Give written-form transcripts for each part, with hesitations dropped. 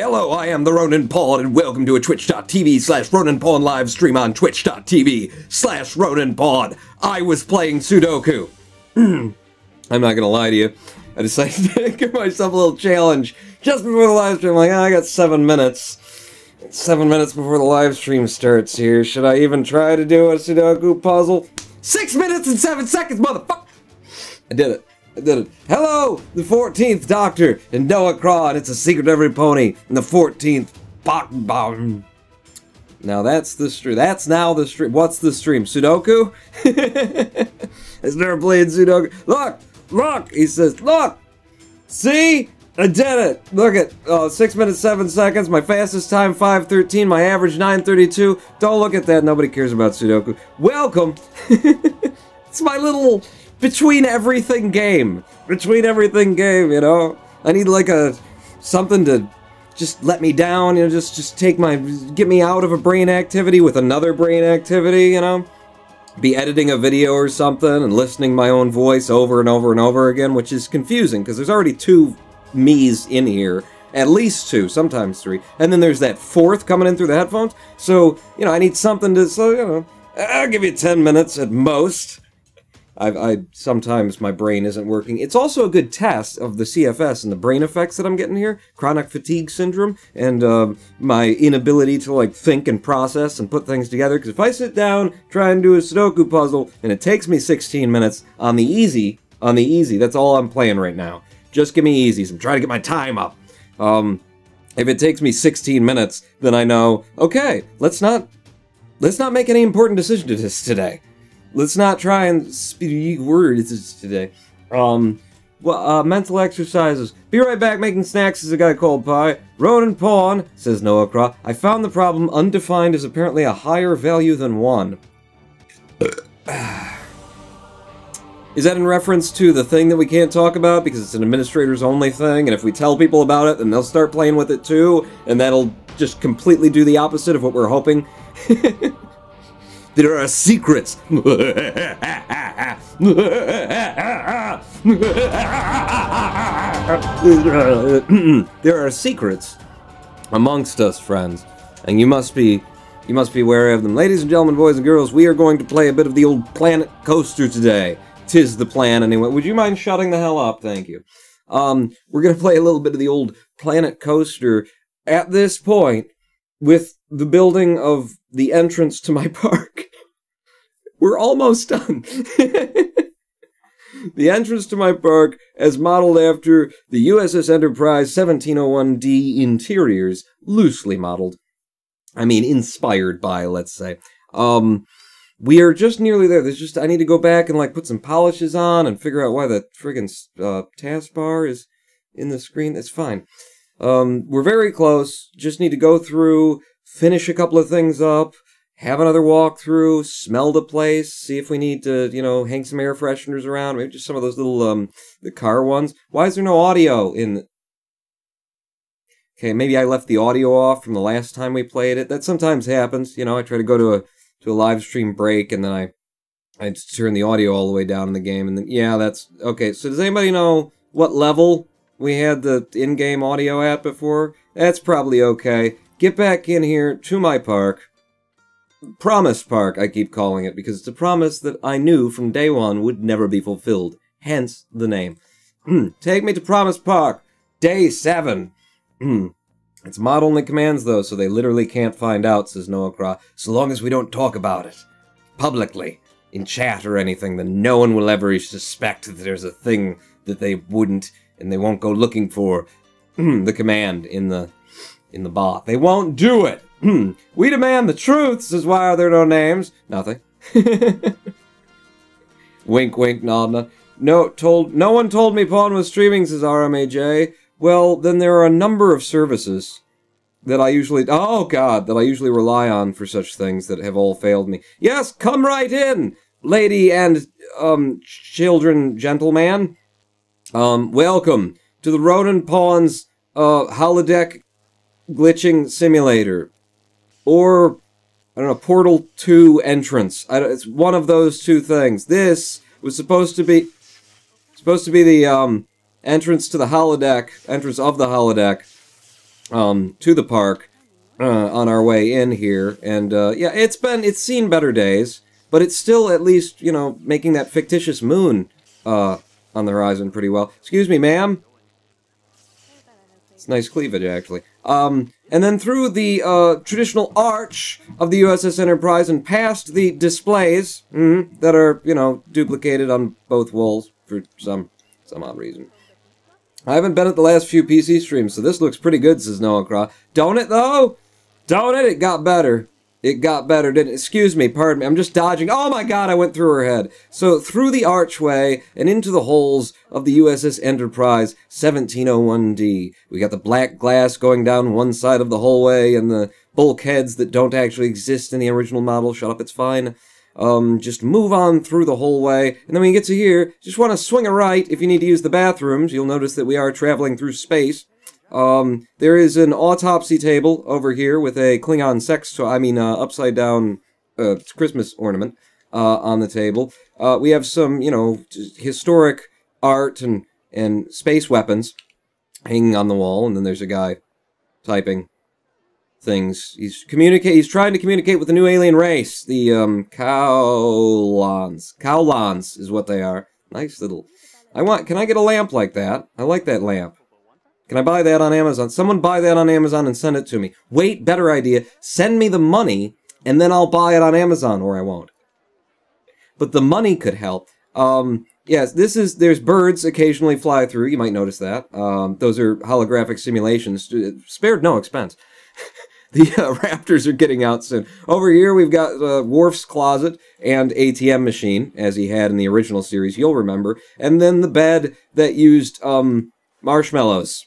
Hello, I am the Ronin Pawn, and welcome to a twitch.tv/Ronin Pawn live stream on twitch.tv/Ronin Pawn. I was playing Sudoku. I'm not gonna lie to you. I decided to give myself a little challenge just before the live stream. I'm like, I got 7 minutes. 7 minutes before the live stream starts here. Should I even try to do a Sudoku puzzle? 6 minutes and 7 seconds, motherfucker! I did it. I did it. Hello, the 14th Doctor and Noah Craw, and it's a secret to every pony. And the 14th Bach. Now that's the stream. That's now the stream. What's the stream? Sudoku? Has never played Sudoku. Look! Look! He says, look! See? I did it! Look at 6 minutes, 7 seconds. My fastest time, 5:13. My average, 9:32. Don't look at that. Nobody cares about Sudoku. Welcome! It's my little between everything game. Between everything game, you know? I need like something to just let me down, you know, just get me out of a brain activity with another brain activity, you know? Be editing a video or something and listening my own voice over and over and over again, which is confusing because there's already 2 me's in here. At least 2, sometimes 3. And then there's that 4th coming in through the headphones. So, you know, I need something to, so, you know, I'll give you 10 minutes at most. Sometimes my brain isn't working. It's also a good test of the CFS and the brain effects that I'm getting here. Chronic fatigue syndrome and my inability to like think and process and put things together. Because if I sit down, try and do a Sudoku puzzle, and it takes me 16 minutes on the easy, that's all I'm playing right now. Just give me easies. I'm trying to get my time up. If it takes me 16 minutes, then I know, okay, let's not make any important decisions today. Let's not try and speak words today. Mental exercises. Be right back making snacks as a guy called Pie. Ronin Pawn, says Noah Craw. I found the problem undefined is apparently a higher value than 1. Is that in reference to the thing that we can't talk about because it's an administrators only thing, and if we tell people about it, then they'll start playing with it too, and that'll just completely do the opposite of what we're hoping? There are secrets. There are secrets amongst us, friends, and you must be wary of them. Ladies and gentlemen, boys and girls, we are going to play a bit of the old Planet Coaster today. 'Tis the plan, anyway. Would you mind shutting the hell up? Thank you. We're gonna play a little bit of the old Planet Coaster at this point with the building of the entrance to my park. We're almost done. The entrance to my park, as modeled after the USS Enterprise 1701D interiors, loosely modeled. I mean, inspired by, let's say. We are just nearly there. I need to go back and, like, put some polishes on and figure out why the friggin' taskbar is in the screen. It's fine. We're very close. Just need to go through, finish a couple of things up, have another walkthrough, smell the place, see if we need to, you know, hang some air fresheners around, maybe just some of those little, the car ones. Why is there no audio in... Okay, maybe I left the audio off from the last time we played it. That sometimes happens, you know, I try to go to a live stream break, and then I just turn the audio all the way down in the game, and then, yeah, that's... Okay, so does anybody know what level we had the in-game audio at before? That's probably okay. Get back in here to my park. Promise Park, I keep calling it, because it's a promise that I knew from day one would never be fulfilled. Hence the name. Take me to Promise Park. Day 7. It's mod-only commands, though, so they literally can't find out, says Noah Craw. So long as we don't talk about it publicly, in chat or anything, then no one will ever suspect that there's a thing that they wouldn't, and they won't go looking for the command in the bot. They won't do it! We demand the truth, says why are there no names? Nothing. Wink, wink, nod, nod. No one told me Pawn was streaming, says RMAJ. Well, then there are a number of services that I usually... Oh, God, that I usually rely on for such things that have all failed me. Yes, come right in, lady and, children, gentleman. Welcome to the Ronin Pawn's, holodeck glitching simulator. Or, I don't know, Portal 2 entrance. It's one of those 2 things. This was supposed to be the, entrance to the holodeck, entrance of the holodeck, to the park on our way in here, and yeah, it's seen better days, but it's still at least, you know, making that fictitious moon on the horizon pretty well. Excuse me, ma'am. It's nice cleavage, actually. And then through the traditional arch of the USS Enterprise and past the displays that are, you know, duplicated on both walls for some odd reason. I haven't been at the last few PC streams, so this looks pretty good, says Noah Craw. Don't it, though? Don't it? It got better. It got better, didn't it? Excuse me, pardon me. I'm just dodging. Oh my god, I went through her head. So, through the archway and into the holes of the USS Enterprise 1701D. We got the black glass going down one side of the hallway and the bulkheads that don't actually exist in the original model. Shut up, it's fine. Just move on through the hallway, and then when you get to here, just want to swing a right if you need to use the bathrooms. You'll notice that we are traveling through space. There is an autopsy table over here with a Klingon upside down, Christmas ornament, on the table. We have some, you know, historic art and space weapons hanging on the wall, and then there's a guy typing things. He's trying to communicate with the new alien race, the, Cowlons. Cowlons is what they are. Nice little... can I get a lamp like that? I like that lamp. Can I buy that on Amazon? Someone buy that on Amazon and send it to me. Wait, better idea. Send me the money, and then I'll buy it on Amazon, or I won't. But the money could help. Yes, there's birds occasionally fly through. You might notice that. Those are holographic simulations. Spared no expense. The raptors are getting out soon. Over here, we've got Worf's closet and ATM machine, as he had in the original series, you'll remember. And then the bed that used marshmallows.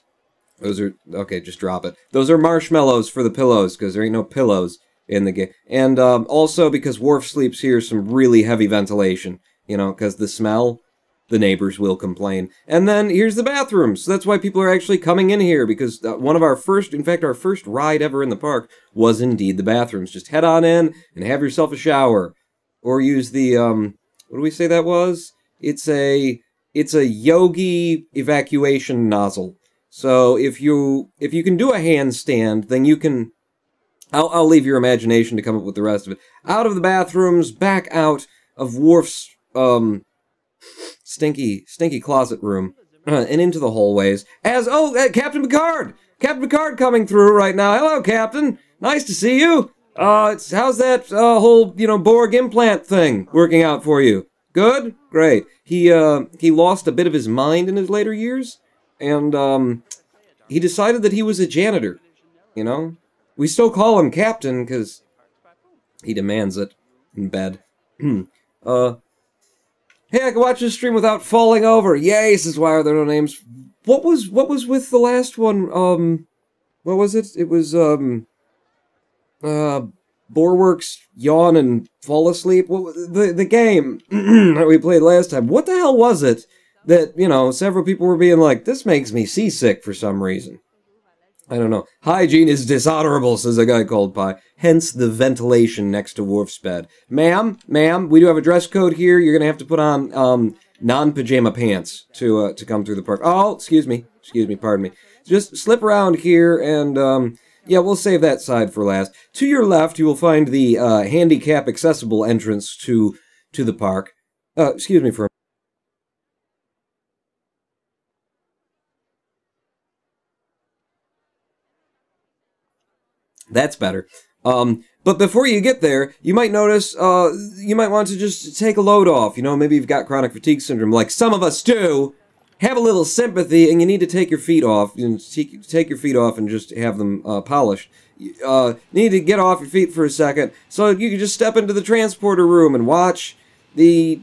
Those are... Okay, just drop it. Those are marshmallows for the pillows, because there ain't no pillows in the game. And also, because Worf sleeps here, some really heavy ventilation. You know, because the smell... The neighbors will complain. And then here's the bathrooms. So that's why people are actually coming in here, because one of our first ride ever in the park was indeed the bathrooms. Just head on in and have yourself a shower. Or use the, what do we say that was? It's a yogi evacuation nozzle. So if you can do a handstand, then you can, I'll leave your imagination to come up with the rest of it. Out of the bathrooms, back out of Worf's, stinky closet room, and into the hallways. Captain Picard! Captain Picard coming through right now. Hello, Captain. Nice to see you. How's that whole, you know, Borg implant thing working out for you? Good? Great. He lost a bit of his mind in his later years, and he decided that he was a janitor. You know, we still call him Captain because he demands it in bed. Hey, I can watch this stream without falling over. Yay, this is why are there no names. What was with the last one? What was it? It was, Borworks yawn and fall asleep. The game that we played last time. What the hell was it that, you know, several people were being like, this makes me seasick for some reason? I don't know. Hygiene is dishonorable, says a guy called Pie. Hence the ventilation next to Worf's bed. Ma'am, we do have a dress code here. You're going to have to put on non-pajama pants to come through the park. Oh, excuse me, pardon me. Just slip around here and, yeah, we'll save that side for last. To your left, you will find the handicap accessible entrance to the park. Excuse me for a That's better. But before you get there, you might notice, you might want to just take a load off. You know, maybe you've got chronic fatigue syndrome, like some of us do. Have a little sympathy, and you need to take your feet off. You know, take your feet off and just have them polished. You need to get off your feet for a second, so you can just step into the transporter room and watch the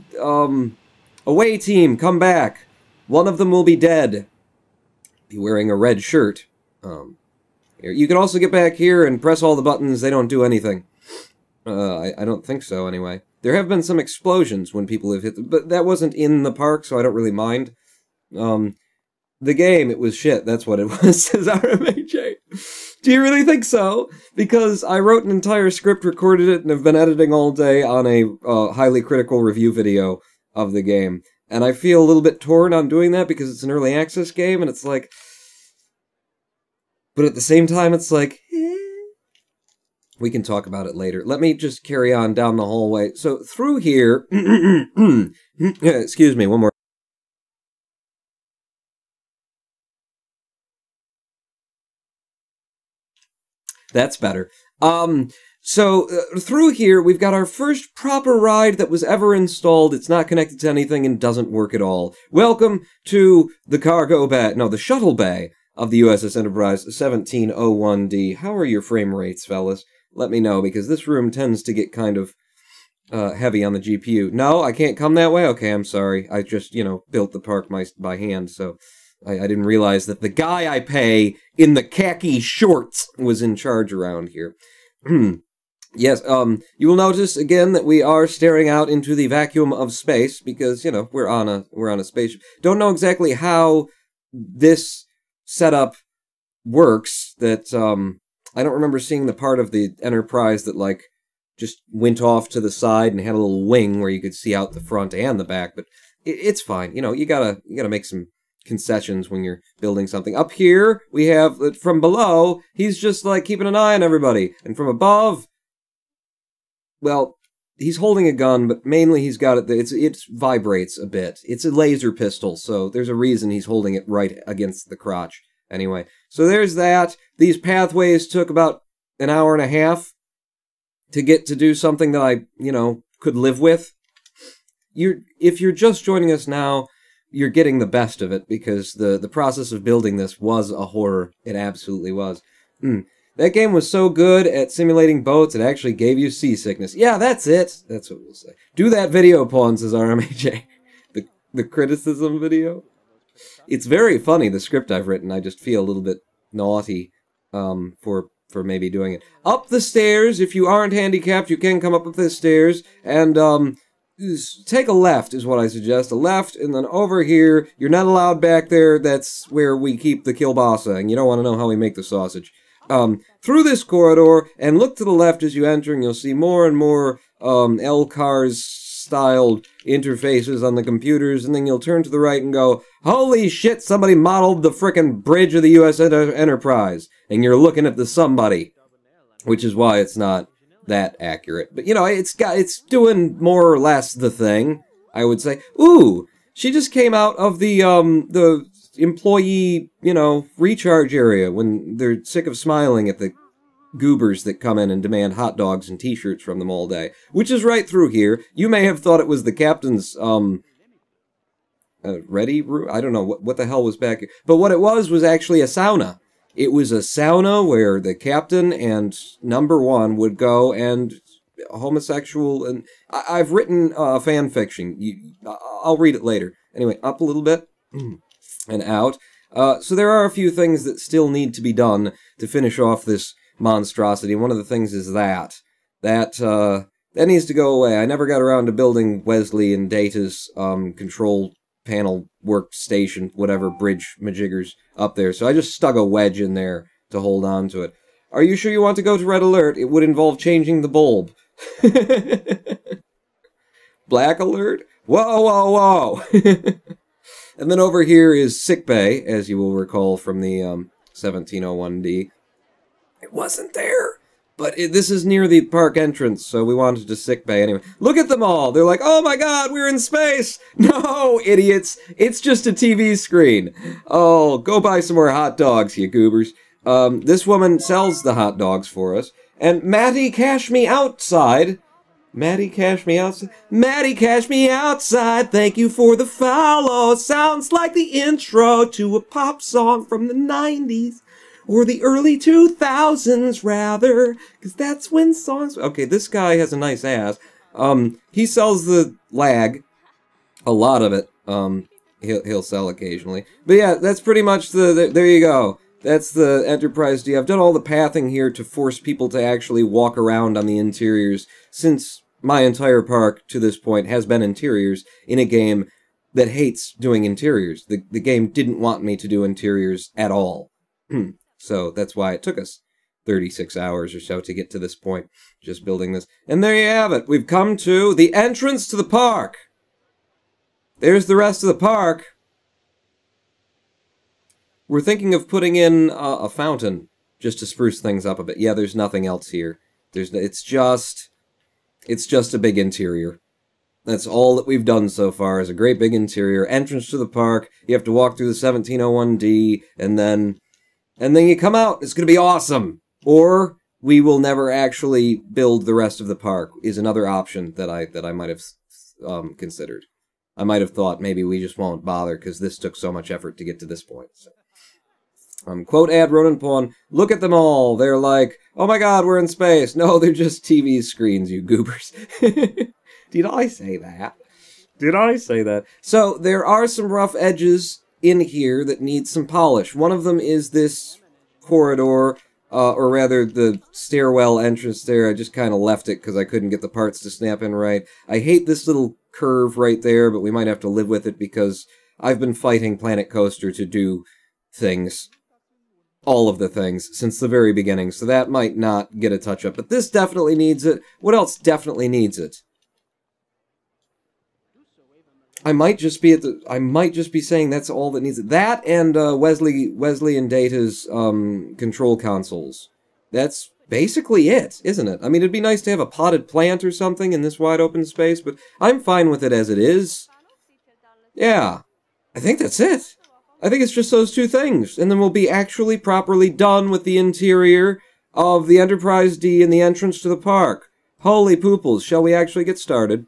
away team come back. One of them will be dead. Be wearing a red shirt. You can also get back here and press all the buttons. They don't do anything. I don't think so, anyway. There have been some explosions when people have hit them, but that wasn't in the park, so I don't really mind. The game, it was shit. That's what it was, says RMAJ. Do you really think so? Because I wrote an entire script, recorded it, and have been editing all day on a highly critical review video of the game. And I feel a little bit torn on doing that because it's an early access game, and it's like... But at the same time, it's like, we can talk about it later. Let me just carry on down the hallway. So through here, excuse me, one more. That's better. So through here, we've got our first proper ride that was ever installed. It's not connected to anything and doesn't work at all. Welcome to the cargo bay, no, the shuttle bay of the USS Enterprise 1701D. How are your frame rates, fellas? Let me know, because this room tends to get kind of heavy on the GPU. No, I can't come that way? Okay, I'm sorry. I just, built the park by hand, so I didn't realize that the guy I pay in the khaki shorts was in charge around here. Yes, you will notice again that we are staring out into the vacuum of space because, we're on a spaceship. Don't know exactly how this setup works. That I don't remember seeing the part of the Enterprise that just went off to the side and had a little wing where you could see out the front and the back, but it's fine. You gotta make some concessions when you're building something. Up here, we have, from below, he's just keeping an eye on everybody. And from above, well, he's holding a gun, but mainly he's got it, it vibrates a bit. It's a laser pistol, so there's a reason he's holding it right against the crotch. Anyway, so there's that. These pathways took about an hour and a half to get to do something that I, could live with. If you're just joining us now, you're getting the best of it, because the process of building this was a horror. It absolutely was. That game was so good at simulating boats, it actually gave you seasickness. Yeah, that's it. That's what we'll say. Do that video, Pawn, says RMAJ. The criticism video. It's very funny, the script I've written. I just feel a little bit naughty for maybe doing it. Up the stairs. If you aren't handicapped, you can come up the stairs. And take a left is what I suggest. A left, and then over here. You're not allowed back there. That's where we keep the kielbasa, and you don't want to know how we make the sausage. Through this corridor, and look to the left as you enter, and you'll see more and more LCARS-styled interfaces on the computers, and then you'll turn to the right and go, holy shit, somebody modeled the frickin' bridge of the USS Enterprise, and you're looking at the somebody, which is why it's not that accurate. But, it's doing more or less the thing, I would say. Ooh, she just came out of the employee, recharge area when they're sick of smiling at the goobers that come in and demand hot dogs and t-shirts from them all day, which is right through here. You may have thought it was the captain's, ready room? I don't know what the hell was back here. But what it was actually a sauna. It was a sauna where the captain and number one would go, and homosexual, and I've written fan fiction. I'll read it later. Anyway, up a little bit. And out. So there are a few things that still need to be done to finish off this monstrosity. One of the things is that needs to go away. I never got around to building Wesley and Data's control panel workstation, whatever, bridge majiggers up there. So I just stuck a wedge in there to hold on to it. Are you sure you want to go to Red Alert? It would involve changing the bulb. Black Alert? Whoa, whoa, whoa! And then over here is sickbay, as you will recall from the 1701D. It wasn't there, but this is near the park entrance, so we wanted to sickbay anyway. Look at them all! They're like, oh my god, we're in space! No, idiots! It's just a TV screen! Oh, go buy some more hot dogs, you goobers. This woman sells the hot dogs for us, and Matty, cash me outside! Maddie, cash me outside. Maddie, cash me outside. Thank you for the follow. Sounds like the intro to a pop song from the 90s. Or the early 2000s, rather. Because that's when songs... Okay, this guy has a nice ass. He sells the lag. A lot of it. He'll sell occasionally. But yeah, that's pretty much there you go. That's the Enterprise D. I've done all the pathing here to force people to actually walk around on the interiors, since my entire park to this point has been interiors in a game that hates doing interiors. The game didn't want me to do interiors at all. So that's why it took us 36 hours or so to get to this point, just building this. And there you have it. We've come to the entrance to the park. There's the rest of the park. We're thinking of putting in a fountain just to spruce things up a bit. Yeah, there's nothing else here. It's just a big interior. That's all that we've done so far, is a great big interior. Entrance to the park, you have to walk through the 1701D, and then you come out. It's going to be awesome. Or we will never actually build the rest of the park, is another option that I might have considered. I might have thought maybe we just won't bother because this took so much effort to get to this point. So. Quote ad Ronan Pawn, look at them all. They're like, oh my god, we're in space. No, they're just TV screens, you goobers. Did I say that? Did I say that? So, there are some rough edges in here that need some polish. One of them is this corridor, or rather the stairwell entrance there. I just kind of left it because I couldn't get the parts to snap in right. I hate this little curve right there, but we might have to live with it because I've been fighting Planet Coaster to do things. All of the things since the very beginning, so that might not get a touch-up. But this definitely needs it. What else definitely needs it? I might just be saying that's all that needs it. That and Wesley and Data's control consoles. That's basically it, isn't it? I mean, it'd be nice to have a potted plant or something in this wide open space, but I'm fine with it as it is. Yeah, I think that's it. I think it's just those two things, and then we'll be actually properly done with the interior of the Enterprise D and the entrance to the park. Holy pooples, shall we actually get started?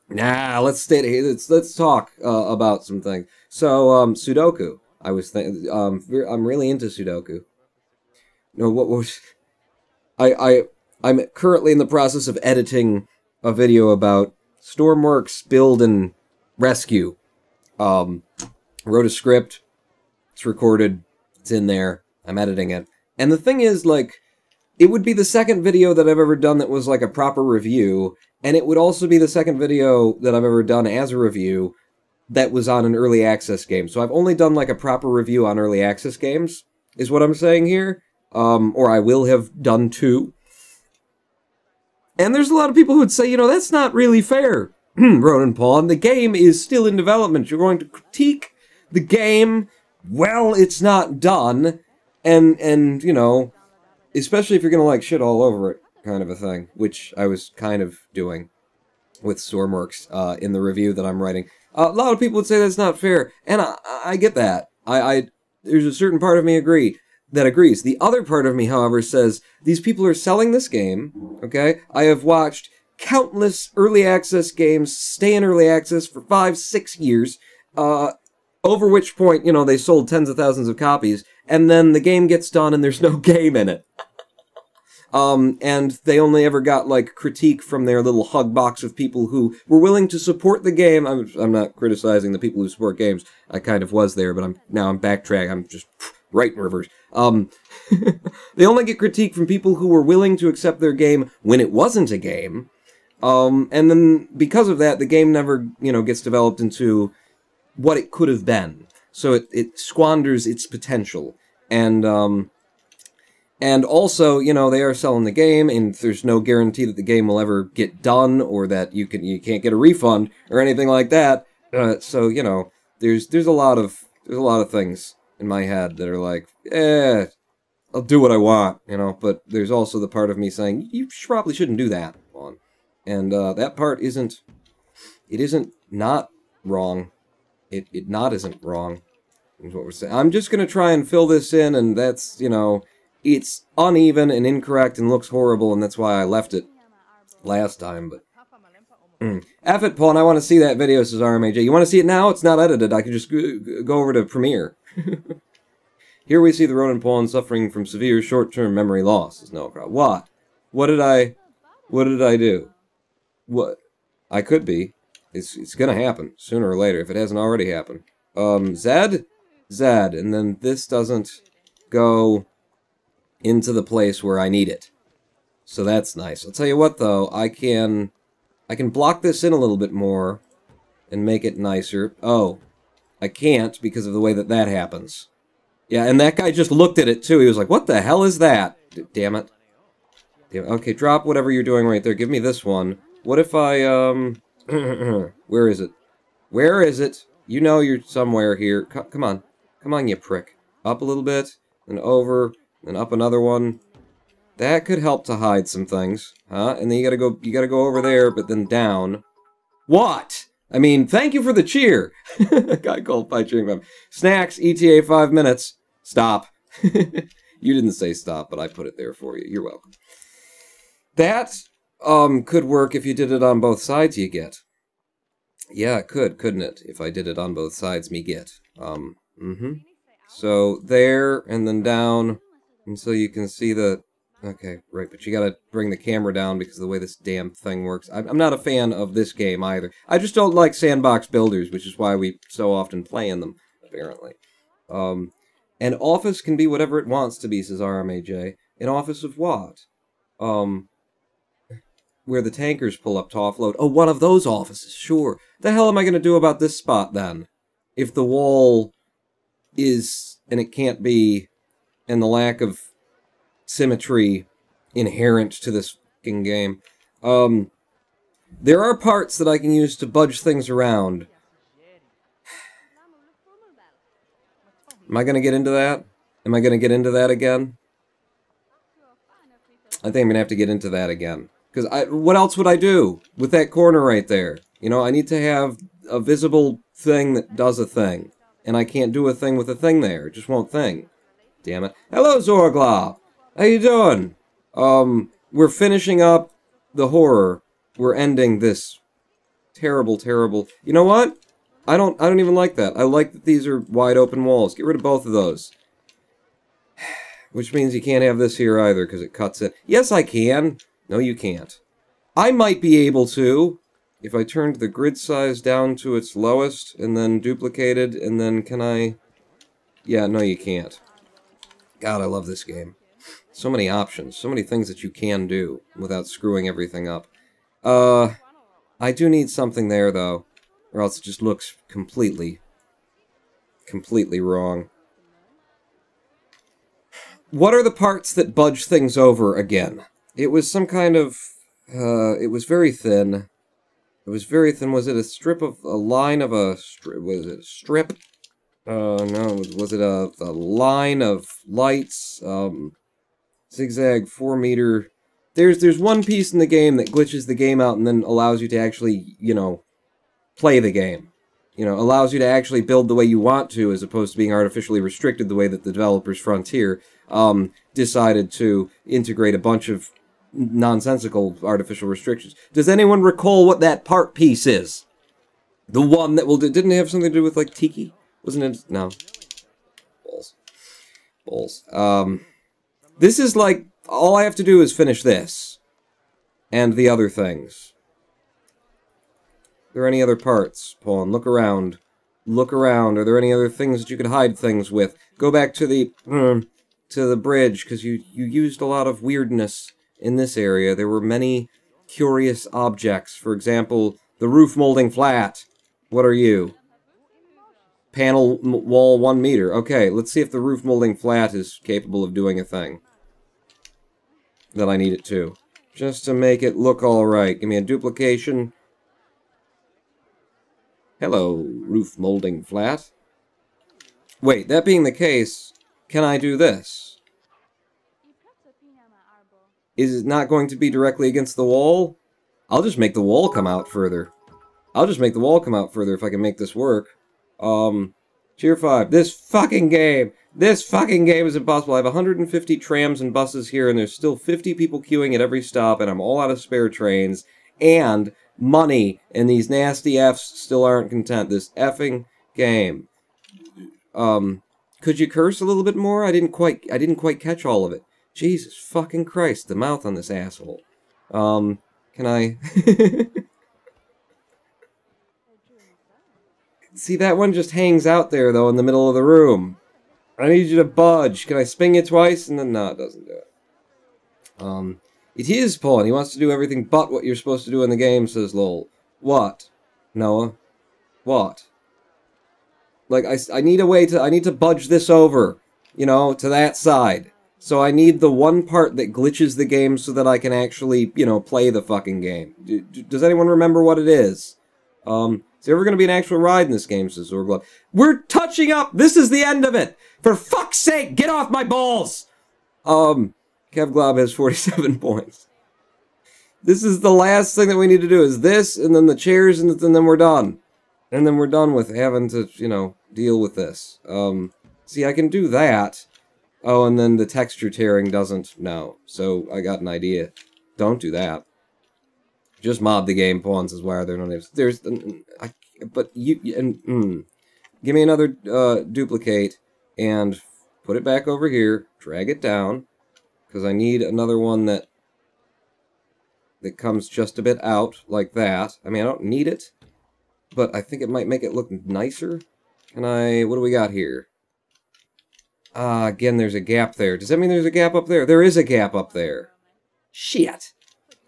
Nah, let's stay here. Let's talk about some things. So, Sudoku. I was thinking, I'm really into Sudoku. No, what was... I'm currently in the process of editing a video about Stormworks Build and Rescue. Wrote a script, it's recorded, it's in there, I'm editing it. And the thing is, like, it would be the second video that I've ever done that was, like, a proper review, and it would also be the second video that I've ever done as a review that was on an early access game. So I've only done, like, a proper review on early access games, is what I'm saying here. Or I will have done two. And there's a lot of people who would say, you know, that's not really fair, Ronan Pawn. The game is still in development. You're going to critique the game, well, it's not done, and you know, especially if you're gonna, like, shit all over it, kind of a thing, which I was kind of doing with Stormworks, in the review that I'm writing. A lot of people would say that's not fair, and I get that. There's a certain part of me that agrees. The other part of me, however, says, these people are selling this game, okay? I have watched countless early access games stay in early access for 5-6 years, over which point, you know, they sold tens of thousands of copies, and then the game gets done and there's no game in it. And they only ever got, like, critique from their little hug box of people who were willing to support the game. I'm not criticizing the people who support games. I kind of was there, but I'm backtracking. I'm just right in reverse. They only get critique from people who were willing to accept their game when it wasn't a game. And then, because of that, the game never, you know, gets developed into what it could have been. So it squanders its potential. And also, you know, they are selling the game, and there's no guarantee that the game will ever get done, or that you can't get a refund, or anything like that. So, you know, there's a lot of things in my head that are like, I'll do what I want, you know, but there's also the part of me saying, you probably shouldn't do that, Vaughn. And that part isn't not wrong. It isn't wrong, is what we're saying. I'm just going to try and fill this in, and that's, you know, it's uneven and incorrect and looks horrible, and that's why I left it last time, but... F it, Paul, I want to see that video, says RMAJ. You want to see it now? It's not edited. I can just go over to Premiere. Here we see the Ronan Pawn suffering from severe short-term memory loss, says Noah Crow. What? What did I do? What? I could be. It's gonna happen, sooner or later, if it hasn't already happened. Zed, and then this doesn't go into the place where I need it. So that's nice. I'll tell you what, though, I can block this in a little bit more and make it nicer. Oh, I can't because of the way that happens. Yeah, and that guy just looked at it, too. He was like, what the hell is that? Damn it. Okay, drop whatever you're doing right there. Give me this one. What if I, where is it? Where is it? You know you're somewhere here. Come on. Come on, you prick. Up a little bit, and over, and up another one. That could help to hide some things, huh? And then you gotta go over there, but then down. What? I mean, thank you for the cheer. Got cold by cheering them. Snacks, ETA 5 minutes. Stop. You didn't say stop, but I put it there for you. You're welcome. That could work if you did it on both sides, you get. Yeah, it could, couldn't it? If I did it on both sides, me get. So there, and then down, and so you can see the... Okay, right, but you gotta bring the camera down because of the way this damn thing works. I'm not a fan of this game either. I just don't like sandbox builders, which is why we so often play in them, apparently. An office can be whatever it wants to be, says RMAJ. An office of what? Where the tankers pull up to offload. Oh, one of those offices, sure. The hell am I gonna do about this spot, then? If the wall is, and it can't be, and the lack of symmetry inherent to this fucking game. There are parts that I can use to budge things around. Am I going to get into that? Am I going to get into that again? I think I'm going to have to get into that again. Because what else would I do with that corner right there? You know, I need to have a visible thing that does a thing. And I can't do a thing with a thing there. It just won't thing. Damn it. Hello, Zorgla! How you doing? We're finishing up the horror. We're ending this terrible, terrible... You know what? I don't even like that. I like that these are wide open walls. Get rid of both of those. Which means you can't have this here either, because it cuts it. Yes, I can. No, you can't. I might be able to, if I turned the grid size down to its lowest, and then duplicated, and then can I... Yeah, no, you can't. God, I love this game. So many options, so many things that you can do without screwing everything up. I do need something there, though, or else it just looks completely wrong. What are the parts that budge things over again? It was some kind of, it was very thin. It was very thin. Was it a strip of, a line of a, was it a strip? No, was it a line of lights? Zigzag 4-meter. There's one piece in the game that glitches the game out and then allows you to actually, you know, play the game. You know, allows you to actually build the way you want to, as opposed to being artificially restricted the way that the developers Frontier decided to integrate a bunch of nonsensical artificial restrictions. Does anyone recall what that part piece is? The one that will do... Didn't it have something to do with, like, Tiki? Wasn't it? No. Balls. This is like, all I have to do is finish this. And the other things. Are there any other parts? Pawn, look around. Look around. Are there any other things that you could hide things with? Go back to the bridge, because you used a lot of weirdness in this area. There were many curious objects. For example, the roof molding flat. What are you? Panel wall 1 meter. Okay, let's see if the roof molding flat is capable of doing a thing that I need it to. Just to make it look alright. Give me a duplication. Hello, roof molding flat. Wait, that being the case, can I do this? Is it not going to be directly against the wall? I'll just make the wall come out further. I'll just make the wall come out further if I can make this work. Tier 5. This fucking game is impossible. I have 150 trams and buses here, and there's still 50 people queuing at every stop, and I'm all out of spare trains, and money, and these nasty Fs still aren't content. This effing game. Could you curse a little bit more? I didn't quite catch all of it. Jesus fucking Christ, the mouth on this asshole. Can I... See, that one just hangs out there, though, in the middle of the room. I need you to budge. Can I spin you twice? And then, no, it doesn't do it. It is Paul, and he wants to do everything but what you're supposed to do in the game, says Lowell. What? Noah? What? Like, I need a way to, I need to budge this over, you know, to that side. So I need the one part that glitches the game so that I can actually, you know, play the fucking game. Does anyone remember what it is? Is there ever going to be an actual ride in this game, says Zorglove. We're touching up! This is the end of it! For fuck's sake, get off my balls! Kevglob has 47 points. This is the last thing that we need to do, is this, and then the chairs, and then we're done. And then we're done with having to, you know, deal with this. See, I can do that. Oh, and then the texture tearing doesn't, no. So, I got an idea. Don't do that. Just mob the game, pawns is why there no names. There's, but you, give me another, duplicate, and put it back over here, drag it down, because I need another one that comes just a bit out, like that. I mean, I don't need it, but I think it might make it look nicer. Can I, what do we got here? Again, there's a gap there. Does that mean there's a gap up there? There is a gap up there. Shit!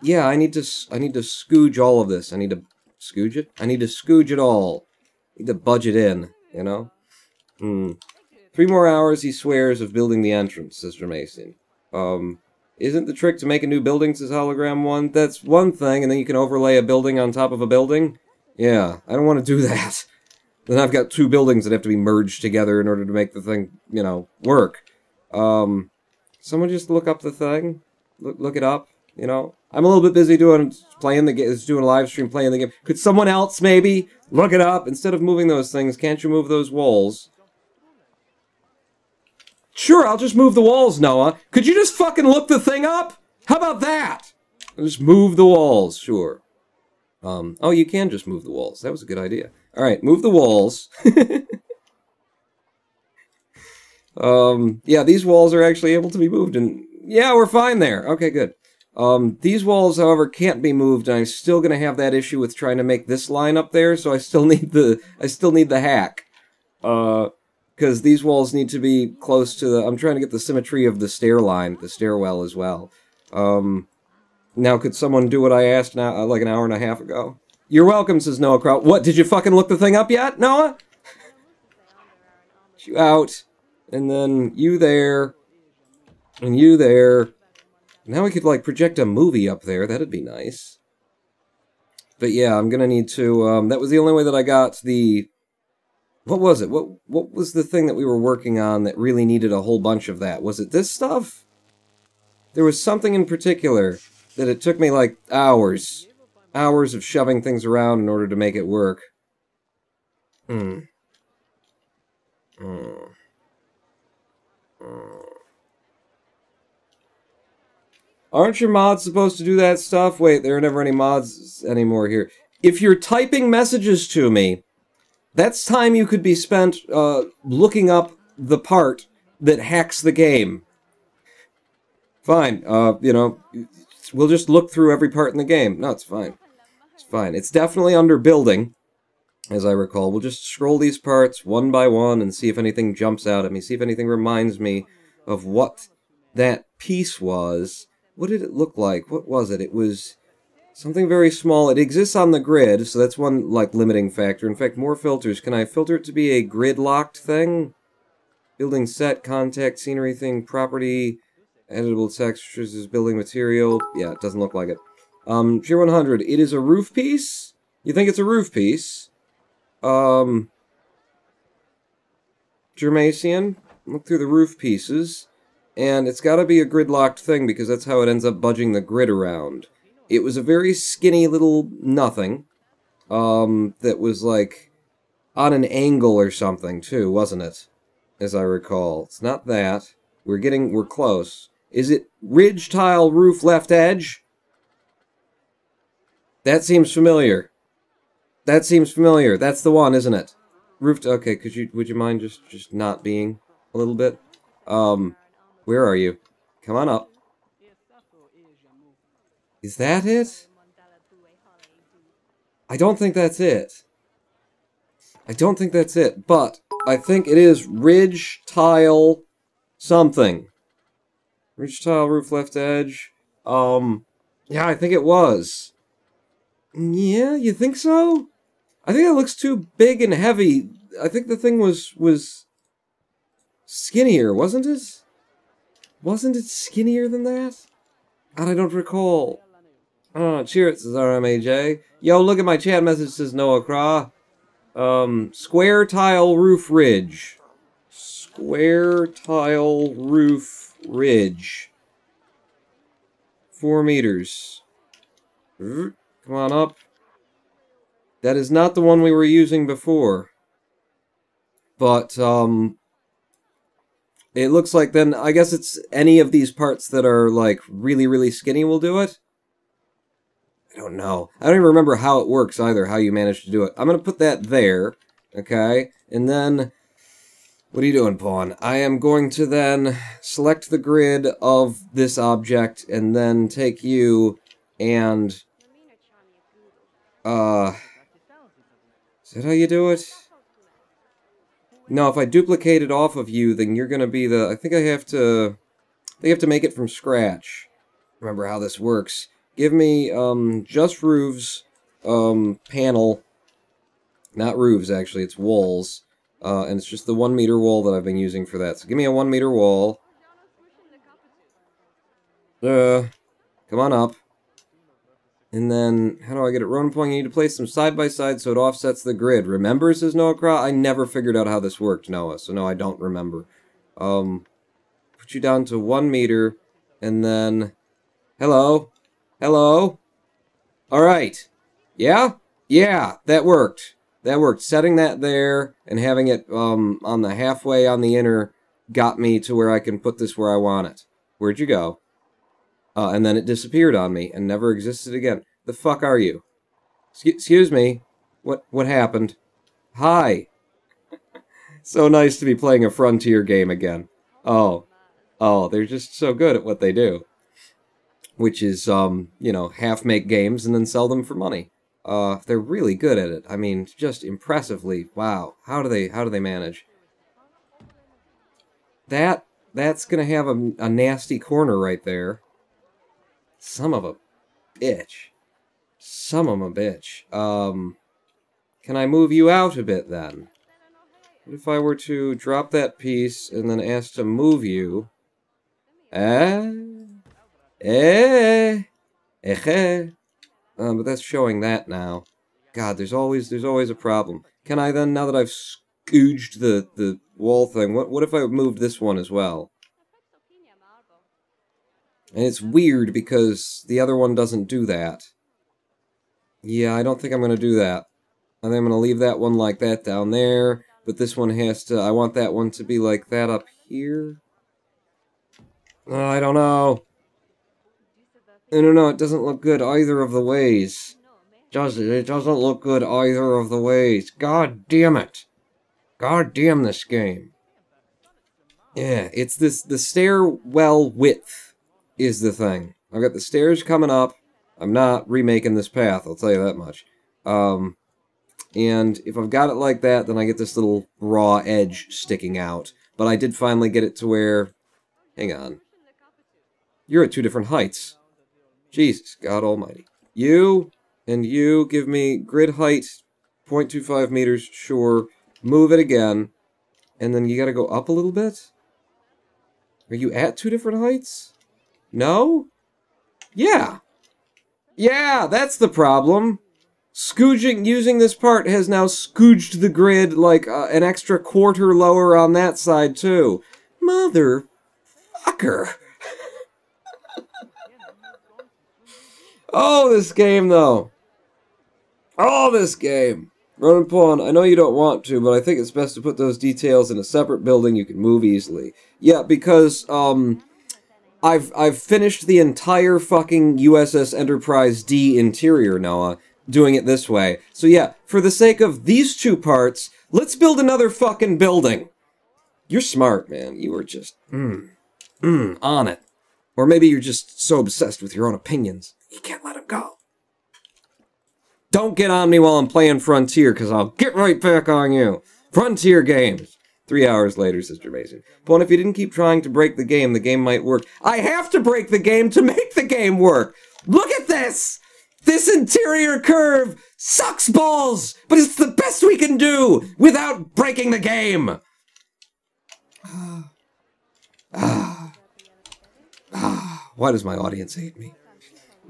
Yeah, I need to scooge all of this. I need to scooge it? I need to scooge it all. I need to budge it in, you know? 3 more hours, he swears, of building the entrance, says Jermacian. Isn't the trick to make a new building, says Hologram 1? That's one thing, and then you can overlay a building on top of a building? Yeah, I don't want to do that. Then I've got 2 buildings that have to be merged together in order to make the thing, you know, work. Someone just look up the thing? Look it up, you know? I'm a little bit busy doing a live stream playing the game. Could someone else maybe look it up? Instead of moving those things, can't you move those walls? Sure, I'll just move the walls, Noah. Could you just fucking look the thing up? How about that? I'll just move the walls, sure. Oh, you can just move the walls. That was a good idea. Alright, move the walls. Yeah, these walls are actually able to be moved, and yeah, we're fine there. Okay, good. These walls, however, can't be moved, and I'm still gonna have that issue with trying to make this line up there, so I still need the hack. Because these walls need to be close to the... I'm trying to get the symmetry of the stair line, the stairwell as well. Now, could someone do what I asked now, like an hour and a half ago? You're welcome, says Noah Crow. What, did you fucking look the thing up yet, Noah? You out. And then you there. And you there. Now we could, like, project a movie up there. That'd be nice. But yeah, I'm gonna need to... that was the only way that I got the... What was it? What was the thing that we were working on that really needed a whole bunch of that? Was it this stuff? There was something in particular that it took me, like, hours. Hours of shoving things around in order to make it work. Aren't your mods supposed to do that stuff? Wait, there are never any mods anymore here. If you're typing messages to me, that's time you could be spent looking up the part that hacks the game. Fine, you know, we'll just look through every part in the game. No, it's fine. It's fine. It's definitely under building, as I recall. We'll just scroll these parts one by one and see if anything jumps out at me. See if anything reminds me of what that piece was. What did it look like? What was it? It was something very small. It exists on the grid, so that's one, like, limiting factor. In fact, more filters. Can I filter it to be a grid-locked thing? Building set, contact, scenery thing, property, editable textures is building material. Yeah, it doesn't look like it. Tier 100. It is a roof piece? You think it's a roof piece? Germasian. Look through the roof pieces. And it's gotta be a grid-locked thing, because that's how it ends up budging the grid around. It was a very skinny little nothing, that was, like, on an angle or something, too, wasn't it? As I recall. It's not that. We're close. Is it ridge tile roof left edge? That seems familiar. That seems familiar. That's the one, isn't it? Roof, okay, would you mind just not being a little bit? Where are you? Come on up. Is that it? I don't think that's it. I don't think that's it, but I think it is ridge tile something. Ridge tile roof left edge. Yeah, I think it was. Yeah, you think so? I think it looks too big and heavy. I think the thing was skinnier, wasn't it? Wasn't it skinnier than that? God, I don't recall. Oh, cheers, says RMAJ. Yo, look at my chat message, says Noah Craw. Square tile roof ridge. Square tile roof ridge. 4 meters. Come on up. That is not the one we were using before. But, it looks like then, I guess it's any of these parts that are, like, really, really skinny will do it? I don't know. I don't even remember how it works either, how you manage to do it. I'm gonna put that there, okay? And then, what are you doing, Pawn? I am going to then select the grid of this object, and then take you and, is that how you do it? No, if I duplicate it off of you, then you're gonna be the... I think I have to make it from scratch. Remember how this works. Give me, just roofs, panel. Not roofs, actually, it's walls. And it's just the 1 meter wall that I've been using for that. So give me a 1 meter wall. Come on up. And then, how do I get it? Ronan Pong, you need to place them side by side so it offsets the grid. Remember, says Noah Craw? I never figured out how this worked, Noah, so no, I don't remember. Put you down to 1 meter, and then... Hello? Hello? Alright. Yeah? Yeah, that worked. That worked. Setting that there, and having it, on the halfway on the inner, got me to where I can put this where I want it. Where'd you go? And then it disappeared on me and never existed again. The fuck are you? Excuse me. What happened? Hi. So nice to be playing a Frontier game again. Oh, they're just so good at what they do. Which is, you know, half make games and then sell them for money. They're really good at it. I mean, just impressively. Wow. How do they manage? That's gonna have a nasty corner right there. Son of a bitch. Son of a bitch. Can I move you out a bit, then? What if I were to drop that piece and then ask to move you? But that's showing that now. God, there's always a problem. Can I then, now that I've scooged the wall thing, what if I moved this one as well? And it's weird because the other one doesn't do that. Yeah, I don't think I'm going to do that. I think I'm going to leave that one like that down there, but this one has to... I want that one to be like that up here. I don't know. I don't know, it doesn't look good either of the ways. Does it? It doesn't look good either of the ways. God damn it. God damn this game. Yeah, it's this... The stairwell width is the thing. I've got the stairs coming up. I'm not remaking this path, I'll tell you that much. And if I've got it like that, then I get this little raw edge sticking out. But I did finally get it to where... Hang on. You're at 2 different heights. Jesus, God almighty. You and you give me grid height, 0.25 meters, sure. Move it again. And then you gotta go up a little bit? Are you at 2 different heights? No? Yeah. Yeah, that's the problem. Scooging, using this part has now scooged the grid like an extra quarter lower on that side, too. Motherfucker. Oh, this game, though. Oh, this game. Ronan Pawn, I know you don't want to, but I think it's best to put those details in a separate building you can move easily. Yeah, because, I've finished the entire fucking USS Enterprise D interior, Noah, doing it this way. So yeah, for the sake of these 2 parts, let's build another fucking building. You're smart, man. You are just, on it. Or maybe you're just so obsessed with your own opinions, you can't let them go. Don't get on me while I'm playing Frontier, because I'll get right back on you. Frontier games. 3 hours later, Sister Mason. But if you didn't keep trying to break the game might work. I have to break the game to make the game work! Look at this! This interior curve sucks balls, but it's the best we can do without breaking the game! Why does my audience hate me?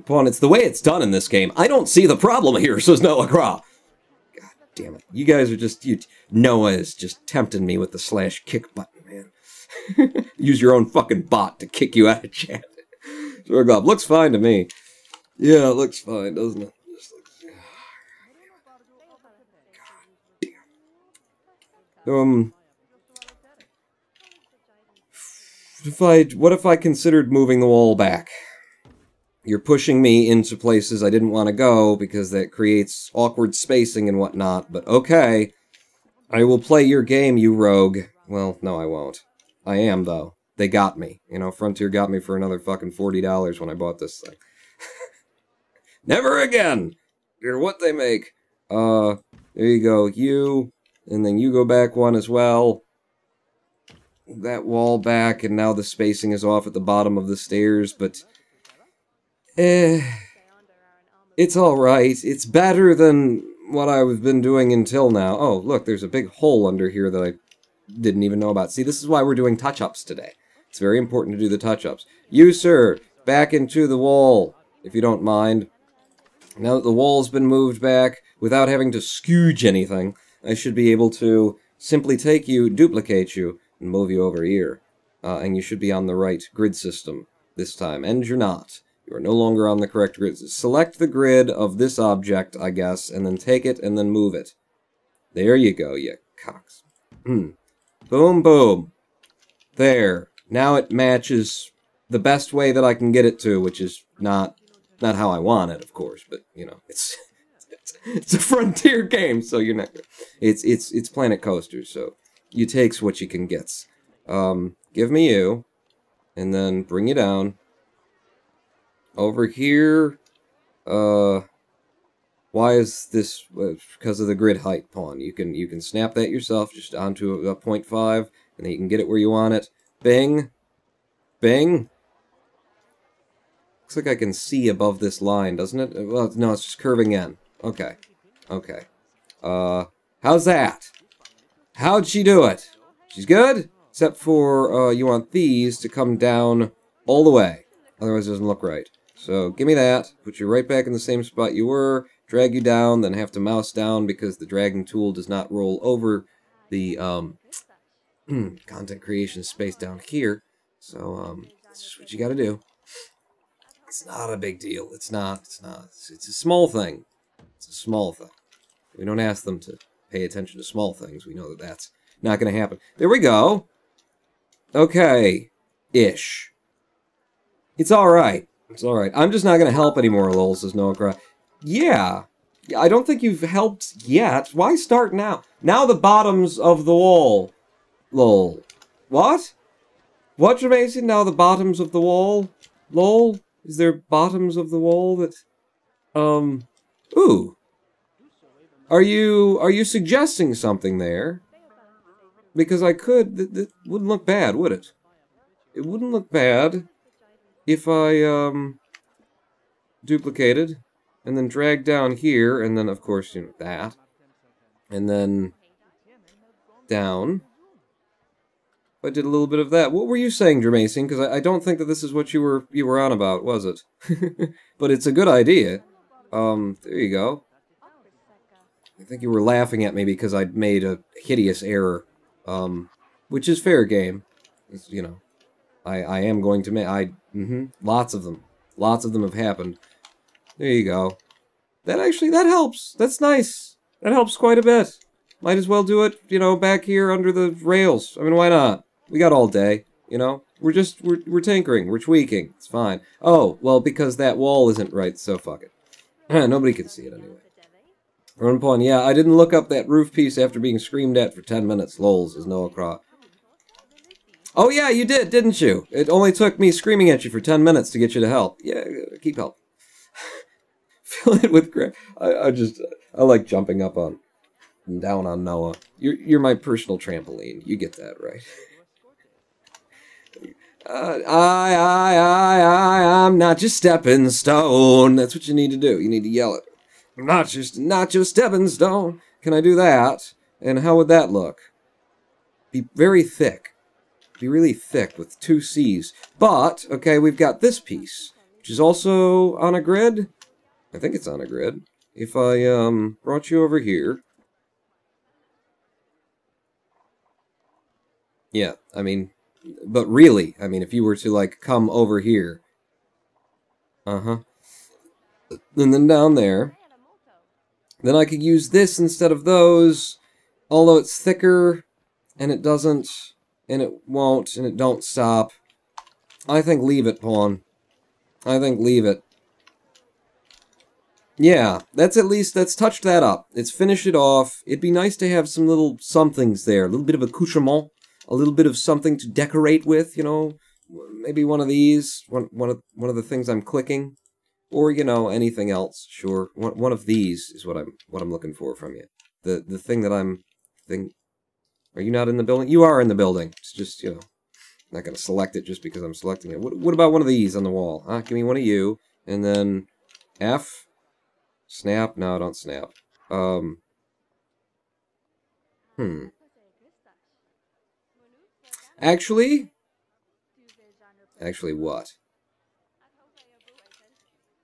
Pawn, it's the way it's done in this game. I don't see the problem here, says Noah Craw. God damn it. You guys are just... Noah is just tempting me with the slash kick button, man. Use your own fucking bot to kick you out of chat. Zerglop, looks fine to me. Yeah, it looks fine, doesn't it? Just looks... God damn. What if I considered moving the wall back? You're pushing me into places I didn't want to go because that creates awkward spacing and whatnot, but okay. I will play your game, you rogue. Well, no, I won't. I am, though. They got me. You know, Frontier got me for another fucking $40 when I bought this thing. Never again! You're what they make. There you go. You, and then you go back one as well. That wall back, and now the spacing is off at the bottom of the stairs, but... it's alright. It's better than what I've been doing until now. Oh, look, there's a big hole under here that I didn't even know about. See, this is why we're doing touch-ups today. It's very important to do the touch-ups. You, sir, back into the wall, if you don't mind. Now that the wall's been moved back, without having to skooge anything, I should be able to simply take you, duplicate you, and move you over here. And you should be on the right grid system this time. And you're not. You are no longer on the correct grid. Select the grid of this object, I guess, and then take it and then move it. There you go, you cocks. Boom, boom. There. Now it matches the best way that I can get it to, which is not how I want it, of course, but, you know, it's a Frontier game, so you're not... It's Planet Coaster, so you takes what you can get. Give me you, and then bring you down. Over here, why is this, because of the grid height pawn. You can snap that yourself just onto a 0.5, and then you can get it where you want it. Bing. Bing. Looks like I can see above this line, doesn't it? Well, no, it's just curving in. Okay. Okay. How's that? How'd she do it? She's good? Except for, you want these to come down all the way. Otherwise it doesn't look right. So, give me that. Put you right back in the same spot you were. Drag you down, then have to mouse down because the dragging tool does not roll over the, content creation space down here. So, that's just what you gotta do. It's not a big deal. It's not. It's a small thing. It's a small thing. We don't ask them to pay attention to small things. We know that that's not going to happen. There we go. Okay. Ish. It's alright. It's alright. I'm just not going to help anymore, lol, says Noah Cry. Yeah. I don't think you've helped yet. Why start now? Now the bottoms of the wall. Lol. What? What, Jermaine? Now the bottoms of the wall? Lol? Is there bottoms of the wall that... Ooh. Are you suggesting something there? Because I could... That wouldn't look bad, would it? It wouldn't look bad if I, duplicated, and then dragged down here, and then, of course, you know, that. And then... down. I did a little bit of that. What were you saying, Jermaine? Because I don't think that this is what you were on about, was it? But it's a good idea. There you go. I think you were laughing at me because I'd made a hideous error. Which is fair game. It's, you know, I am going to make... lots of them. Lots of them have happened. There you go. That helps. That's nice. That helps quite a bit. Might as well do it, you know, back here under the rails. I mean, why not? We got all day, you know? We're tinkering. We're tweaking. It's fine. Oh, well, because that wall isn't right, so fuck it. Nobody can see it anyway. Run Pawn, yeah, I didn't look up that roof piece after being screamed at for 10 minutes, lols, says Noah Craw. Oh, yeah, you did, didn't you? It only took me screaming at you for 10 minutes to get you to help. Yeah, keep help. Fill it with Greg. I like jumping up on and down on Noah. You're my personal trampoline. You get that, right? I'm not your stepping stone. That's what you need to do. You need to yell it. I'm not your stepping stone. Can I do that? And how would that look? Be very thick. Be really thick with 2 C's. But, okay, we've got this piece, which is also on a grid. I think it's on a grid. If I, brought you over here, Yeah, I mean, but really, I mean, if you were to, like, come over here, and then down there, then I could use this instead of those, although it's thicker, and it doesn't, and it won't, and it don't stop. I think leave it, pawn. I think leave it. Yeah, that's at least, that's touched that up. It's finished it off. It'd be nice to have some little somethings there, a little bit of accoutrement, a little bit of something to decorate with, you know, maybe one of these, one of the things I'm clicking, or, you know, anything else. Sure, one of these is what I'm looking for from you. The thing that Are you not in the building? You are in the building. It's just, you know, not gonna select it just because I'm selecting it. What about one of these on the wall? Huh? Give me one of you, and then F. Snap? No, don't snap. Actually what?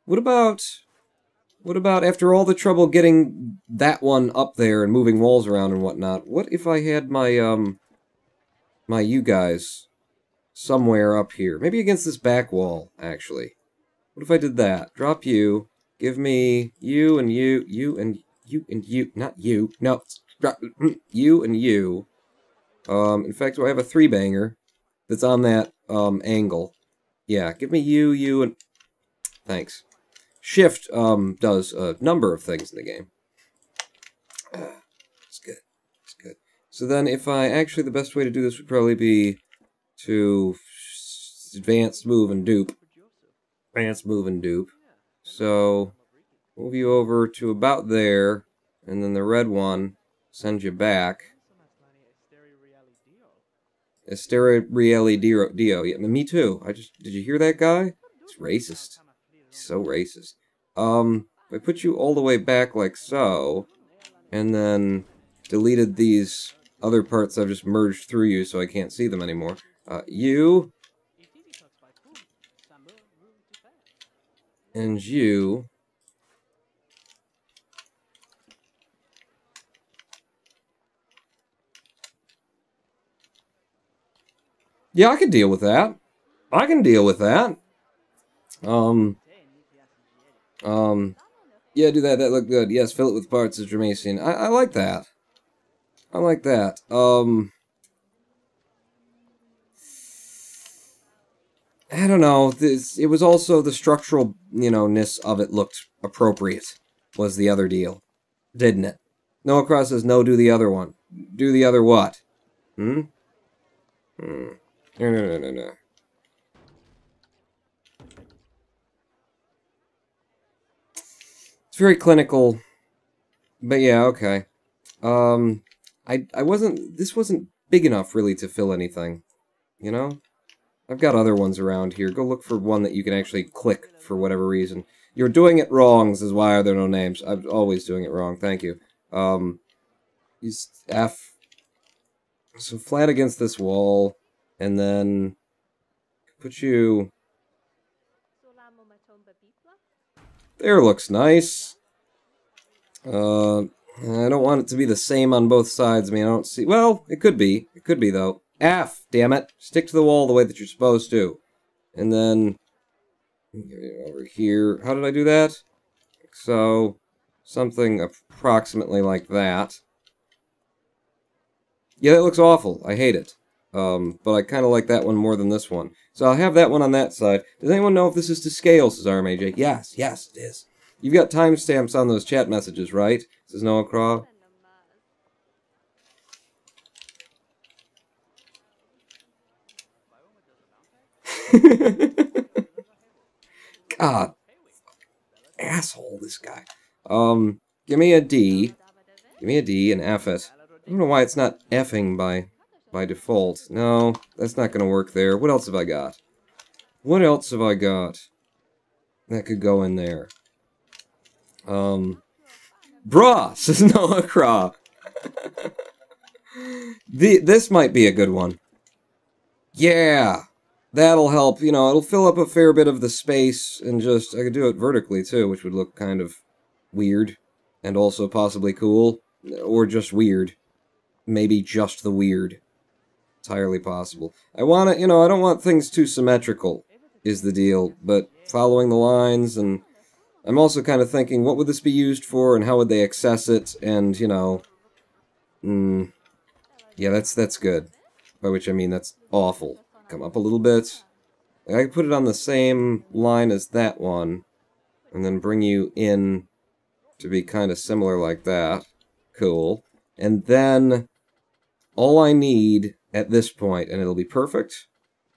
What about after all the trouble getting that one up there and moving walls around and whatnot, what if I had my, my you guys somewhere up here? Maybe against this back wall, actually. What if I did that? Drop you. Give me you and you, you and you and you. Not you. No. You and you. In fact, do I have a three-banger that's on that, angle? Yeah, give me you, you, and... Thanks. Shift, does a number of things in the game. It's good. It's good. So then, if I... Actually, the best way to do this would probably be to advance, move, and dupe. Advance, move, and dupe. So, move you over to about there, and then the red one sends you back. Esterreali Dio. Yeah, me too. Did you hear that guy? He's racist. He's so racist. I put you all the way back like so, and then deleted these other parts I've just merged through you so I can't see them anymore. You. And you. Yeah, I can deal with that. I can deal with that. Yeah, do that. That looked good. Yes, fill it with parts of Germasian. I like that. I like that. I don't know. It was also the structural, you know, ness of it looked appropriate, was the other deal. Didn't it? Noah Cross says, no, do the other one. Do the other what? No. It's very clinical, but yeah, okay. This wasn't big enough, really, to fill anything, you know? I've got other ones around here. Go look for one that you can actually click for whatever reason. You're doing it wrong, is why are there no names. I'm always doing it wrong, thank you. Use F. So flat against this wall, and then put you... There looks nice. I don't want it to be the same on both sides. I mean, I don't see... Well, it could be. It could be, though. F, damn it. Stick to the wall the way that you're supposed to. And then... over here. How did I do that? So, something approximately like that. Yeah, that looks awful. I hate it. But I kind of like that one more than this one. So I'll have that one on that side. Does anyone know if this is to scale, says RMAJ? Yes, yes, it is. You've got timestamps on those chat messages, right? Says Noah Craw. God. Asshole, this guy. Give me a D. Give me a D and F it. I don't know why it's not Fing by default. No, that's not gonna work there. What else have I got? What else have I got that could go in there? Bruh, says Noah Craw. This might be a good one. Yeah, that'll help. You know, it'll fill up a fair bit of the space, and just, I could do it vertically too, which would look kind of weird, and also possibly cool, or just weird. Maybe just the weird. entirely possible. I want to, you know, I don't want things too symmetrical, is the deal, but following the lines, and I'm also kind of thinking, what would this be used for, and how would they access it, and, you know, yeah, that's good. By which I mean that's awful. Come up a little bit. I could put it on the same line as that one, and then bring you in to be kind of similar like that. Cool. And then, all I need at this point, and it'll be perfect,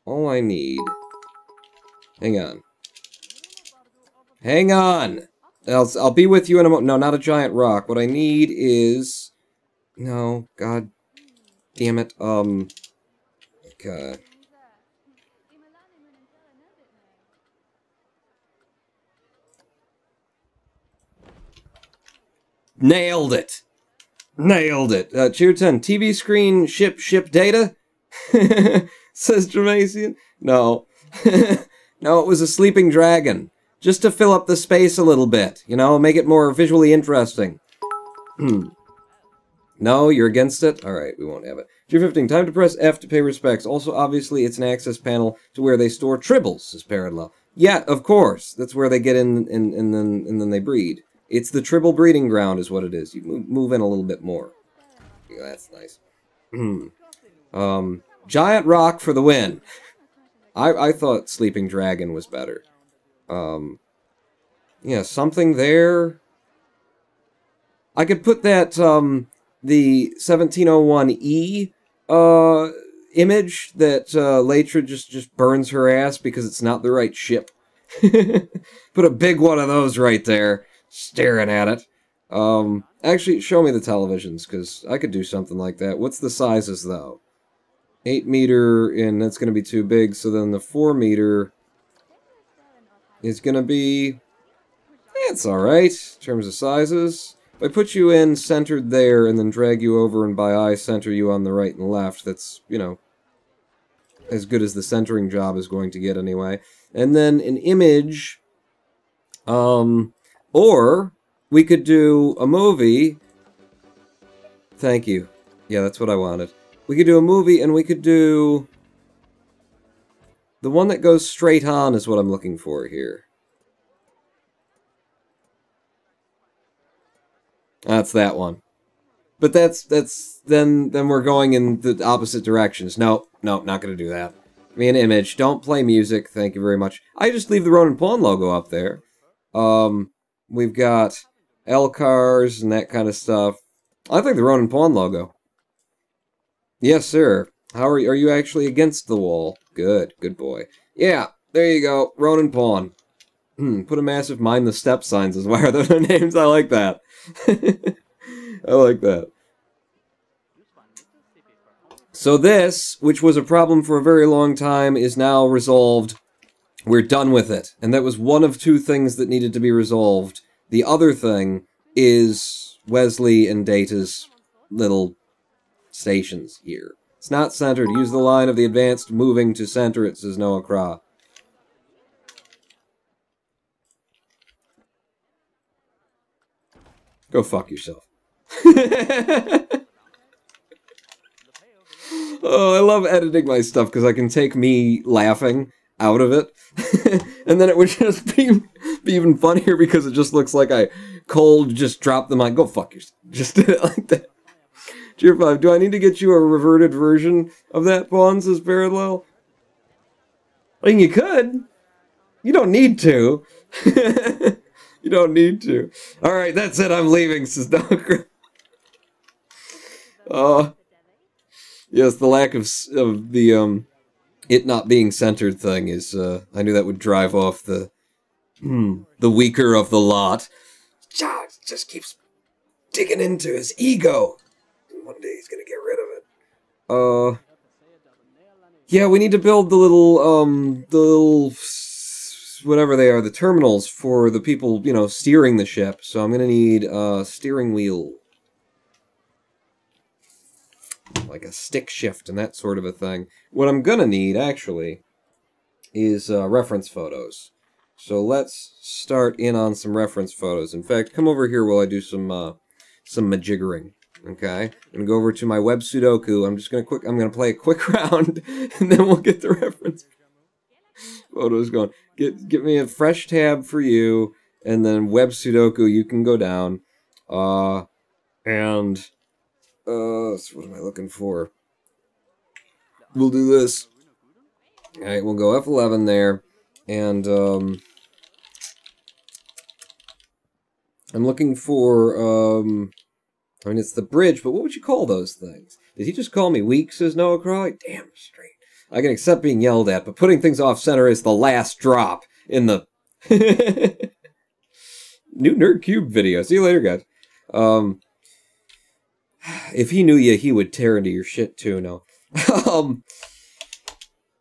all I need... Hang on. Hang on! I'll be with you in a moment. No, not a giant rock. What I need is... No, god damn it. Okay. Nailed it! Nailed it! Cheer 10, TV screen ship data? Says Dramasian. No. No, it was a sleeping dragon. Just to fill up the space a little bit, you know, make it more visually interesting. No, you're against it? Alright, we won't have it. Cheer 15, time to press F to pay respects. Also, obviously, it's an access panel to where they store tribbles, says Parallel. Yeah, of course. That's where they get in and then they breed. It's the tribble breeding ground is what it is. You move in a little bit more. Yeah, that's nice. Giant rock for the win. I thought sleeping dragon was better. Yeah, something there. I could put that, the 1701E, image that, Latra just burns her ass because it's not the right ship. Put a big one of those right there, staring at it. Actually, show me the televisions, because I could do something like that. What's the sizes, though? 8 meter, and that's going to be too big, so then the 4 meter is going to be... It's alright, in terms of sizes. If I put you in centered there, and then drag you over, and by eye center you on the right and left, that's, you know, as good as the centering job is going to get anyway. And then an image, or we could do a movie. Thank you. Yeah, that's what I wanted. We could do a movie, and we could do... The one that goes straight on is what I'm looking for here. That's that one. But that's then we're going in the opposite directions. No, not going to do that. Give me an image. Don't play music. Thank you very much. I just leave the Ronin Pawn logo up there. We've got L-cars and that kind of stuff. I think the Ronin Pawn logo. Yes, sir. How are you actually against the wall? Good boy. Yeah, there you go. Ronin Pawn. Put a massive mind the step signs as why are their names. I like that. I like that. So this, which was a problem for a very long time, is now resolved. We're done with it. And that was one of two things that needed to be resolved. The other thing is Wesley and Data's little stations here. It's not centered. Use the line of the advanced moving to center it, says Noah Craw. Go fuck yourself. Oh, I love editing my stuff because I can take me laughing out of it. And then it would just be even funnier because it just looks like I cold just dropped the mic. Go fuck yourself. Just did it like that. Cheer 5, do I need to get you a reverted version of that, Pawn, says Parallel? I mean, you could. You don't need to. You don't need to. Alright, that's it, I'm leaving, says Donker. Yes, the lack of the, it not being centered thing is, I knew that would drive off the weaker of the lot. Just keeps digging into his ego. One day he's gonna get rid of it. Yeah, we need to build the little, whatever they are, the terminals for the people, you know, steering the ship. So I'm gonna need a steering wheel. Like a stick shift and that sort of a thing. What I'm gonna need, actually, is reference photos. So let's start in on some reference photos. In fact, come over here while I do some majiggering. Okay, I'm gonna go over to my web Sudoku. I'm gonna play a quick round, and then we'll get the reference photos going. Get me a fresh tab for you, and then web Sudoku. You can go down. So what am I looking for? We'll do this. All right, we'll go F11 there, and I'm looking for I mean, it's the bridge, but what would you call those things? Did he just call me weak, says Noah Crawley? Damn straight. I can accept being yelled at, but putting things off center is the last drop in the new Nerd Cube video. See you later, guys. If he knew you, he would tear into your shit too, no.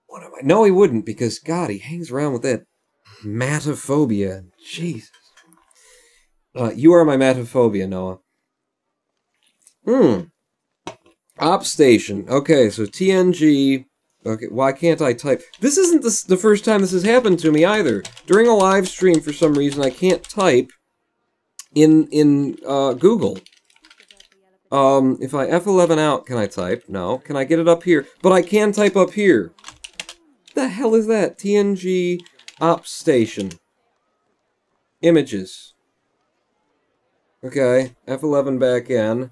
What am I? No, he wouldn't, because, God, he hangs around with that matophobia. Jesus. You are my matophobia, Noah. Op station. Okay, so TNG. Okay, why can't I type? This isn't the first time this has happened to me either. During a live stream, for some reason, I can't type in Google. If I F11 out, can I type? No. Can I get it up here? But I can type up here. What the hell is that? TNG op station. Images. Okay, F11 back in.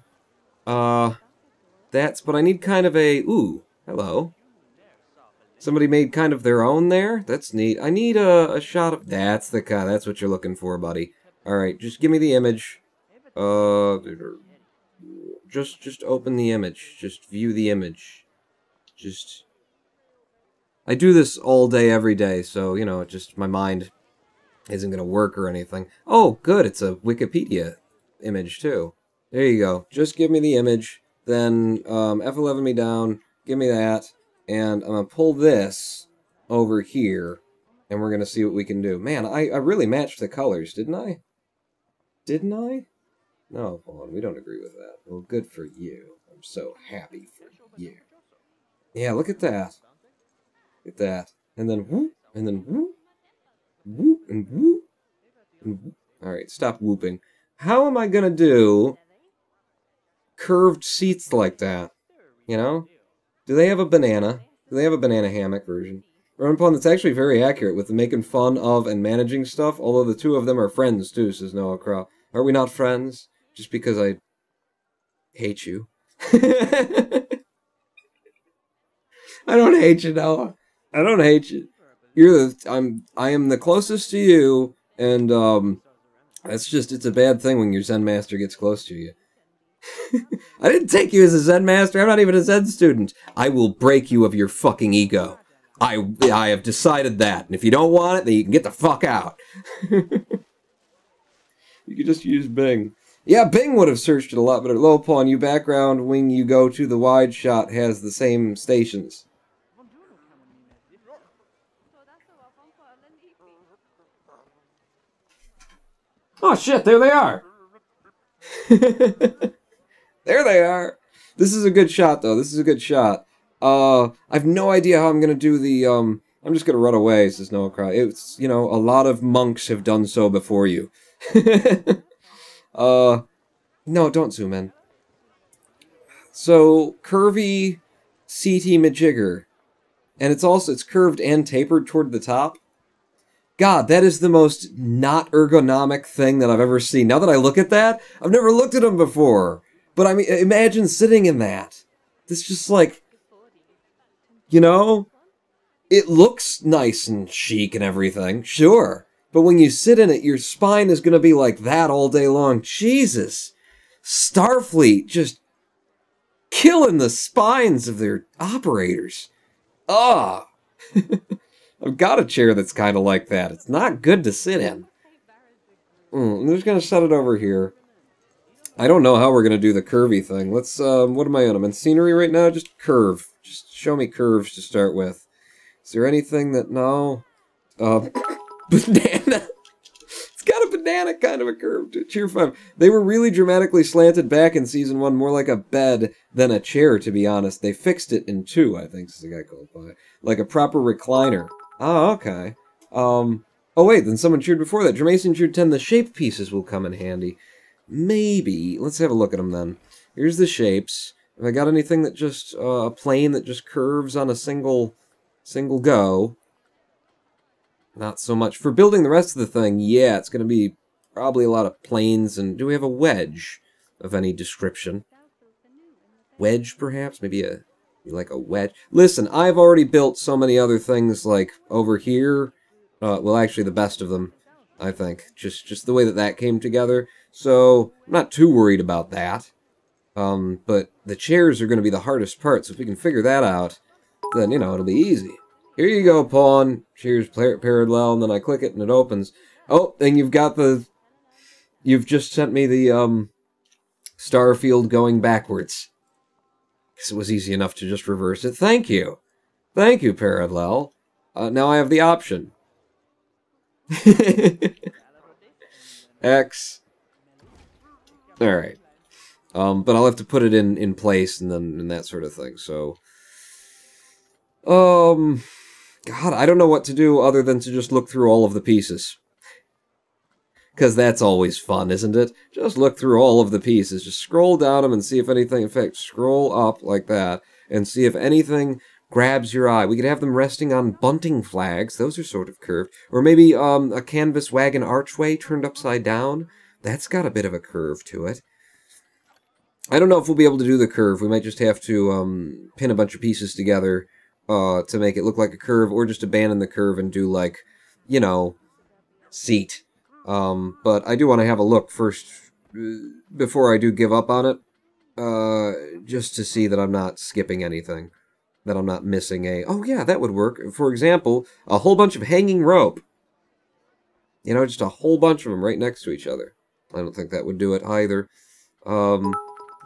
But I need kind of a, ooh, hello. Somebody made kind of their own there? That's neat. I need a shot of, that's the kind, that's what you're looking for, buddy. Alright, just give me the image. Just open the image. Just view the image. I do this all day, every day, so, you know, my mind isn't gonna work or anything. Oh, good, it's a Wikipedia image, too. There you go. Just give me the image, then F11 me down, give me that, and I'm going to pull this over here, and we're going to see what we can do. Man, I really matched the colors, didn't I? Didn't I? No, hold on, we don't agree with that. Well, good for you. I'm so happy for you. Yeah, look at that. Look at that. And then whoop, and then whoop, whoop, and whoop, and whoop. Alright, stop whooping. How am I going to do curved seats like that? You know? Do they have a banana? Do they have a banana hammock version? Roman Pawn, that's actually very accurate with the making fun of and managing stuff, although the two of them are friends too, says Noah Crow. Are we not friends? Just because I hate you. I don't hate you, Noah. I don't hate you. I am the closest to you, and it's a bad thing when your Zen master gets close to you. I didn't take you as a Zen master. I'm not even a Zen student. I will break you of your fucking ego. I have decided that. And if you don't want it, then you can get the fuck out. You could just use Bing. Yeah, Bing would have searched it a lot better. Low pawn, you background when you go to the wide shot has the same stations. Oh shit, there they are. There they are. This is a good shot, though. This is a good shot. I've no idea how I'm gonna do the, I'm just gonna run away, says Noah Cry. It's, you know, a lot of monks have done so before you. No, don't zoom in. So, curvy CT majigger. And it's curved and tapered toward the top. God, that is the most not ergonomic thing that I've ever seen. Now that I look at that, I've never looked at them before. But I mean, imagine sitting in that. It's just like, you know, it looks nice and chic and everything, sure. But when you sit in it, your spine is going to be like that all day long. Jesus. Starfleet just killing the spines of their operators. Ah. I've got a chair that's kind of like that. It's not good to sit in. I'm just going to set it over here. I don't know how we're going to do the curvy thing. Let's, what am I on? I'm in scenery right now? Just curve. Just show me curves to start with. Is there anything that, no? Banana. It's got a banana kind of a curve to Cheer 5. They were really dramatically slanted back in Season 1, more like a bed than a chair, to be honest. They fixed it in 2, I think, is the guy called by. Like a proper recliner. Oh, okay. Oh, wait, then someone cheered before that. Jermason cheered 10. The shape pieces will come in handy. Maybe. Let's have a look at them then. Here's the shapes. Have I got anything that just, a plane that just curves on a single go? Not so much. For building the rest of the thing, yeah, it's going to be probably a lot of planes. And do we have a wedge of any description? Wedge, perhaps? Maybe like a wedge. Listen, I've already built so many other things, like, over here. Well, actually, the best of them, I think. Just the way that came together. So, I'm not too worried about that. But the chairs are going to be the hardest part, so if we can figure that out, then, you know, it'll be easy. Here you go, pawn. Cheers, parallel, and then I click it and it opens. Oh, and you've got the... You've just sent me the, Starfield going backwards. Because it was easy enough to just reverse it. Thank you. Thank you, parallel. Now I have the option. X. Alright. But I'll have to put it in place and that sort of thing, so... God, I don't know what to do other than to just look through all of the pieces. Because that's always fun, isn't it? Just look through all of the pieces. Just scroll down them and see if anything... In fact, scroll up like that and see if anything grabs your eye. We could have them resting on bunting flags. Those are sort of curved. Or maybe a canvas wagon archway turned upside down. That's got a bit of a curve to it. I don't know if we'll be able to do the curve. We might just have to pin a bunch of pieces together to make it look like a curve, or just abandon the curve and do, like, you know, seat. But I do want to have a look first, before I do give up on it, just to see that I'm not skipping anything, that I'm not missing a... Oh yeah, that would work. For example, a whole bunch of hanging rope. You know, just a whole bunch of them right next to each other. I don't think that would do it either. Do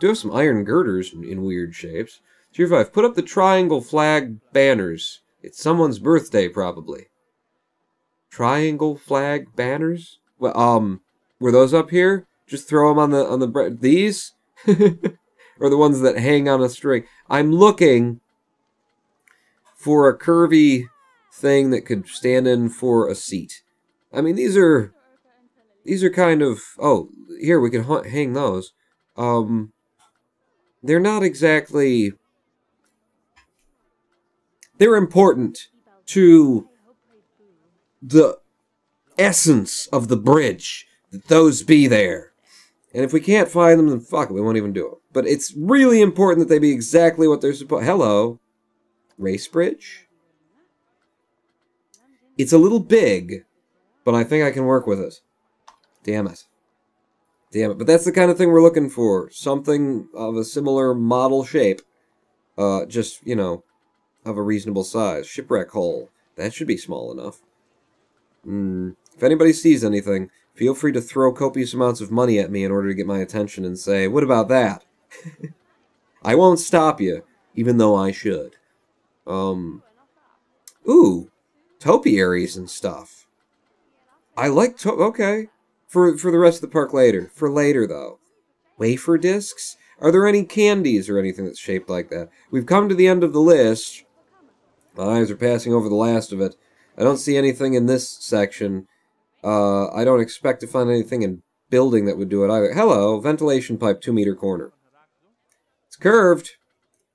have some iron girders in weird shapes. Tier 5, put up the triangle flag banners. It's someone's birthday, probably. Triangle flag banners? Well, were those up here? Just throw them on the these? Or the ones that hang on a string? I'm looking for a curvy thing that could stand in for a seat. I mean, these are kind of... Oh, here, we can hang those. They're not exactly... They're important to the essence of the bridge, that those be there. And if we can't find them, then fuck it, we won't even do it. But it's really important that they be exactly what they're supposed... Hello. Race bridge? It's a little big, but I think I can work with it. Damn it. Damn it. But that's the kind of thing we're looking for. Something of a similar model shape. Just, you know, of a reasonable size. Shipwreck hull. That should be small enough. If anybody sees anything, feel free to throw copious amounts of money at me in order to get my attention and say, what about that? I won't stop you, even though I should. Ooh, topiaries and stuff. I like okay. For the rest of the park later. For later, though. Wafer discs? Are there any candies or anything that's shaped like that? We've come to the end of the list. My eyes are passing over the last of it. I don't see anything in this section. I don't expect to find anything in building that would do it either. Hello, ventilation pipe, 2-meter corner. It's curved.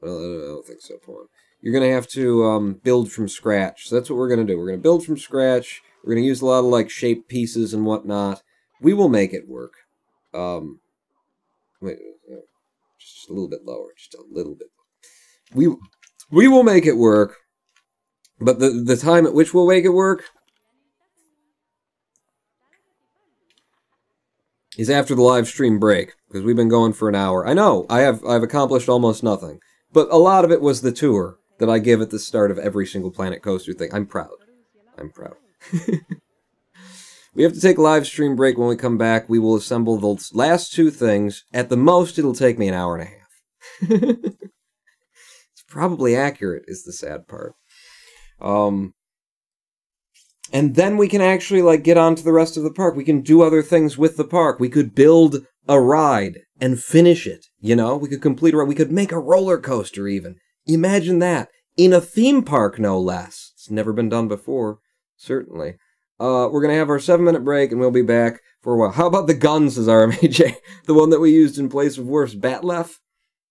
Well, I don't think so, Pawn. You're going to have to build from scratch. So that's what we're going to do. We're going to build from scratch. We're going to use a lot of, like, shaped pieces and whatnot. We will make it work. Wait, just a little bit lower. Just a little bit. We will make it work. But the time at which we'll make it work is after the live stream break, because we've been going for an hour. I know, I've accomplished almost nothing. But a lot of it was the tour that I give at the start of every single Planet Coaster thing. I'm proud. I'm proud. We have to take a live stream break. When we come back, we will assemble the last two things. At the most, it'll take me an hour and a half. It's probably accurate, is the sad part. And then we can actually, like, get on to the rest of the park. We can do other things with the park. We could build a ride and finish it, you know? We could complete a ride. We could make a roller coaster, even. Imagine that. In a theme park, no less. It's never been done before, certainly. We're going to have our 7-minute break, and we'll be back for a while. How about the guns, says RMAJ? The one that we used in place of Worf's Batleth?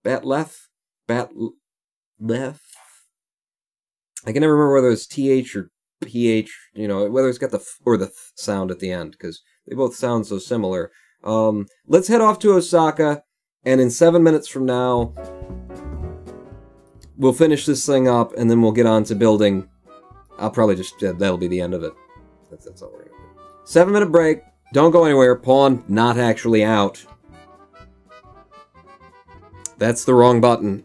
Batleth? Batleth? I can never remember whether it's TH or PH, you know, whether it's got the F or the Th sound at the end, because they both sound so similar. Let's head off to Osaka, and in 7 minutes from now, we'll finish this thing up, and then we'll get on to building. I'll probably just, that'll be the end of it. That's all we're gonna do. 7-minute break. Don't go anywhere. Pawn not actually out. That's the wrong button.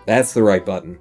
That's the right button.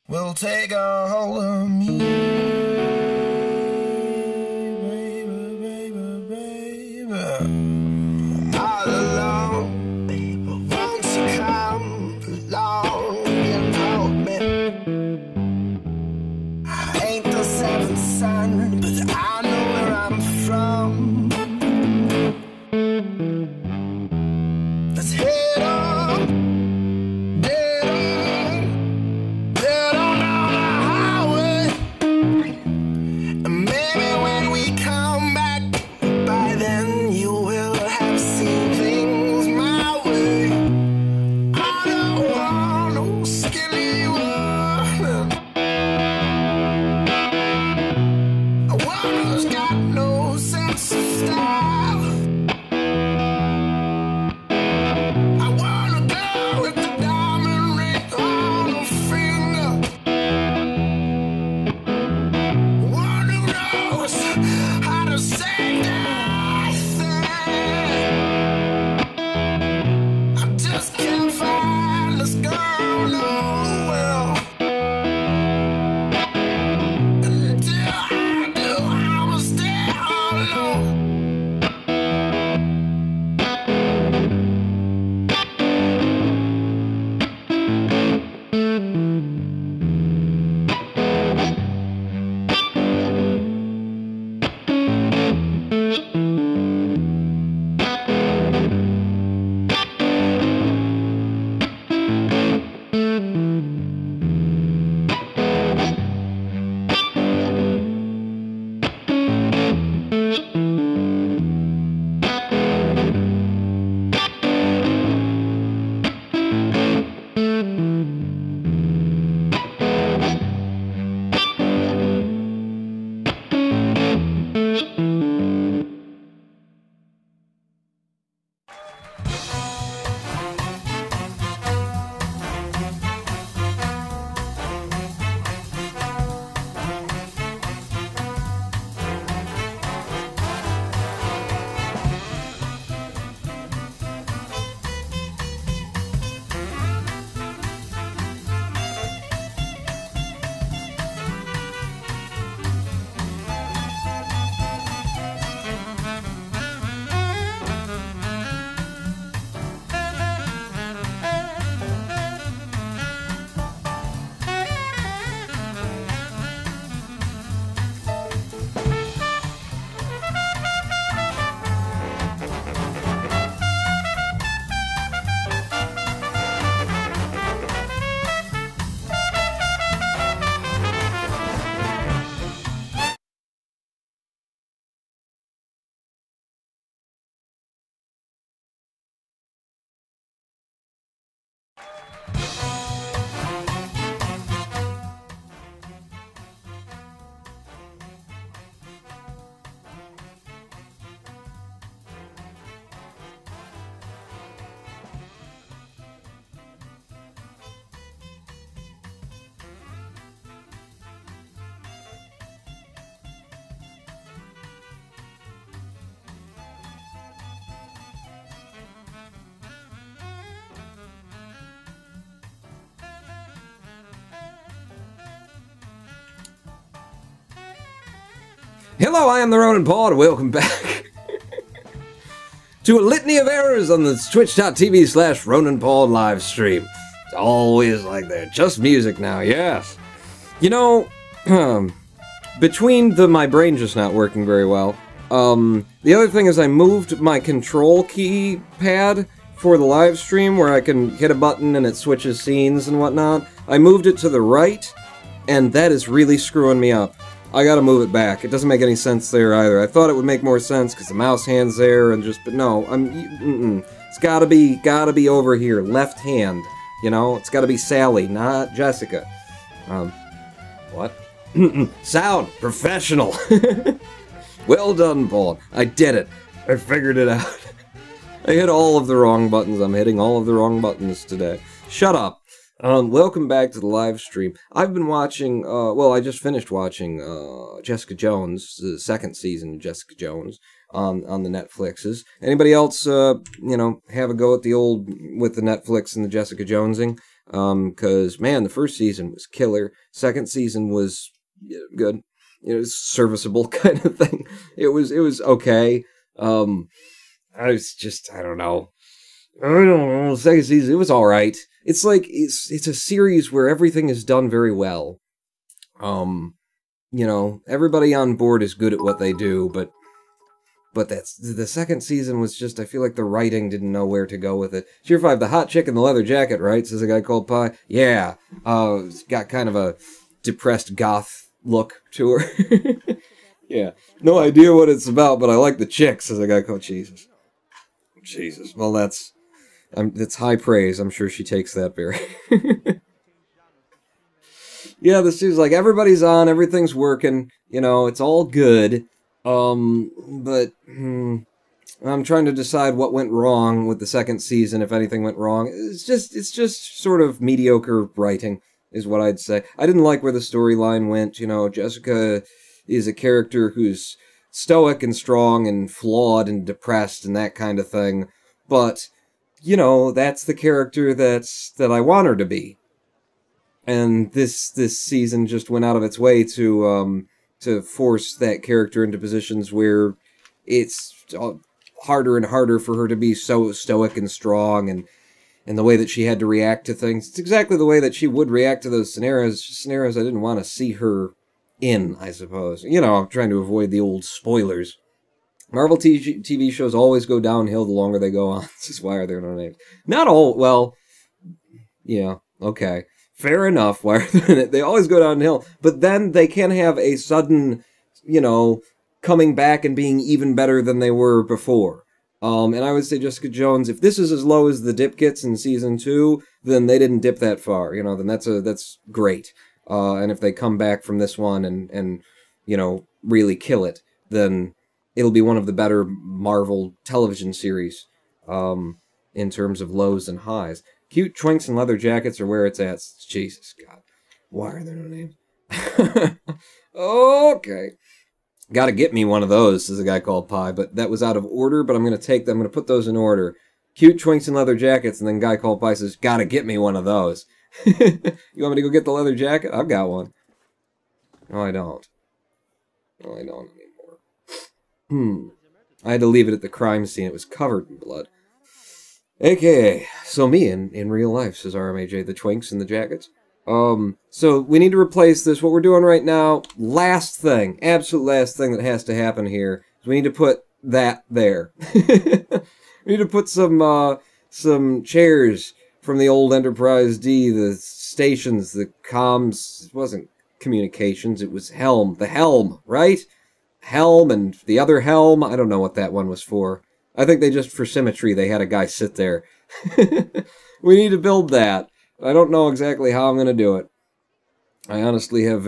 Will take a hold of me, baby, baby, baby. All alone, baby, won't you come along and hold me? I ain't the seventh son, but I know where I'm from. Let's head on. Maybe when we come back, by then you will Hello, I am the Ronin Paw, and welcome back to a litany of errors on the twitch.tv/Ronin Paw live stream. It's always like that. Just music now, yes. You know, between my brain just not working very well, the other thing is I moved my control key pad for the live stream where I can hit a button and it switches scenes and whatnot. I moved it to the right, and that is really screwing me up. I gotta move it back. It doesn't make any sense there either. I thought it would make more sense because the mouse hand's there and just, but no, it's gotta be over here, left hand. You know, it's gotta be Sally, not Jessica. What? Sound professional. Well done, Paul. I did it. I figured it out. I hit all of the wrong buttons. I'm hitting all of the wrong buttons today. Shut up. Welcome back to the live stream. I've been watching, well, I just finished watching, Jessica Jones, the second season of Jessica Jones, on the Netflixes. Anybody else, you know, have a go at with the Netflix and the Jessica Jonesing? 'Cause, man, the first season was killer. Second season was good. It was serviceable kind of thing. It was okay. I was just, I don't know. Second season, it was alright. It's like, it's a series where everything is done very well. You know, everybody on board is good at what they do, but that's, the second season was just, I feel like the writing didn't know where to go with it. Cheer 5, the hot chick in the leather jacket, right? Says a guy called Pie. Yeah. It's got kind of a depressed goth look to her. Yeah. No idea what it's about, but I like the chick, says a guy called Jesus. Jesus. Well, that's high praise. I'm sure she takes that very. Yeah, this is like everybody's on, everything's working, you know, it's all good. But I'm trying to decide what went wrong with the second season, if anything went wrong. It's just sort of mediocre writing, is what I'd say. I didn't like where the storyline went. You know, Jessica is a character who's stoic and strong and flawed and depressed and that kind of thing. But, you know, that's the character that I want her to be. And this season just went out of its way to force that character into positions where it's harder and harder for her to be so stoic and strong, and the way that she had to react to things. It's exactly the way that she would react to those scenarios I didn't want to see her in, I suppose. You know, I'm trying to avoid the old spoilers. Marvel TV shows always go downhill the longer they go on. This is why are there no names? Not all, well, yeah, okay. Fair enough, why are they always go downhill, but then they can have a sudden, you know, coming back and being even better than they were before. And I would say Jessica Jones, if this is as low as the dip gets in season 2, then they didn't dip that far, you know, then that's great. And if they come back from this one and you know, really kill it, then it'll be one of the better Marvel television series, in terms of lows and highs. Cute twinks and leather jackets are where it's at. Jesus, God. Why are there no names? Okay. Gotta get me one of those, says a guy called Pie, but that was out of order, but I'm gonna take them, I'm gonna put those in order. Cute twinks and leather jackets, and then guy called Pie says, gotta get me one of those. You want me to go get the leather jacket? I've got one. No, I don't. No, I don't anymore. I had to leave it at the crime scene. It was covered in blood. AKA, so me in real life, says RMAJ, the twinks and the jackets. So we need to replace this. What we're doing right now, last thing, absolute last thing that has to happen here, is we need to put that there. We need to put some chairs from the old Enterprise D, the stations, the comms. It wasn't communications, it was helm. The helm, right? Helm and the other helm. I don't know what that one was for. I think they just, for symmetry, they had a guy sit there. We need to build that. I don't know exactly how I'm going to do it. I honestly I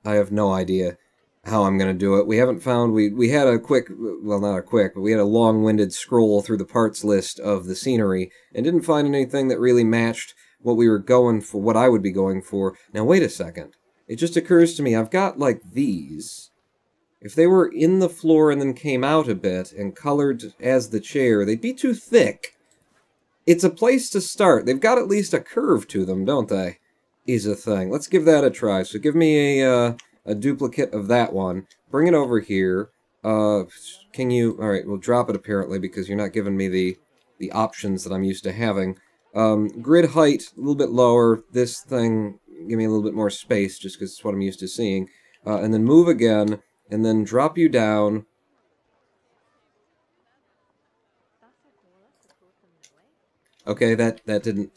have no idea how I'm going to do it. We haven't found, we had a quick, well, not a quick, but we had a long-winded scroll through the parts list of the scenery and didn't find anything that really matched what we were going for, what I would be going for. Now, wait a second. It just occurs to me, I've got, like, these. If they were in the floor and then came out a bit and colored as the chair, they'd be too thick. It's a place to start. They've got at least a curve to them, don't they? Is a thing. Let's give that a try. So give me a a duplicate of that one. Bring it over here. Can you... Alright, we'll drop it apparently because you're not giving me the options that I'm used to having. Grid height, a little bit lower. This thing, give me a little bit more space just because it's what I'm used to seeing. And then move again, and then drop you down. Okay, that didn't...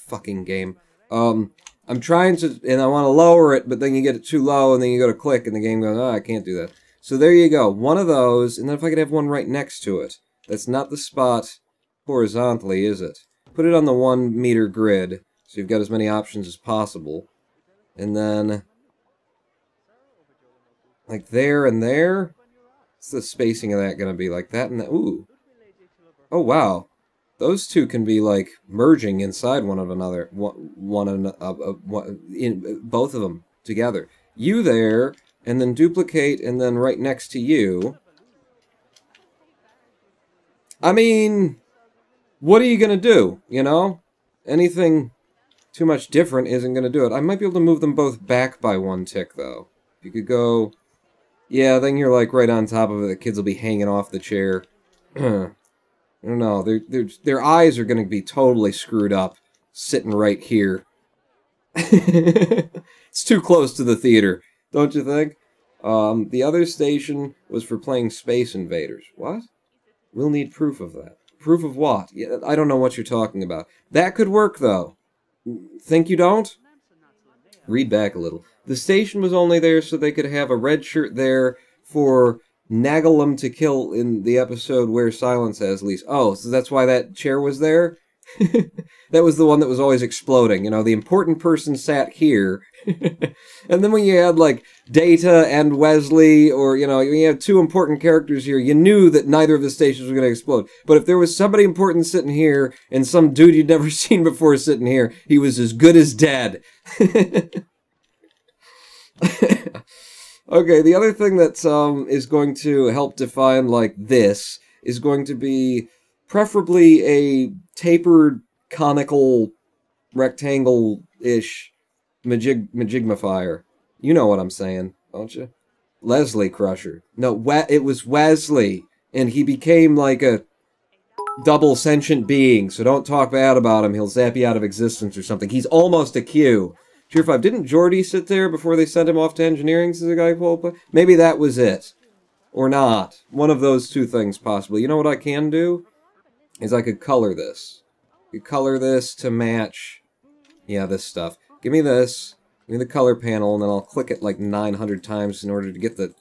Fucking game. I'm trying to... And I want to lower it, but then you get it too low, and then you go to click, and the game goes, oh, I can't do that. So there you go. One of those, and then if I could have one right next to it. That's not the spot horizontally, is it? Put it on the 1 meter grid, so you've got as many options as possible. And then... like there and there? What's the spacing of that going to be? Like that and that? Ooh. Oh, wow. Those two can be, like, merging inside one of another. Both of them together. You there, and then duplicate, and then right next to you. I mean, what are you going to do, you know? Anything too much different isn't going to do it. I might be able to move them both back by 1 tick, though. If you could go... Yeah, then you're, like, right on top of it. The kids will be hanging off the chair. I don't know, their eyes are going to be totally screwed up, sitting right here. It's too close to the theater, don't you think? The other station was for playing Space Invaders. What? We'll need proof of that. Proof of what? Yeah, I don't know what you're talking about. That could work, though. Think you don't? Read back a little. The station was only there so they could have a red shirt there for... Naggle them to kill in the episode where Silence has least. Oh, so that's why that chair was there? That was the one that was always exploding. You know, the important person sat here. And then when you had, like, Data and Wesley, or, you know, you had 2 important characters here, you knew that neither of the stations were going to explode. But if there was somebody important sitting here, and some dude you'd never seen before sitting here, he was as good as dead. Okay, the other thing that is going to help define, like, this is going to be preferably a tapered, conical, rectangle-ish magigmifier. You know what I'm saying, don't you? Leslie Crusher. No, it was Wesley, and he became, like, a double sentient being, so don't talk bad about him. He'll zap you out of existence or something. He's almost a Q. Tier 5, didn't Geordi sit there before they sent him off to engineering as a guy play? Maybe that was it. Or not. One of those 2 things, possibly. You know what I can do? Is I could color this. You color this to match... Yeah, this stuff. Give me this. Give me the color panel, and then I'll click it like 900 times in order to get the...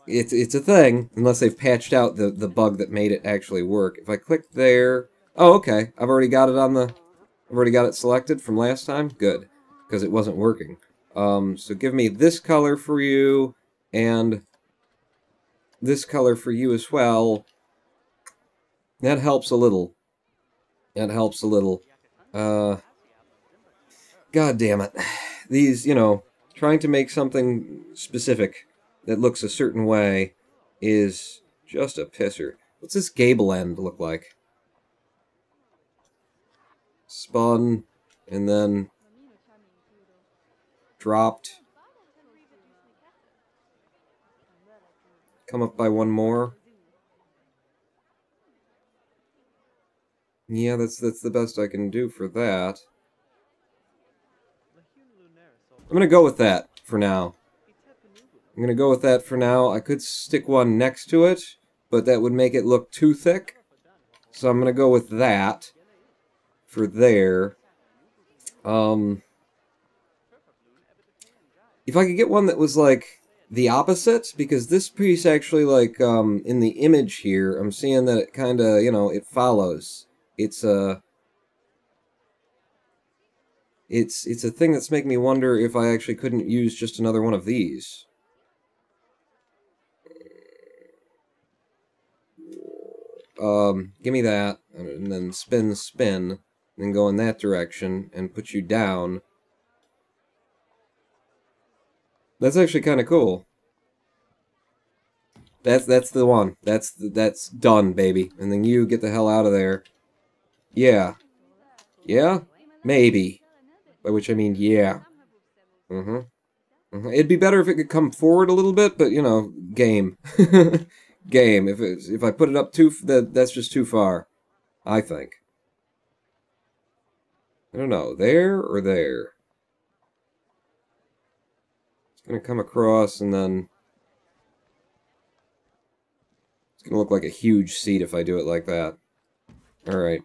It's a thing, unless they've patched out the bug that made it actually work. If I click there... Oh, okay. I've already got it on the... I've already got it selected from last time? Good. Because it wasn't working. So give me this color for you, and this color for you as well. That helps a little. That helps a little. God damn it. These, you know, trying to make something specific that looks a certain way is just a pisser. What's this gable end look like? Spun, and then dropped. Come up by 1 more. Yeah, that's the best I can do for that. I'm gonna go with that for now. I could stick one next to it, but that would make it look too thick. So I'm gonna go with that. For there. If I could get one that was like the opposite, because this piece actually, like, in the image here, I'm seeing that it kind of, you know, it follows. It's a thing that's making me wonder if I actually couldn't use just another one of these. Give me that, and then spin, spin. Then go in that direction and put you down. That's actually kind of cool. That's the one. That's done, baby. And then you get the hell out of there. Yeah. Yeah? Maybe. By which I mean yeah. It'd be better if it could come forward a little bit, but, you know, game. Game. If I put it up that's just too far, I think. I don't know, there or there? It's gonna come across and then... It's gonna look like a huge seat if I do it like that. Alright.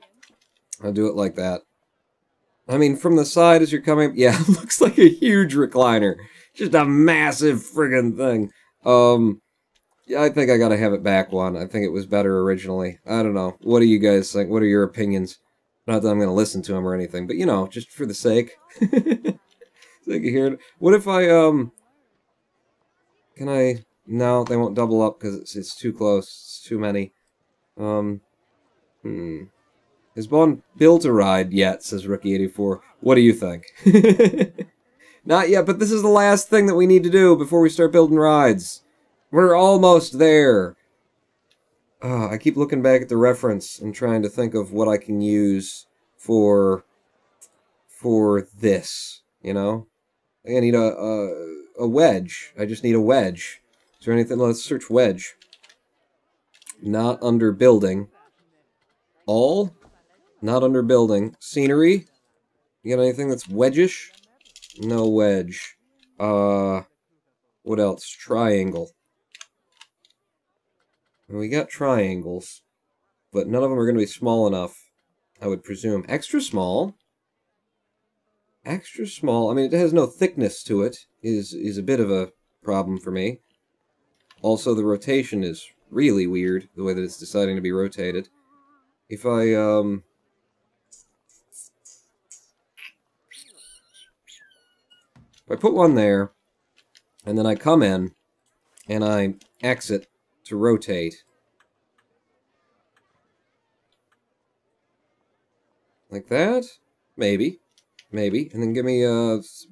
I'll do it like that. I mean, from the side as you're coming... Yeah, it looks like a huge recliner. Just a massive friggin' thing. Yeah, I think I gotta have it back one. I think it was better originally. I don't know. What do you guys think? What are your opinions? Not that I'm gonna listen to them or anything, but, you know, just for the sake. So you can hear it. What if I, Can I... No, they won't double up because it's too close. It's too many. Has Bond built a ride yet, says Rookie84. What do you think? Not yet, but this is the last thing that we need to do before we start building rides. We're almost there. I keep looking back at the reference and trying to think of what I can use for this, you know? I need a wedge. I just need a wedge. Is there anything? Let's search wedge. Not under building. All? Not under building. Scenery? You got anything that's wedgish? No wedge. What else? Triangle. We got triangles, but none of them are going to be small enough, I would presume. Extra small? Extra small? I mean, it has no thickness to it, is a bit of a problem for me. Also, the rotation is really weird, the way that it's deciding to be rotated. If I put one there, and then I come in, and I exit to rotate. Like that? Maybe. Maybe. And then give me,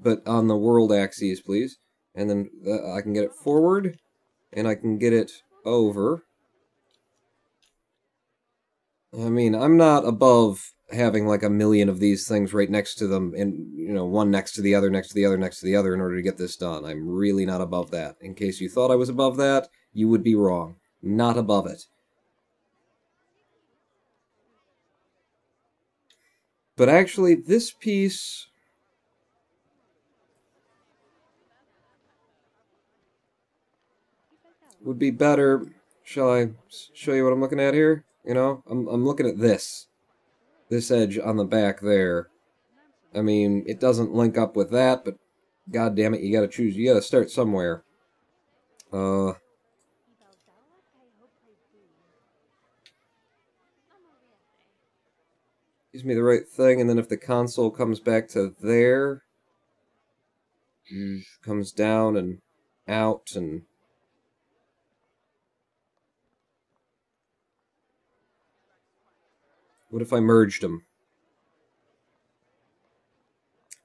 but on the world axis, please. And then I can get it forward, and I can get it over. I mean, I'm not above having like a million of these things right next to them, and, you know, one next to the other, next to the other, next to the other in order to get this done. I'm really not above that. In case you thought I was above that, you would be wrong. Not above it. But actually, this piece... would be better... Shall I show you what I'm looking at here? You know, I'm looking at this. This edge on the back there. I mean, it doesn't link up with that, but god damn it, you gotta choose. You gotta start somewhere. Gives me the right thing, and then if the console comes back to there, comes down and out, and what if I merged them?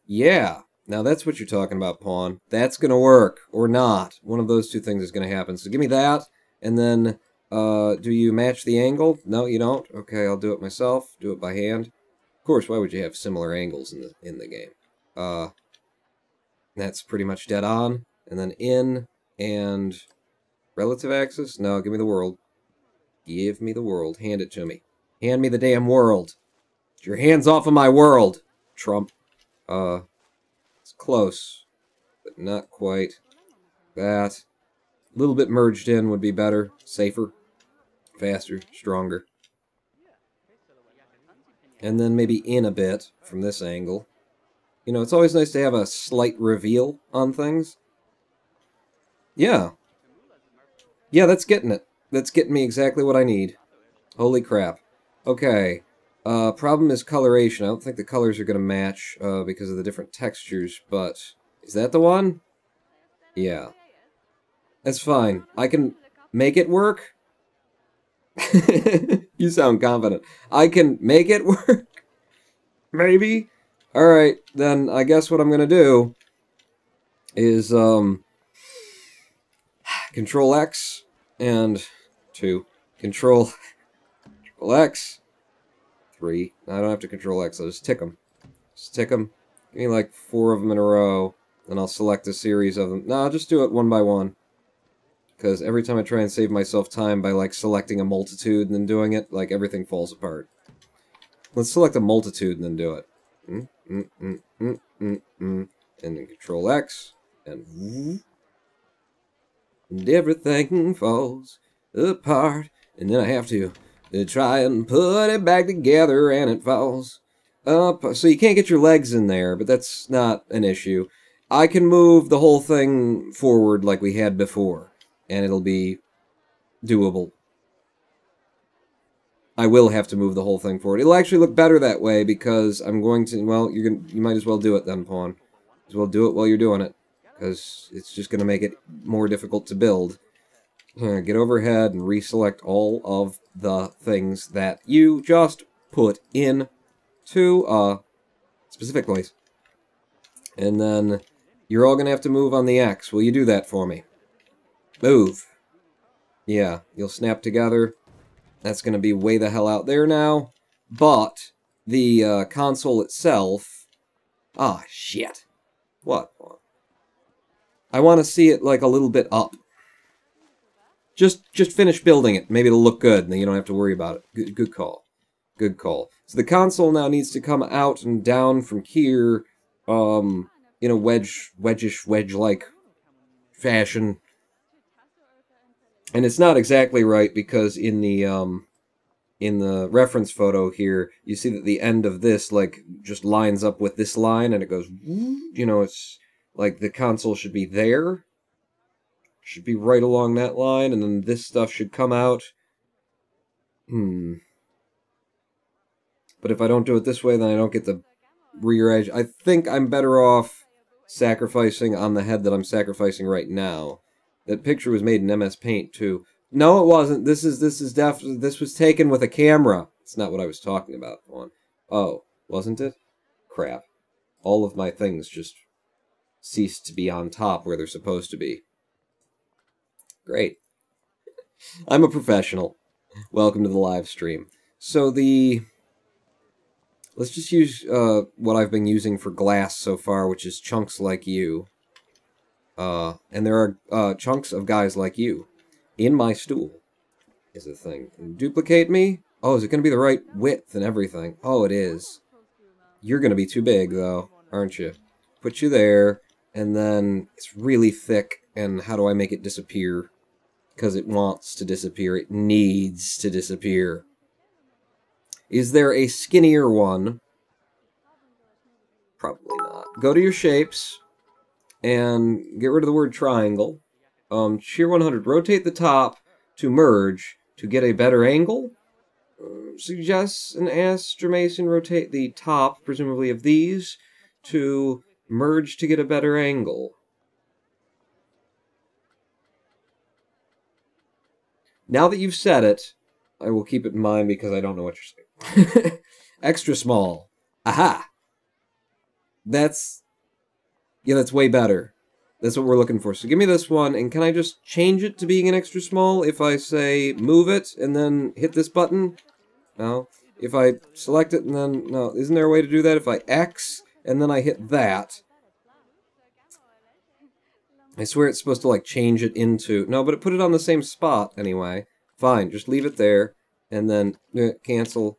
Yeah, now that's what you're talking about, Pawn. That's gonna work, or not. One of those two things is gonna happen. So give me that, and then, do you match the angle? No, you don't? Okay, I'll do it myself. Do it by hand. Of course, why would you have similar angles in the game? That's pretty much dead on. And then in, and relative axis? No, give me the world. Give me the world. Hand it to me. Hand me the damn world. Get your hands off of my world, Trump. It's close, but not quite. That. A little bit merged in would be better, safer, faster, stronger. And then maybe in a bit from this angle. You know, it's always nice to have a slight reveal on things. Yeah. Yeah, that's getting it. That's getting me exactly what I need. Holy crap. Okay. Problem is coloration. I don't think the colors are going to match because of the different textures, but... Is that the one? Yeah. That's fine. I can make it work? You sound confident. I can make it work? Maybe? Alright, then I guess what I'm going to do is Control X and 2. Control X. 3. I don't have to Control X, I'll just tick them. Just tick them. Give me like 4 of them in a row. And I'll select a series of them. No, I'll just do it one by one. Because every time I try and save myself time by, like, selecting a multitude and then doing it, like, everything falls apart. Let's select a multitude and then do it. And then Control X, and everything falls apart. And then I have to try and put it back together, and it falls up. So you can't get your legs in there, but that's not an issue. I can move the whole thing forward like we had before, and it'll be doable. I will have to move the whole thing forward. It'll actually look better that way because I'm going to, well, you might as well do it then, Pawn. Might as well do it while you're doing it, because it's just going to make it more difficult to build. Get overhead and reselect all of the things that you just put in to a specific place. And then you're all going to have to move on the X. Will you do that for me? Move. Yeah, you'll snap together. That's going to be way the hell out there now. But the console itself... Ah, shit. What? I want to see it like a little bit up. Just finish building it. Maybe it'll look good, and then you don't have to worry about it. Good call. Good call. So the console now needs to come out and down from here, in a wedge-like fashion. And it's not exactly right because in the reference photo here, you see that the end of this like just lines up with this line, and it goes. You know, it's like the console should be there. Should be right along that line, and then this stuff should come out. But if I don't do it this way, then I don't get the rear edge. I think I'm better off sacrificing on the head that I'm sacrificing right now. That picture was made in MS Paint, too. No, it wasn't. This was taken with a camera. It's not what I was talking about. Oh, wasn't it? Crap. All of my things just ceased to be on top where they're supposed to be. Great. I'm a professional. Welcome to the live stream. So let's just use what I've been using for glass so far, which is chunks like you. And there are chunks of guys like you in my stool is the thing. And duplicate me? Oh, is it going to be the right width and everything? Oh, it is. You're going to be too big, though, aren't you? Put you there, and then it's really thick, and how do I make it disappear? Because it wants to disappear. It needs to disappear. Is there a skinnier one? Probably not. Go to your shapes, and get rid of the word triangle. Shear 100. Rotate the top to merge to get a better angle. Suggests an Astromason rotate the top, presumably of these, to merge to get a better angle. Now that you've said it, I will keep it in mind because I don't know what you're saying. Extra small. Aha! That's way better. That's what we're looking for. So give me this one, and can I just change it to being an extra small if I say move it and then hit this button? No. If I select it and then... No, isn't there a way to do that? If I X and then I hit that... I swear it's supposed to, like, change it into... No, but it put it on the same spot, anyway. Fine, just leave it there, and then cancel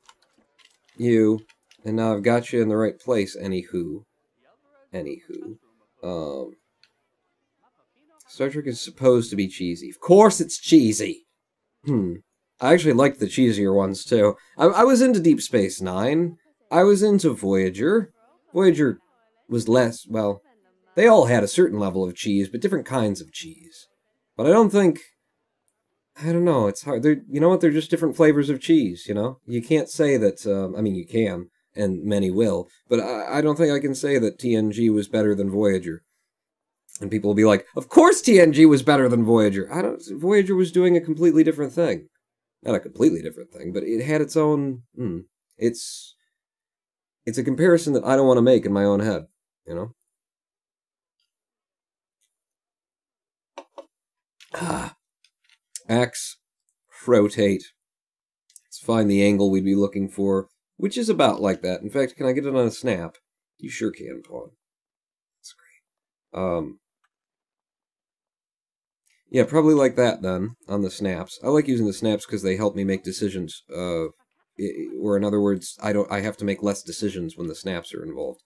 you, and now I've got you in the right place, anywho. Star Trek is supposed to be cheesy. Of course it's cheesy! I actually liked the cheesier ones, too. I was into Deep Space Nine. I was into Voyager. Voyager was less, well... They all had a certain level of cheese, but different kinds of cheese. But I don't think... I don't know, it's hard. You know what? They're just different flavors of cheese, you know? You can't say that... I mean, you can, and many will. But I don't think I can say that TNG was better than Voyager. And people will be like, of course TNG was better than Voyager! Voyager was doing a completely different thing. Not a completely different thing, but it had its own... It's a comparison that I don't want to make in my own head, you know? X, rotate. Let's find the angle we'd be looking for, which is about like that. In fact, can I get it on a snap? You sure can, Pawn. That's Yeah, probably like that then, on the snaps. I like using the snaps because they help me make decisions, or in other words, I have to make less decisions when the snaps are involved.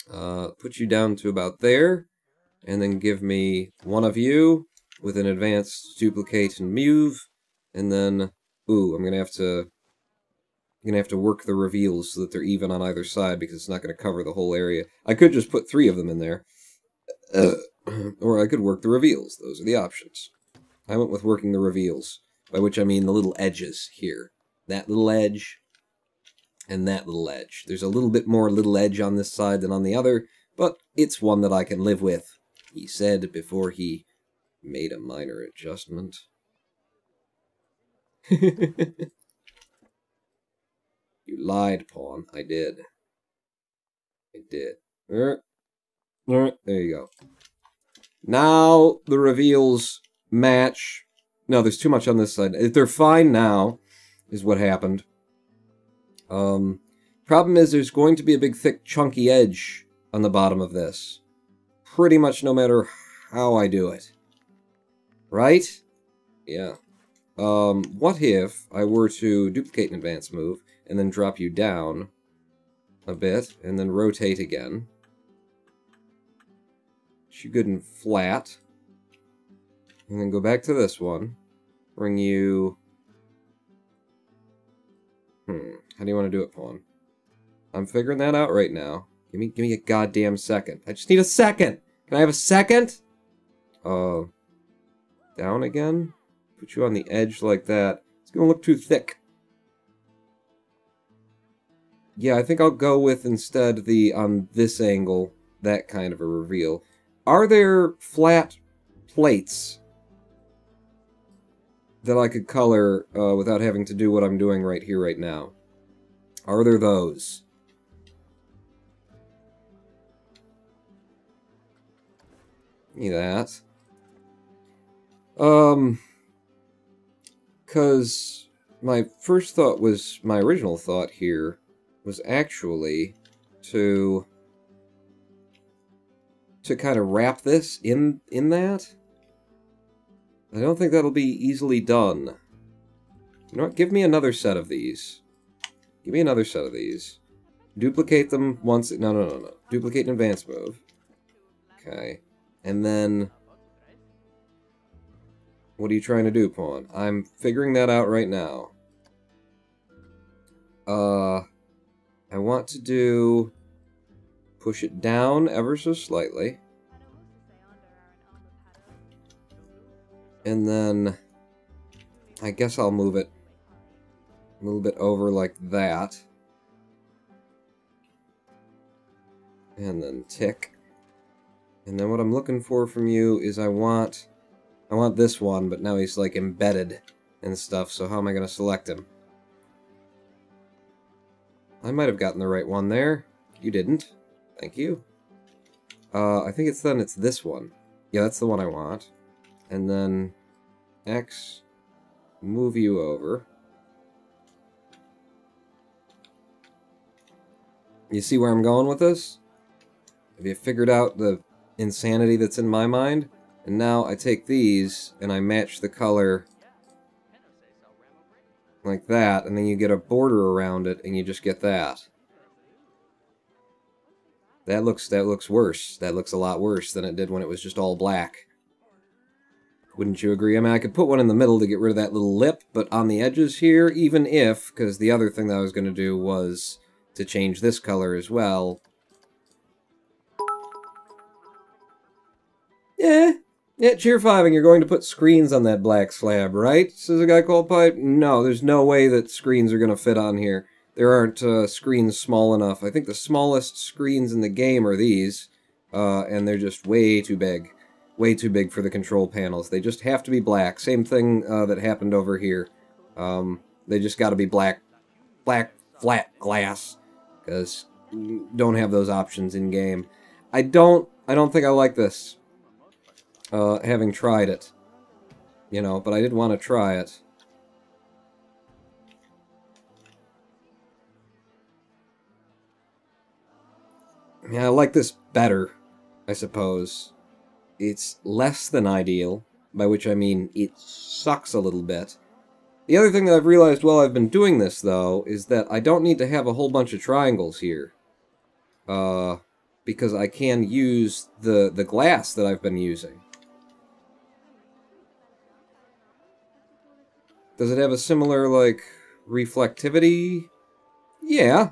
Put you down to about there, and then give me one of you with an advanced duplicate and move, and then, ooh, I'm gonna have to work the reveals so that they're even on either side because it's not gonna cover the whole area. I could just put 3 of them in there, or I could work the reveals. Those are the options. I went with working the reveals, by which I mean the little edges here. That little edge, and that little edge. There's a little bit more little edge on this side than on the other, but it's one that I can live with, he said before he made a minor adjustment. You lied, Pawn. I did. I did. There you go. Now the reveals match. No, there's too much on this side. They're fine now, is what happened. Problem is there's going to be a big, thick, chunky edge on the bottom of this. Pretty much no matter how I do it. Right? Yeah. What if I were to duplicate an advance move, and then drop you down a bit, and then rotate again? Get you good and flat. And then go back to this one. Bring you... How do you want to do it, Pawn? I'm figuring that out right now. Give me a goddamn second. I just need a second! Can I have a second? Down again? Put you on the edge like that. It's gonna look too thick. Yeah, I think I'll go with instead the, on this angle, that kind of a reveal. Are there flat plates that I could color without having to do what I'm doing right here, right now? Are there those? Give me that. Because my first thought was, my original thought here was actually to kind of wrap this in that. I don't think that'll be easily done. You know what? Give me another set of these. Give me another set of these. Duplicate them once... No. Duplicate an advance move. Okay. And then... What are you trying to do, Pawn? I'm figuring that out right now. I want to do... Push it down ever so slightly. And then... I guess I'll move it a little bit over like that. And then tick. And then what I'm looking for from you is I want this one, but now he's like embedded and stuff, so how am I going to select him? I might have gotten the right one there. You didn't. Thank you. I think it's this one. Yeah, that's the one I want. And then X, move you over. You see where I'm going with this? Have you figured out the insanity that's in my mind? And now I take these and I match the color like that, and then you get a border around it and you just get that. That looks worse. That looks a lot worse than it did when it was just all black. Wouldn't you agree? I mean, I could put one in the middle to get rid of that little lip, but on the edges here, even if, because the other thing that I was going to do was to change this color as well. Yeah, cheer 5ing, you're going to put screens on that black slab, right? Says a guy called Pipe. No, there's no way that screens are going to fit on here. There aren't screens small enough. I think the smallest screens in the game are these, and they're just way too big. Way too big for the control panels. They just have to be black. Same thing that happened over here. They just got to be black, flat glass, because don't have those options in game. I don't think I like this. Having tried it, you know, but I did want to try it. Yeah, I like this better. I suppose. It's less than ideal, by which I mean it sucks a little bit. The other thing that I've realized while I've been doing this, though, is that I don't need to have a whole bunch of triangles here. Because I can use the glass that I've been using. Does it have a similar, like, reflectivity? Yeah.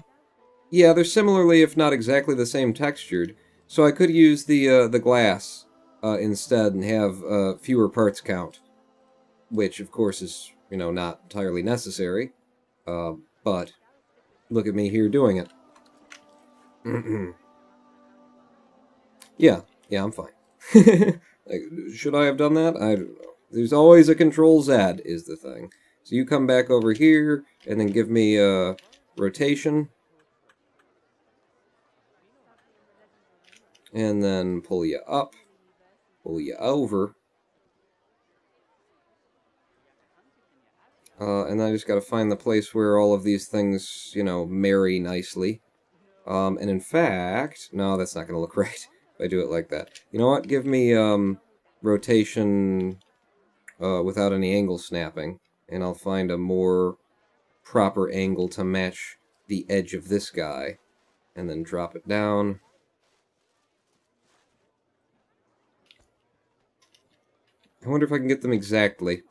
Yeah, they're similarly, if not exactly the same textured. So I could use the glass instead and have fewer parts count. Which, of course, is, you know, not entirely necessary. But look at me here doing it. Yeah, I'm fine. Like, should I have done that? I don't know. There's always a Control Z, is the thing. So you come back over here, and then give me a rotation. And then pull you up. Pull you over. And I just gotta find the place where all of these things, you know, marry nicely. And in fact... No, that's not gonna look right if I do it like that. You know what? Give me, rotation... without any angle snapping, and I'll find a more proper angle to match the edge of this guy, and then drop it down. I wonder if I can get them exactly.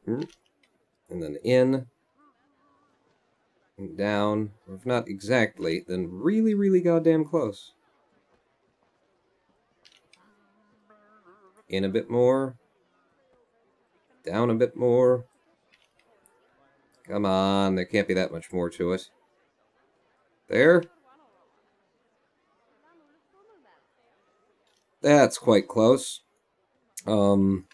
And then in, and down. If not exactly, then really, really goddamn close. In a bit more. Down a bit more. Come on, there can't be that much more to it. There. That's quite close. And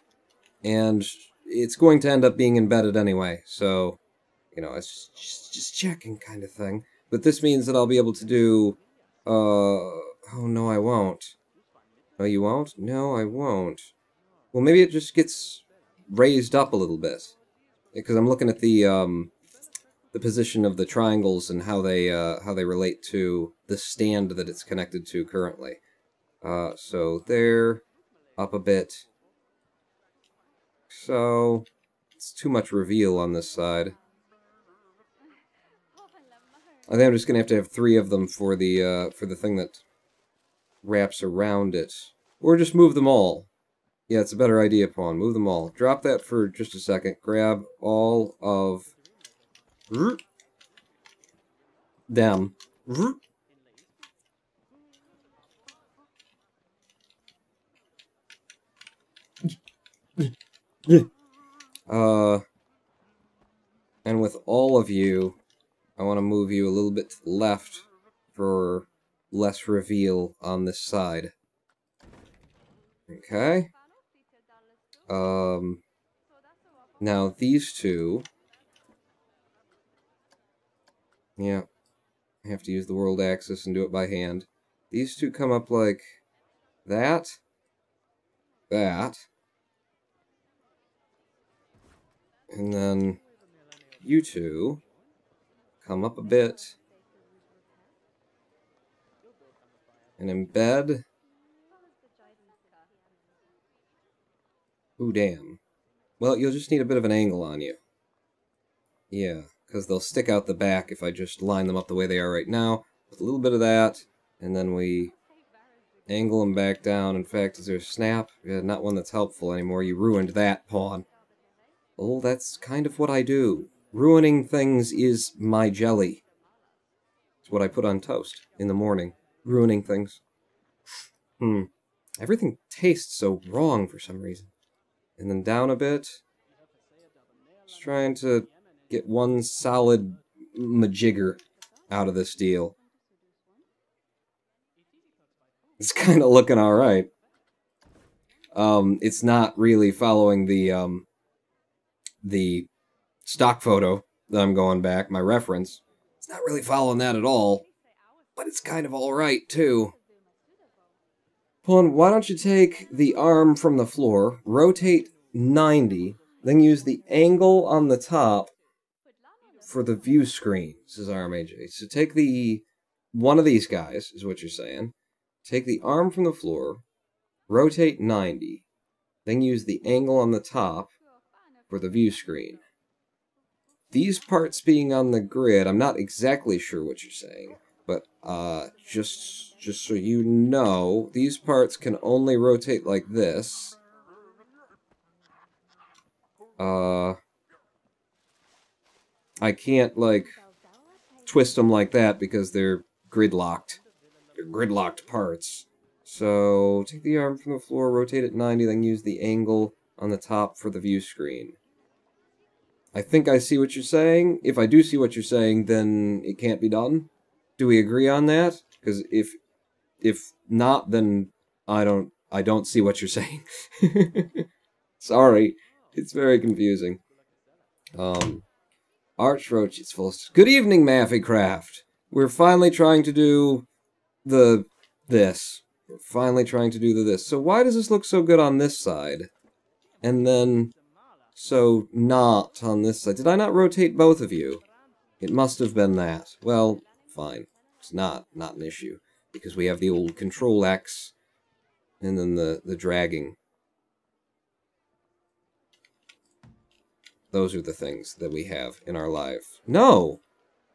it's going to end up being embedded anyway, so, you know, it's just checking kind of thing. But this means that I'll be able to do, oh no, I won't. Oh, you won't? No, I won't. Well, maybe it just gets raised up a little bit. Because I'm looking at the position of the triangles and how they relate to the stand that it's connected to currently. So there, up a bit. So it's too much reveal on this side. I think I'm just gonna have to have 3 of them for the thing that wraps around it, or just move them all. Yeah, it's a better idea, Pawn. Move them all. Drop that for just a second. Grab all of them. And with all of you, I want to move you a little bit to the left for less reveal on this side. Okay. Now these two... Yeah, I have to use the world axis and do it by hand. These two come up like that. That. And then you two come up a bit and embed. Ooh, damn. Well, you'll just need a bit of an angle on you. Yeah, because they'll stick out the back if I just line them up the way they are right now. With a little bit of that, and then we angle them back down. In fact, is there a snap? Yeah, not one that's helpful anymore. You ruined that, Pawn. Oh, that's kind of what I do. Ruining things is my jelly. It's what I put on toast in the morning. Ruining things. Everything tastes so wrong for some reason. And then down a bit. Just trying to get one solid majigger out of this deal. It's kind of looking alright. It's not really following the stock photo that I'm going back, my reference. It's not really following that at all, but it's kind of alright, too. Pawn, why don't you take the arm from the floor, rotate 90, then use the angle on the top for the view screen, says RMAJ. So take the one of these guys, is what you're saying. Take the arm from the floor, rotate 90, then use the angle on the top for the view screen. These parts being on the grid, I'm not exactly sure what you're saying, but just so you know, these parts can only rotate like this. I can't, like, twist them like that because they're gridlocked. They're gridlocked parts. So, take the arm from the floor, rotate it 90, then use the angle on the top for the view screen. I think I see what you're saying. If I do see what you're saying, then it can't be done. Do we agree on that? Because if not, then I don't see what you're saying. Sorry. It's very confusing. Archroach, it's full of... Good evening, Maffycraft. We're finally trying to do this. We're finally trying to do this. So why does this look so good on this side? And then so not on this side. Did I not rotate both of you? It must have been that. Well, fine. It's not an issue. Because we have the old Control X and then the dragging. Those are the things that we have in our life. No!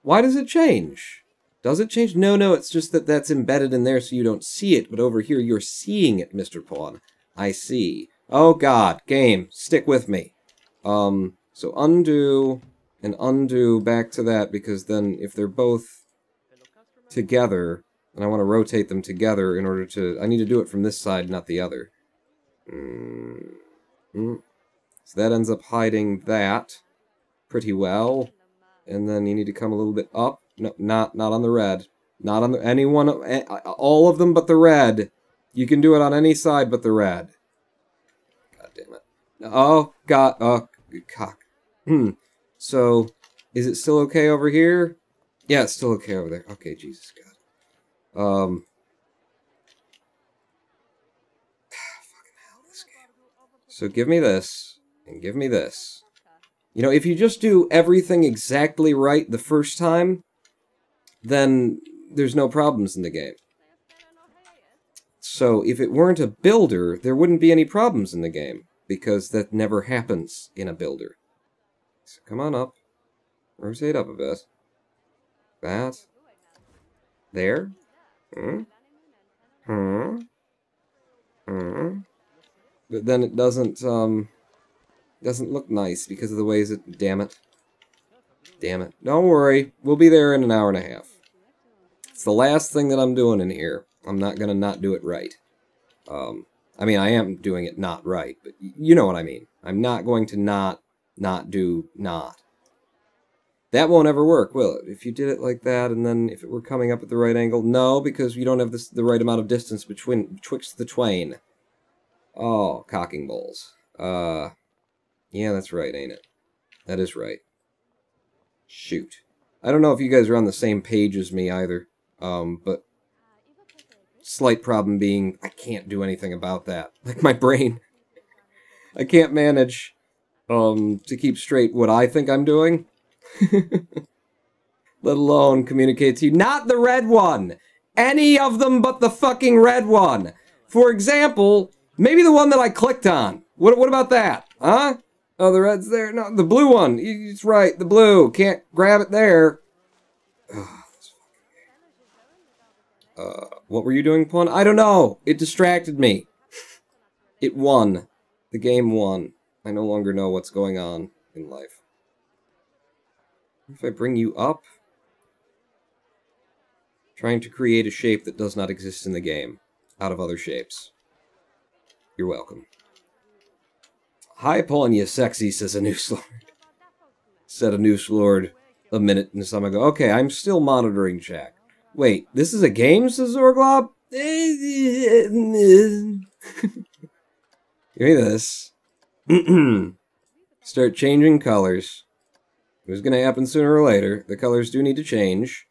Why does it change? Does it change? No, it's just that that's embedded in there so you don't see it, but over here you're seeing it, Mr. Pawn. I see. Oh god, game, stick with me. So undo and undo back to that, because then if they're both together, and I want to rotate them together in order to... I need to do it from this side, not the other. So that ends up hiding that pretty well. And then you need to come a little bit up. No, not on the red. Not on the... anyone... all of them but the red. You can do it on any side but the red. God damn it. Oh, God. Oh, cock. So, is it still okay over here? Yeah, it's still okay over there. Okay, Jesus God. Fucking hell, this game. So give me this, and give me this. You know, if you just do everything exactly right the first time, then there's no problems in the game. So if it weren't a builder, there wouldn't be any problems in the game, because that never happens in a builder. So come on up. Rotate up a bit. That. There. But then it doesn't look nice because of the ways it... Damn it. Damn it. Don't worry. We'll be there in an hour and a half. It's the last thing that I'm doing in here. I'm not gonna not do it right. I mean, I am doing it not right, but you know what I mean. I'm not going to not do not. That won't ever work, will it? If you did it like that, and then if it were coming up at the right angle... No, because you don't have the right amount of distance betwixt the twain. Oh, cocking balls. Yeah, that's right, ain't it? That is right. Shoot. I don't know if you guys are on the same page as me either. But... slight problem being, I can't do anything about that. Like, my brain. I can't manage, to keep straight what I think I'm doing. Let alone communicate to you. Not the red one! Any of them but the fucking red one! For example, maybe the one that I clicked on. What about that? Huh? Oh, the red's there. No, the blue one. It's right, the blue. Can't grab it there. What were you doing, Pawn? I don't know. It distracted me. It won. The game won. I no longer know what's going on in life. If I bring you up... trying to create a shape that does not exist in the game. Out of other shapes. You're welcome. Hi, Pawn, you sexy, says a Noose Lord. Said a Noose Lord a minute and some ago. Okay, I'm still monitoring chat. Wait, this is a game, says Zorglob? Give me this. Start changing colors. It was gonna happen sooner or later. The colors do need to change.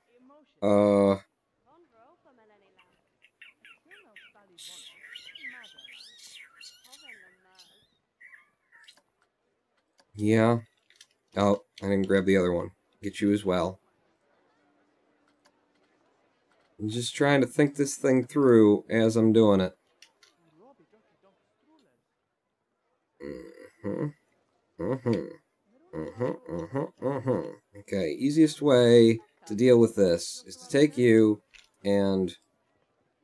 Yeah. Oh, I didn't grab the other one. Get you as well. I'm just trying to think this thing through as I'm doing it. Okay, easiest way to deal with this is to take you and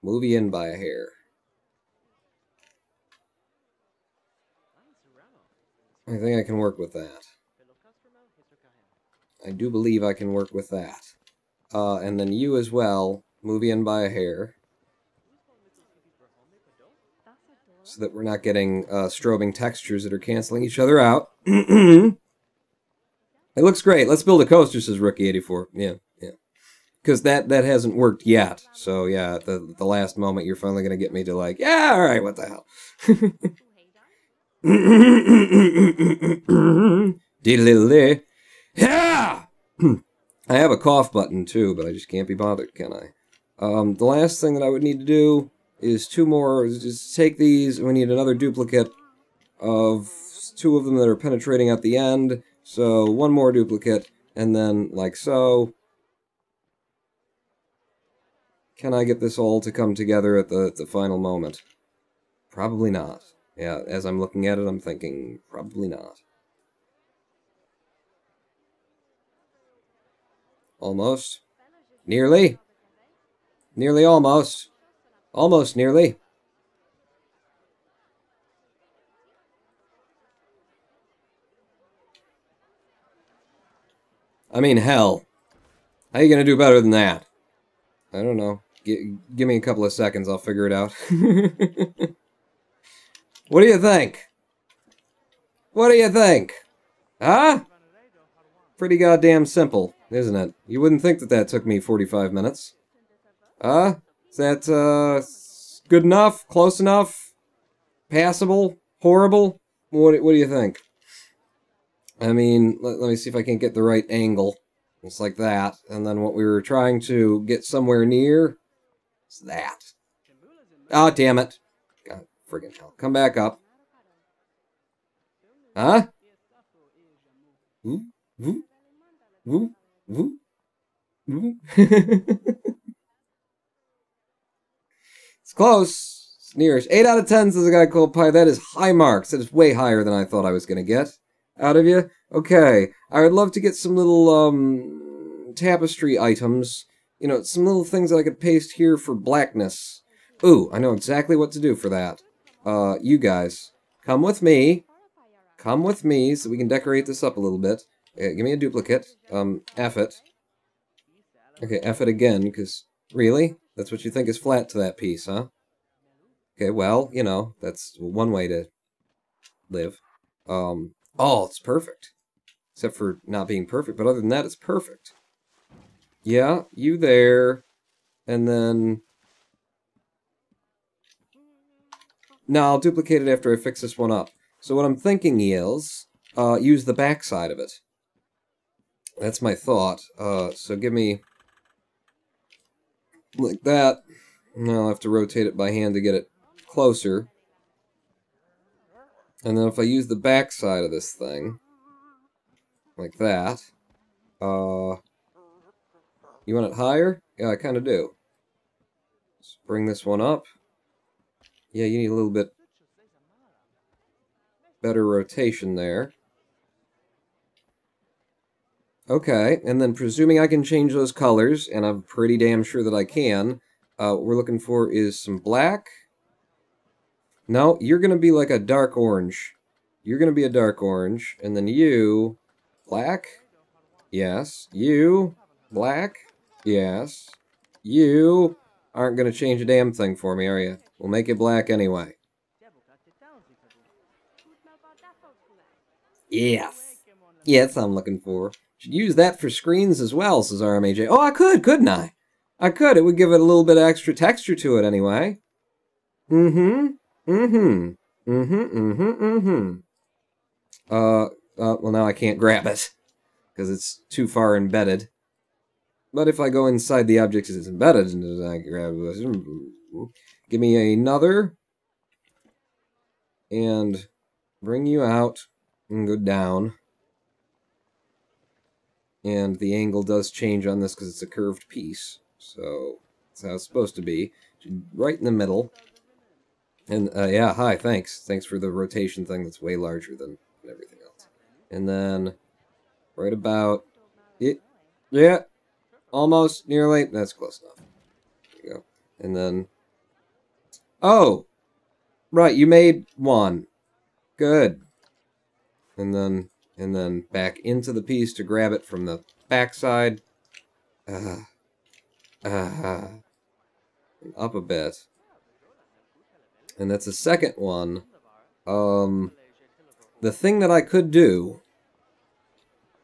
move you in by a hair. I think I can work with that. I do believe I can work with that. And then you as well, move you in by a hair. So that we're not getting strobing textures that are canceling each other out. It looks great. Let's build a coaster, says Rookie84. Yeah. Because that hasn't worked yet. So, yeah, at the last moment, you're finally going to get me to like, yeah, alright, what the hell. Yeah! I have a cough button, too, but I just can't be bothered, can I? The last thing that I would need to do is two more. Just take these, and we need another duplicate of two of them that are penetrating at the end. So, one more duplicate, and then, like so. Can I get this all to come together at the final moment? Probably not. Yeah, as I'm looking at it, I'm thinking, probably not. Almost. Nearly. Nearly almost. Almost nearly. I mean, hell. How are you gonna do better than that? I don't know. Give me a couple of seconds, I'll figure it out. What do you think? What do you think? Huh? Pretty goddamn simple, isn't it? You wouldn't think that took me 45 minutes. Is that, good enough? Close enough? Passable? Horrible? What do you think? I mean, let me see if I can get the right angle. It's like that. And then what we were trying to get somewhere near is that. Oh, damn it. God, friggin' hell. Come back up. Huh? Woo, woo, woo, woo, woo. It's close. It's nearish. 8 out of 10 says a guy called Pie. That is high marks. That is way higher than I thought I was going to get out of you. Okay. I would love to get some little tapestry items. You know, some little things that I could paste here for blackness. Ooh, I know exactly what to do for that. You guys, come with me. Come with me so we can decorate this up a little bit. Give me a duplicate. F it. Okay, F it again, because... Really? That's what you think is flat to that piece, huh? Okay, well, you know, that's one way to live. Oh, it's perfect. Except for not being perfect, but other than that, it's perfect. Yeah, you there. And then... No, I'll duplicate it after I fix this one up. So what I'm thinking is, use the back side of it. That's my thought. So give me... like that. Now I'll have to rotate it by hand to get it closer. And then if I use the back side of this thing, like that, you want it higher? Yeah, I kind of do. Let's bring this one up. Yeah, you need a little bit better rotation there. Okay, and then presuming I can change those colors, and I'm pretty damn sure that I can, what we're looking for is some black. No, you're going to be like a dark orange. You're going to be a dark orange, and then you, black, yes. You, black, yes. You aren't going to change a damn thing for me, are you? We'll make it black anyway. Yes. Yeah, that's what I'm looking for. Should use that for screens as well, says RMAJ. Oh, I could, couldn't I? I could. It would give it a little bit of extra texture to it anyway. Well, now I can't grab it, because it's too far embedded. But if I go inside the object as it's embedded, I can grab it. Give me another. And bring you out and go down. And the angle does change on this because it's a curved piece. So That's how it's supposed to be. Right in the middle. And, yeah, hi, thanks. Thanks for the rotation thing that's way larger than everything else. And then, right about it. Yeah, almost, nearly. That's close enough. There you go. And then, oh! Right, you made one. Good. And then back into the piece to grab it from the backside. Up a bit. And that's the second one. The thing that I could do,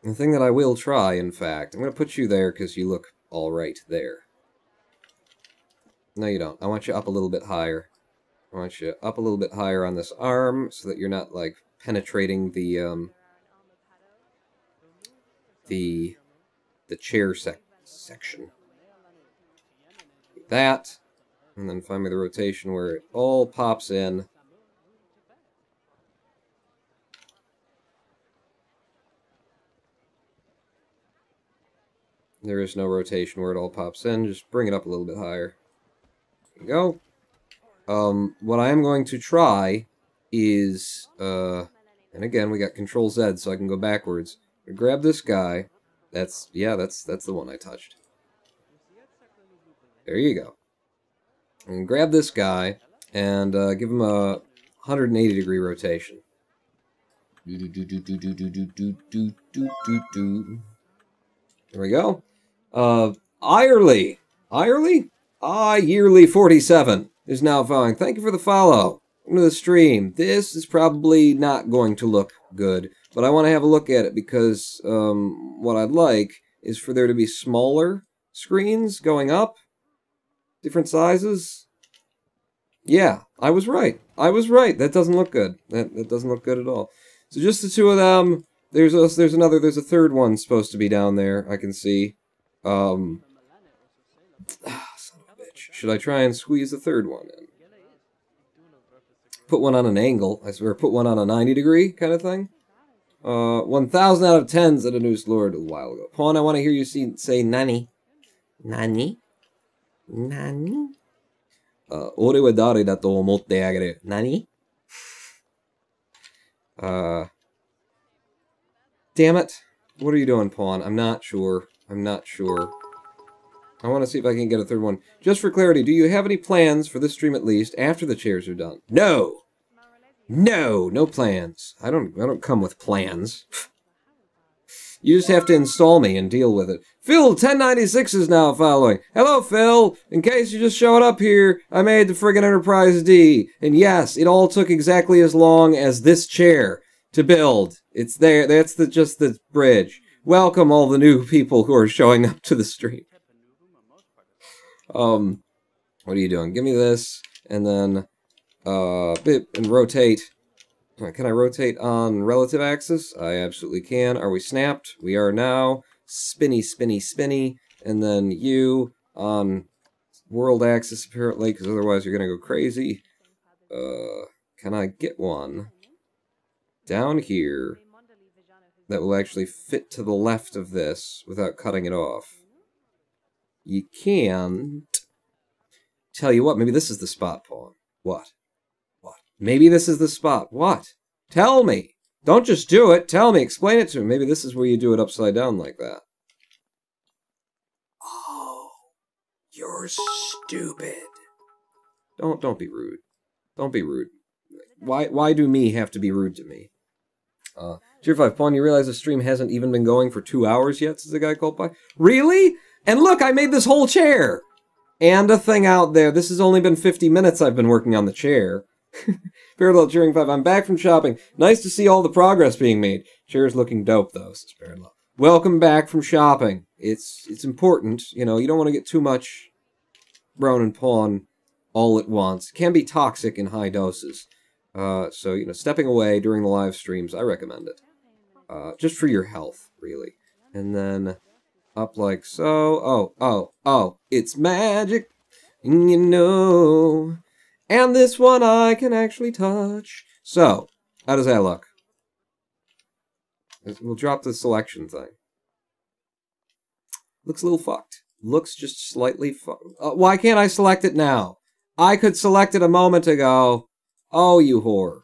the thing that I will try, in fact, I'm going to put you there because you look alright there. No, you don't. I want you up a little bit higher. I want you up a little bit higher on this arm so that you're not, like, penetrating the chair section. Like that. And then find me the rotation where it all pops in. There is no rotation where it all pops in. Just bring it up a little bit higher. There you go. What I am going to try is, and again, we got Control Z, so I can go backwards. Grab this guy. That's the one I touched. There you go. And grab this guy, and give him a 180-degree rotation. There we go. Irely. Yearly 47 is now following. Thank you for the follow. Welcome to the stream. This is probably not going to look good, but I want to have a look at it because what I'd like is for there to be smaller screens going up. Different sizes. Yeah, I was right. That doesn't look good. That doesn't look good at all. So just the two of them. There's a third one supposed to be down there, I can see. Son of a bitch. Should I try and squeeze the third one in? Put one on an angle, I swear, put one on a 90-degree kind of thing. 1,000 out of 10 said a news lord a while ago. Pawn, I want to hear you say nani. Nani? Nani? Ore wa dare da to omotte agare. Nani? Damn it. What are you doing, Pawn? I'm not sure. I want to see if I can get a third one. Just for clarity, do you have any plans, for this stream at least, after the chairs are done? No! No plans. I don't come with plans. You just have to install me and deal with it. Phil 1096 is now following. Hello, Phil. In case you just showed up here, I made the friggin' Enterprise D. And yes, it all took exactly as long as this chair to build. It's there. That's just the bridge. Welcome all the new people who are showing up to the stream. What are you doing? Give me this, and then, and rotate. Can I rotate on relative axis? I absolutely can. Are we snapped? We are now. Spinny, and then you on world axis, apparently, because otherwise you're going to go crazy. Can I get one down here that will actually fit to the left of this without cutting it off? You can't. Tell you what, maybe this is the spot, Pawn. What? Maybe this is the spot. What? Tell me. Don't just do it. Tell me. Explain it to me. Maybe this is where you do it upside down like that. Oh, you're stupid. Don't be rude. Don't be rude. Why do me have to be rude to me? Tier 5, Pawn, you realize the stream hasn't even been going for 2 hours yet, says the guy called by? Really? And look, I made this whole chair! And a thing out there. This has only been 50 minutes I've been working on the chair. Parallel Cheering 5, I'm back from shopping. Nice to see all the progress being made. Chair's looking dope, though, says Parallel. Welcome back from shopping. It's important. You know, you don't want to get too much Ronin Pawn all at once. It can be toxic in high doses. So, you know, stepping away during the live streams, I recommend it. Just for your health, really. And then up like so. Oh, it's magic, you know. And this one I can actually touch. So, how does that look? We'll drop the selection thing. Looks a little fucked. looks just slightly... why can't I select it now? I could select it a moment ago. Oh, you whore.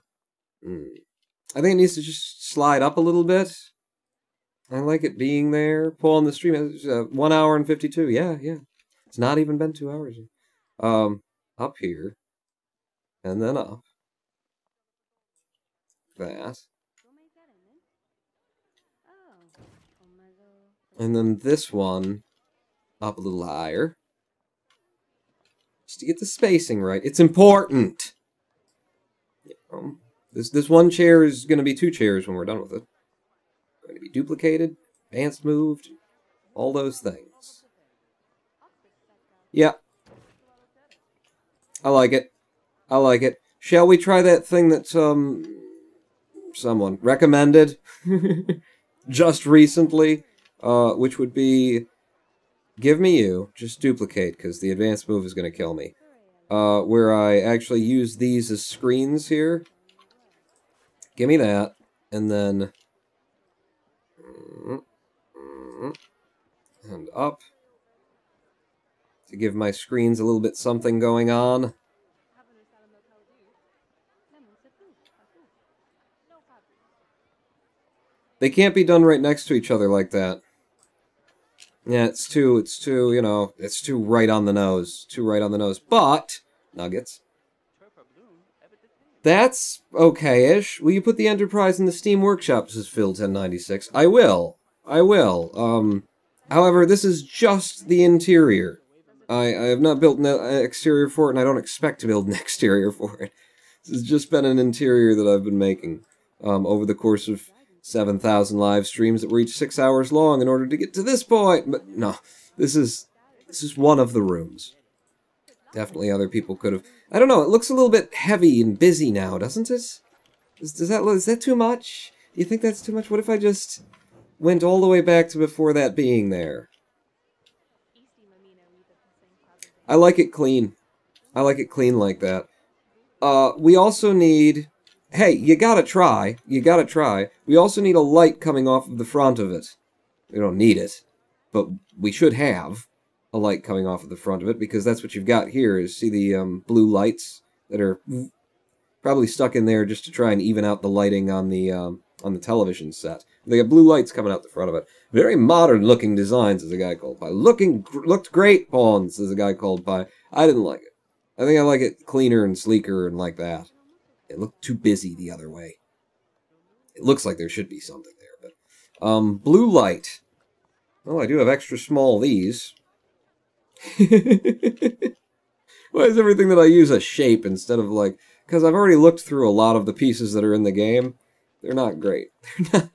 I think it needs to just slide up a little bit. I like it being there. Pull on the stream. It's 1 hour and 52. Yeah. It's not even been 2 hours. Up here. And then up. That. And then this one up a little higher. Just to get the spacing right. It's important! This one chair is going to be 2 chairs when we're done with it. Going to be duplicated, advanced moved, all those things. Yeah. I like it. I like it. Shall we try that thing that someone recommended just recently? Which would be, give me you, just duplicate, because the advanced move is going to kill me. Where I actually use these as screens here. Give me that, and then... and up. To give my screens a little bit something going on. They can't be done right next to each other like that. Yeah, it's too, you know, it's too right on the nose. Too right on the nose. But, nuggets. That's okay-ish. Will you put the Enterprise in the Steam Workshop, says Phil1096? I will. I will. However, this is just the interior. I have not built an exterior for it, and I don't expect to build an exterior for it. This has just been an interior that I've been making over the course of 7,000 live streams that were each 6 hours long in order to get to this point. But no, this is one of the rooms. Definitely other people could have... I don't know, it looks a little bit heavy and busy now, doesn't it? Is that too much? Do you think that's too much? What if I just went all the way back to before that being there? I like it clean. I like it clean like that. We also need... Hey, you gotta try. You gotta try. We also need a light coming off of the front of it. We don't need it, but we should have a light coming off of the front of it, because that's what you've got here, is see the blue lights that are probably stuck in there just to try and even out the lighting on the television set. They got blue lights coming out the front of it. Very modern-looking designs, as a guy called Pie. Looked great, Pawns, as a guy called Pie. I didn't like it. I think I like it cleaner and sleeker and like that. It looked too busy the other way. It looks like there should be something there, but... blue light. Oh, I do have extra small these. Why is everything that I use a shape instead of like... Because I've already looked through a lot of the pieces that are in the game. They're not great. They're not...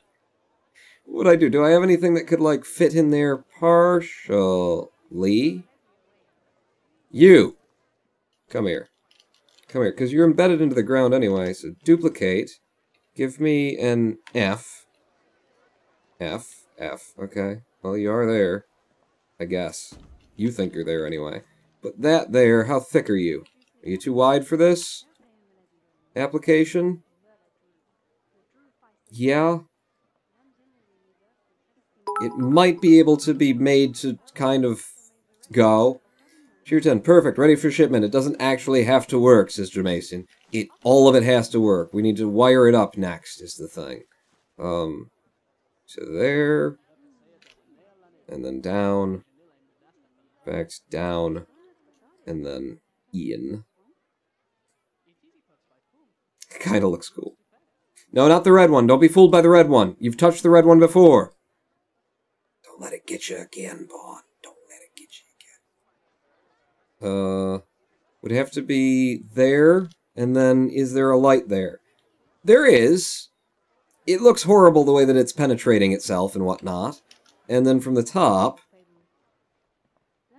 What would I do? Do I have anything that could, like, fit in there partially? You! Come here. Come here, because you're embedded into the ground anyway, so duplicate. Give me an F. F. Okay. Well, you are there. I guess. You think you're there anyway. But that there, how thick are you? Are you too wide for this? Application? Yeah. It might be able to be made to kind of go. Tier 10, perfect, ready for shipment. It doesn't actually have to work, says Jermason. All of it has to work. We need to wire it up next, is the thing. So there. And then down. Back down. And then in. Kinda looks cool. No, not the red one. Don't be fooled by the red one. You've touched the red one before. Don't let it get you again, Vaughn. Don't let it get you again. Would have to be there, and then is there a light there? There is. It looks horrible the way that it's penetrating itself and whatnot. And then from the top...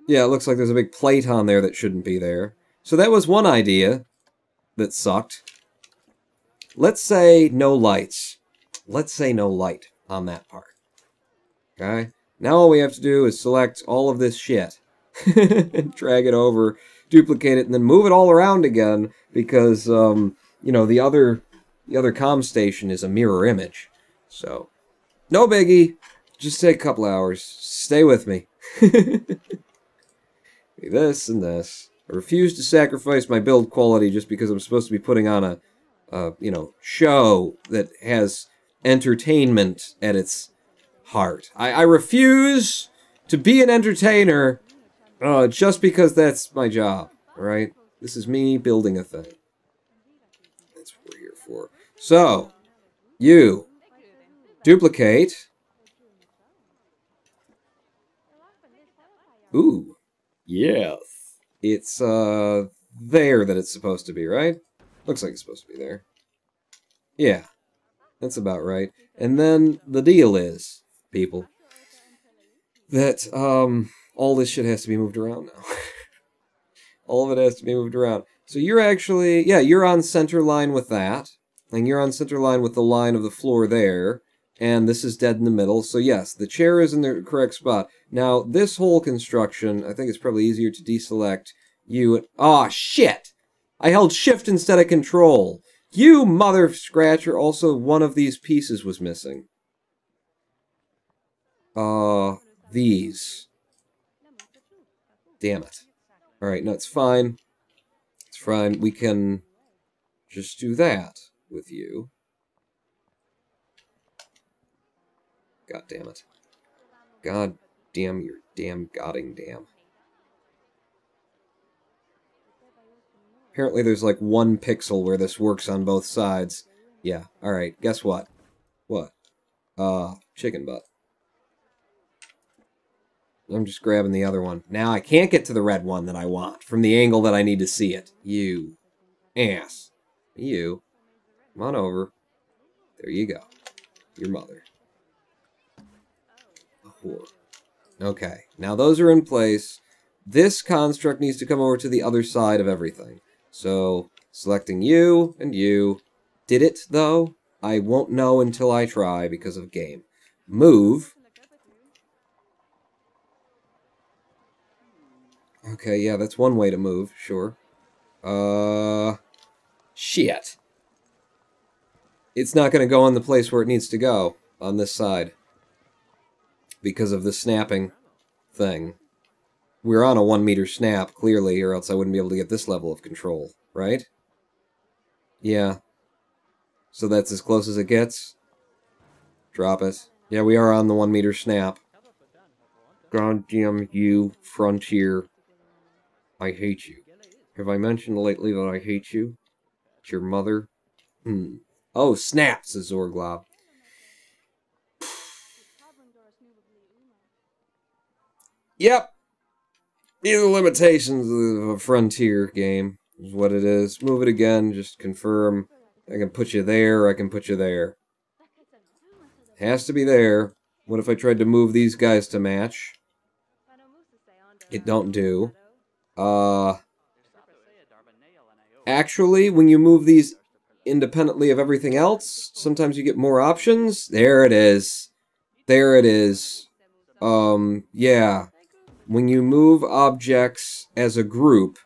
Yeah, it looks like there's a big plate on there that shouldn't be there. So that was one idea that sucked. Let's say no lights. Let's say no light on that part. Okay? Now all we have to do is select all of this shit. And drag it over, duplicate it, and then move it all around again, because, you know, the other comm station is a mirror image. So, no biggie. Just take a couple hours. Stay with me. This and this. I refuse to sacrifice my build quality just because I'm supposed to be putting on a you know, show that has entertainment at its heart. I refuse to be an entertainer just because that's my job, alright? This is me building a thing. That's what we're here for. So, you duplicate. Ooh, yes. It's there that it's supposed to be, right? Looks like it's supposed to be there. Yeah, that's about right. And then the deal is, people, that all this shit has to be moved around now. All of it has to be moved around. So you're actually, yeah, you're on center line with that. And you're on center line with the line of the floor there. And this is dead in the middle. So yes, the chair is in the correct spot. Now, this whole construction, I think it's probably easier to deselect you. Aw, shit! I held shift instead of control. You mother scratcher, also one of these pieces was missing. These. Damn it. Alright, no, it's fine. It's fine. We can just do that with you. God damn it. God damn your damn godding damn. Apparently there's like 1 pixel where this works on both sides. Yeah, alright, guess what? What? Chicken butt. I'm just grabbing the other one. Now I can't get to the red one that I want from the angle that I need to see it. You ass. You. Come on over. There you go. Your mother. A whore. Okay, now those are in place. This construct needs to come over to the other side of everything. So, selecting you and you. Did it, though? I won't know until I try because of game. Move. Okay, yeah, that's one way to move, sure. Shit. It's not going to go in the place where it needs to go, on this side. Because of the snapping thing. We're on a 1 meter snap, clearly, or else I wouldn't be able to get this level of control, right? Yeah. So that's as close as it gets? Drop it. Yeah, we are on the 1 meter snap. Goddamn you, Frontier. I hate you. Have I mentioned lately that I hate you? It's your mother? Oh, snap, says Zorglob. Yep. These are limitations of a Frontier game, is what it is. Move it again, just confirm. I can put you there, I can put you there. Has to be there. What if I tried to move these guys to match? It don't do. Actually, when you move these independently of everything else, sometimes you get more options. There it is. There it is. Yeah. When you move objects as a group,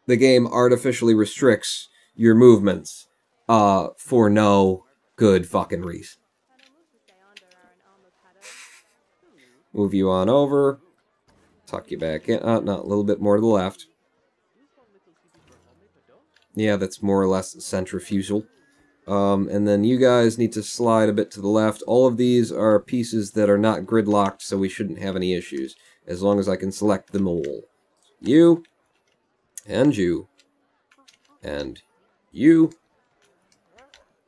the game artificially restricts your movements, for no good fucking reason. Move you on over. Tuck you back in. Not a little bit more to the left. Yeah, that's more or less centrifugal. And then you guys need to slide a bit to the left. All of these are pieces that are not gridlocked, so we shouldn't have any issues. As long as I can select them all. You. And you. And you.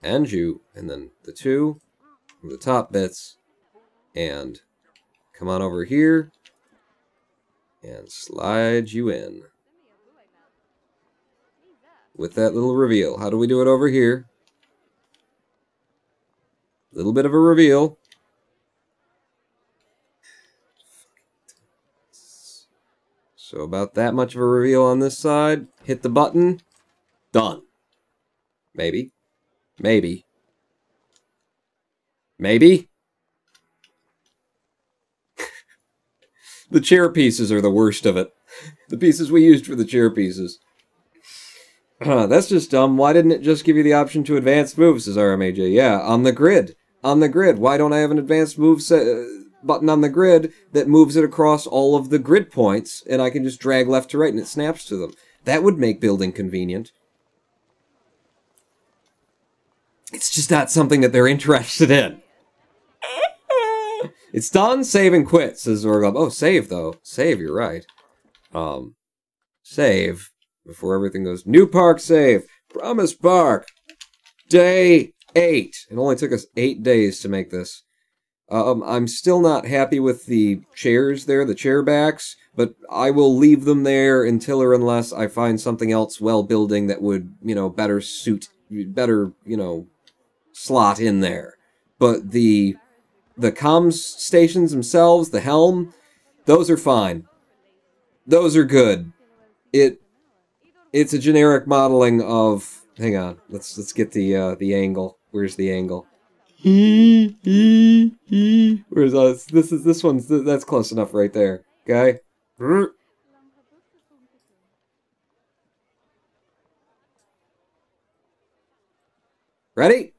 And you. And then the two. The top bits. And come on over here. And slide you in. With that little reveal. How do we do it over here? Little bit of a reveal. So about that much of a reveal on this side. Hit the button. Done. Maybe. Maybe. Maybe. The chair pieces are the worst of it. The pieces we used for the chair pieces. That's just dumb. Why didn't it just give you the option to advance move, says RMAJ. Yeah, on the grid. On the grid. Why don't I have an advanced move button on the grid that moves it across all of the grid points, and I can just drag left to right and it snaps to them. That would make building convenient. It's just not something that they're interested in. It's done, save and quit, says Zorglub. Oh, save, though. Save, you're right. Save. Before everything goes. New park save. Promise Park. Day 8. It only took us 8 days to make this. I'm still not happy with the chairs there, the chair backs, but I will leave them there until or unless I find something else well building that would, you know, better suit, better, you know, slot in there. But the comms stations themselves, the helm, those are fine. Those are good. It's a generic modeling of. Hang on, let's get the angle. Where's the angle? Where's us? This one's that's close enough right there. Okay. Ready?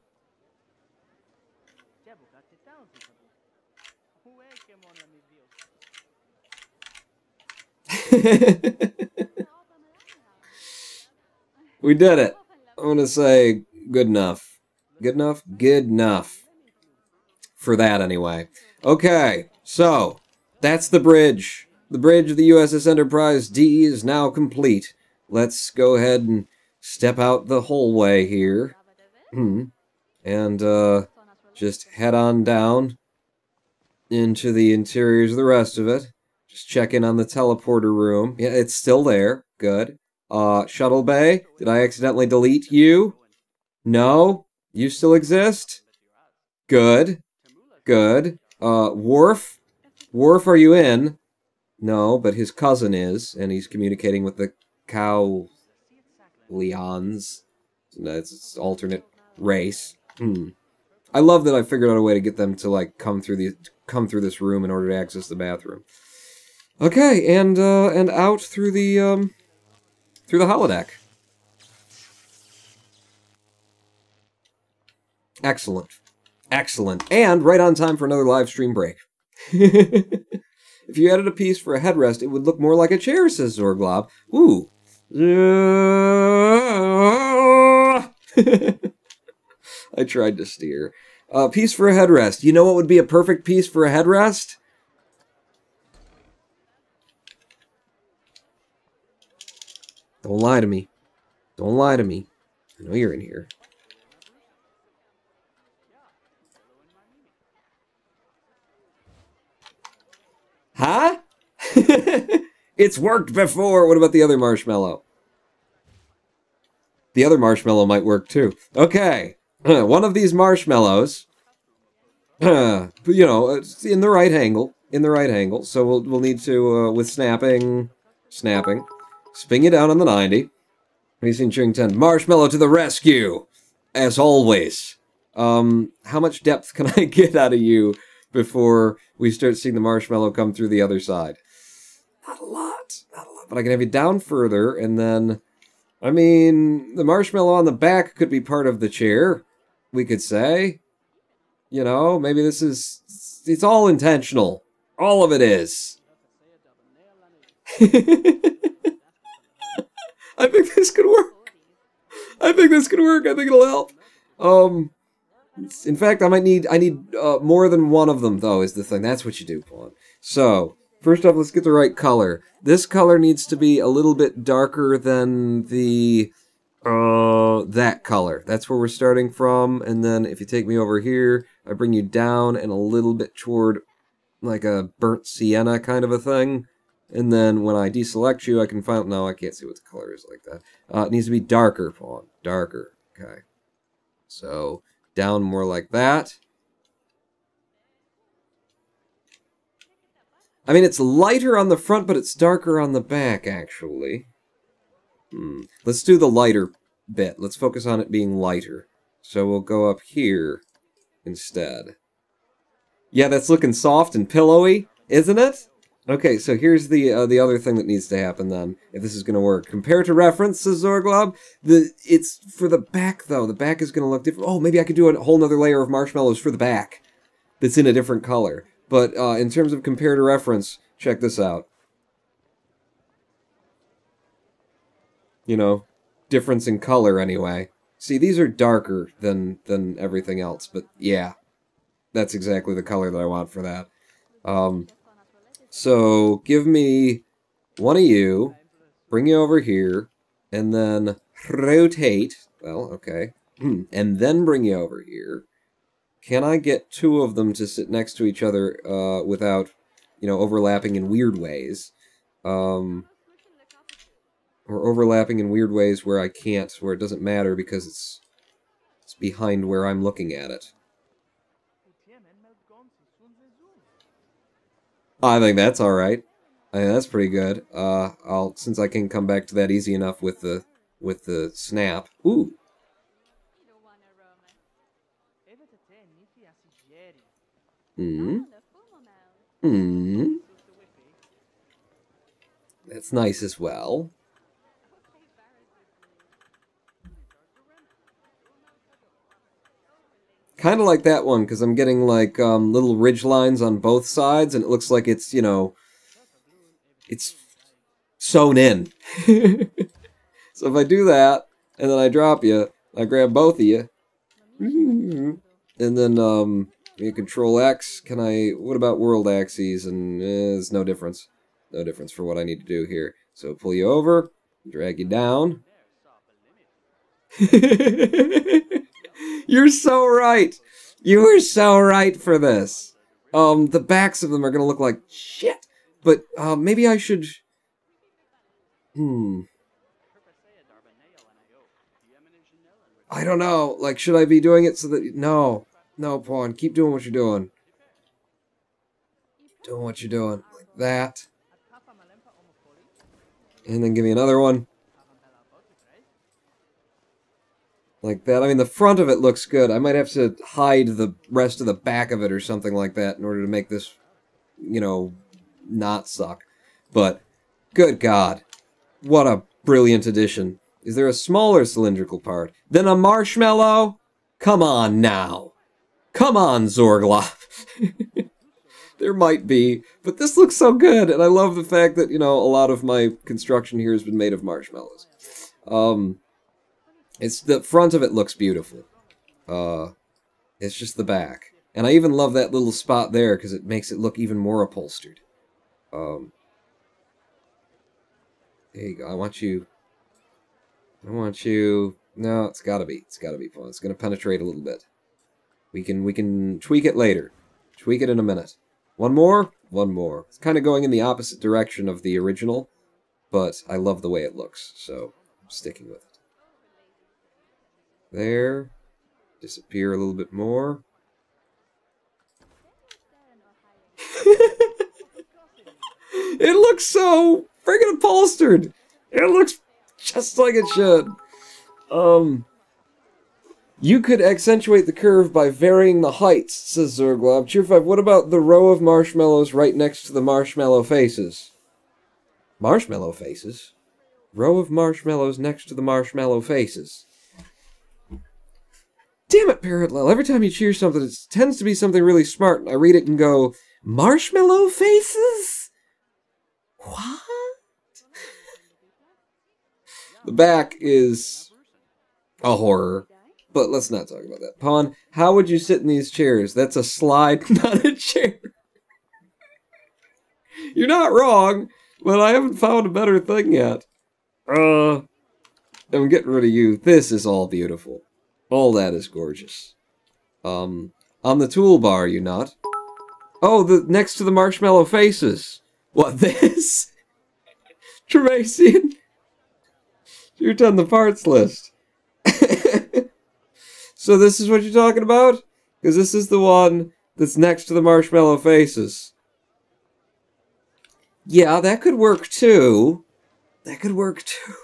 We did it. I'm gonna say good enough. Good enough? Good enough. For that, anyway. Okay, so, that's the bridge. The bridge of the USS Enterprise D is now complete. Let's go ahead and step out the hallway here. And, just head on down into the interiors of the rest of it. Just check in on the teleporter room. Yeah, it's still there. Good. Shuttle bay? Did I accidentally delete you? No? You still exist? Good. Good. Worf? Worf, are you in? No, but his cousin is, and he's communicating with the cow Leons. That's its alternate race. I love that I figured out a way to get them to, like, come through this room in order to access the bathroom. Okay, and out through the holodeck. Excellent. Excellent. And right on time for another live stream break. If you added a piece for a headrest, it would look more like a chair, says Zorglob. Ooh. I tried to steer. Piece for a headrest. You know what would be a perfect piece for a headrest? Don't lie to me. Don't lie to me. I know you're in here. Huh? It's worked before. What about the other marshmallow? The other marshmallow might work too. Okay. One of these marshmallows, you know, it's in the right angle. In the right angle. So we'll need to, with snapping, spin you down on the 90. Racing Cheering 10. Marshmallow to the rescue! As always. How much depth can I get out of you before we start seeing the marshmallow come through the other side? Not a lot. Not a lot. But I can have you down further, and then... I mean, the marshmallow on the back could be part of the chair, we could say. You know, maybe this is... It's all intentional. All of it is. I think this could work. I think this could work. I think it'll help. In fact, I need more than one of them, though, is the thing. That's what you do, Pawn. So, first off, let's get the right color. This color needs to be a little bit darker than the, that color. That's where we're starting from, and then if you take me over here, I bring you down and a little bit toward, like a burnt sienna kind of a thing. And then when I deselect you, I can find... No, I can't see what the color is like that. It needs to be darker, Pawn. Darker. Okay. So, down more like that. I mean, it's lighter on the front, but it's darker on the back, actually. Let's do the lighter bit. Let's focus on it being lighter. So we'll go up here instead. Yeah, that's looking soft and pillowy, isn't it? Okay, so here's the other thing that needs to happen then, if this is going to work. Compare to reference, says Zorglob. It's for the back, though. The back is going to look different. Oh, maybe I could do a whole nother layer of marshmallows for the back that's in a different color. But in terms of comparative reference, check this out. You know, difference in color anyway. See, these are darker than everything else, but yeah, that's exactly the color that I want for that. So give me one of you, bring you over here, and then rotate. Well, okay. And then bring you over here. Can I get two of them to sit next to each other without, you know, overlapping in weird ways? Or overlapping in weird ways where I can't, where it doesn't matter because it's behind where I'm looking at it. I think that's alright. I think that's pretty good. Since I can come back to that easy enough with the snap. Ooh. That's nice as well. Kind of like that one, because I'm getting, like, little ridge lines on both sides, and it looks like it's, you know, it's sewn in. So if I do that, and then I drop you, I grab both of you, and then, Control X, what about world axes? And there's no difference. No difference for what I need to do here. So pull you over, drag you down. You're so right. You were so right for this. The backs of them are gonna look like shit. But maybe I should. I don't know. Like, should I be doing it so that no, Pawn, keep doing what you're doing. Doing what you're doing, like that. And then give me another one. Like that. I mean, the front of it looks good. I might have to hide the rest of the back of it or something like that in order to make this, you know, not suck. But, good God. What a brilliant addition. Is there a smaller cylindrical part than a marshmallow? Come on now. Come on, Zorglop. There might be, but this looks so good, and I love the fact that, you know, a lot of my construction here has been made of marshmallows. It's the front of it looks beautiful. It's just the back. And I even love that little spot there, because it makes it look even more upholstered. There you go, I want you... No, it's gotta be fun. It's gonna penetrate a little bit. We can tweak it later. Tweak it in a minute. One more? One more. It's kind of going in the opposite direction of the original, but I love the way it looks, so I'm sticking with it. There. Disappear a little bit more. It looks so friggin' upholstered! It looks just like it should. You could accentuate the curve by varying the heights, says Zerglob. Cheer5, what about the row of marshmallows right next to the marshmallow faces? Marshmallow faces? Row of marshmallows next to the marshmallow faces. Damn it, Parallel. Every time you cheer something, it tends to be something really smart, and I read it and go, marshmallow faces? What? The back is a horror. But let's not talk about that. Pawn, how would you sit in these chairs? That's a slide, not a chair. You're not wrong, but I haven't found a better thing yet. I'm getting rid of you. This is all beautiful. All that is gorgeous. On the toolbar, you not? Oh, next to the marshmallow faces. What, this? Tremacian? You're done the parts list. So this is what you're talking about? Because this is the one that's next to the marshmallow faces. Yeah, that could work too. That could work too.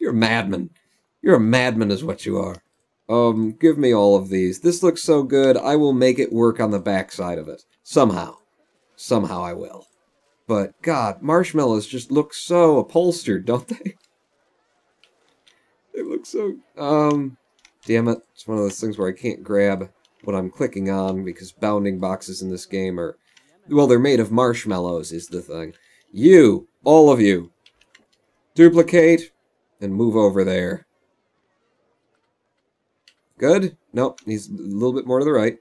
You're a madman. You're a madman is what you are. Give me all of these. This looks so good, I will make it work on the backside of it. Somehow. Somehow I will. But, God, marshmallows just look so upholstered, don't they? They look so... damn it. It's one of those things where I can't grab what I'm clicking on, because bounding boxes in this game are... Well, they're made of marshmallows, is the thing. You, all of you, duplicate and move over there. Good? Nope, he's a little bit more to the right.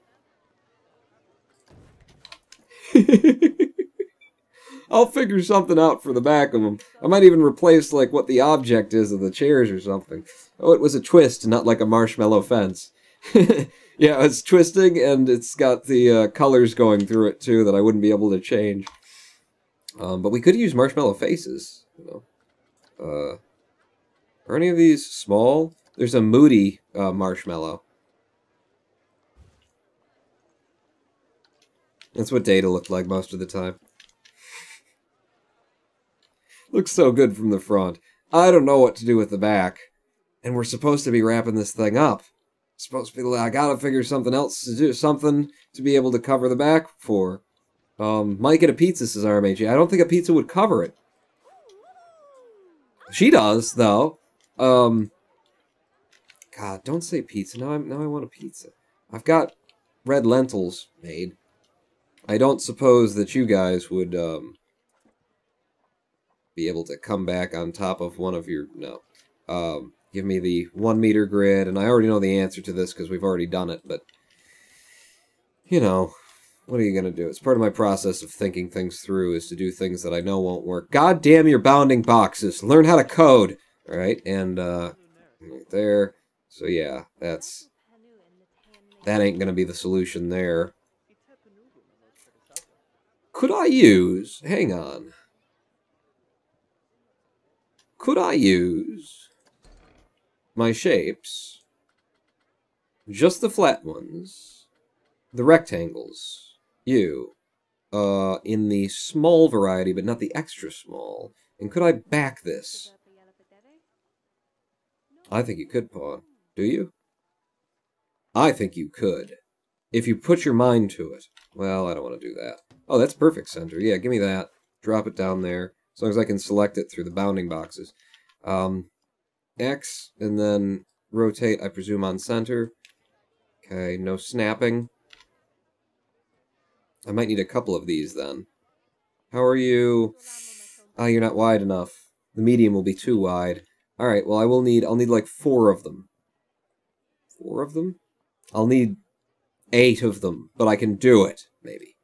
I'll figure something out for the back of them. I might even replace, like, what the object is of the chairs or something. Oh, it was a twist, not like a marshmallow fence. Yeah, it's twisting, and it's got the colors going through it, too, that I wouldn't be able to change. But we could use marshmallow faces, you know. Are any of these small? There's a moody marshmallow. That's what Data looked like most of the time. Looks so good from the front. I don't know what to do with the back. And we're supposed to be wrapping this thing up. It's supposed to be, I gotta figure something else to do, something to be able to cover the back for. Might get a pizza, says RMHG. I don't think a pizza would cover it. She does, though. God, don't say pizza. Now I want a pizza. I've got red lentils made. I don't suppose that you guys would, be able to come back on top of one of your... No. Give me the 1 meter grid, and I already know the answer to this because we've already done it, but... You know, what are you going to do? It's part of my process of thinking things through, is to do things that I know won't work. God damn your bounding boxes! Learn how to code! Alright, and, right there. So yeah, that ain't going to be the solution there. Could I use... Hang on. Could I use my shapes, just the flat ones, the rectangles, in the small variety, but not the extra small, and could I back this? I think you could, Pawn. Do you? I think you could. If you put your mind to it. Well, I don't want to do that. Oh, that's perfect center. Yeah, give me that. Drop it down there. As long as I can select it through the bounding boxes. X, and then rotate, I presume, on center. Okay, no snapping. I might need a couple of these, then. How are you? Ah, you're not wide enough. The medium will be too wide. Alright, well, I'll need like 4 of them. 4 of them? I'll need 8 of them, but I can do it, maybe.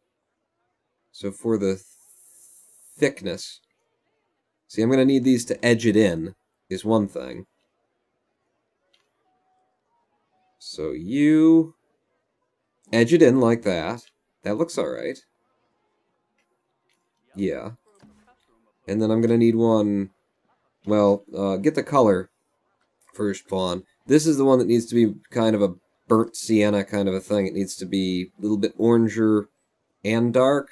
So for the thickness... See, I'm going to need these to edge it in, is one thing. So you edge it in like that. That looks alright. Yeah. And then I'm going to need one... Well, get the color first, Pawn. This is the one that needs to be kind of a burnt sienna kind of a thing. It needs to be a little bit oranger and dark.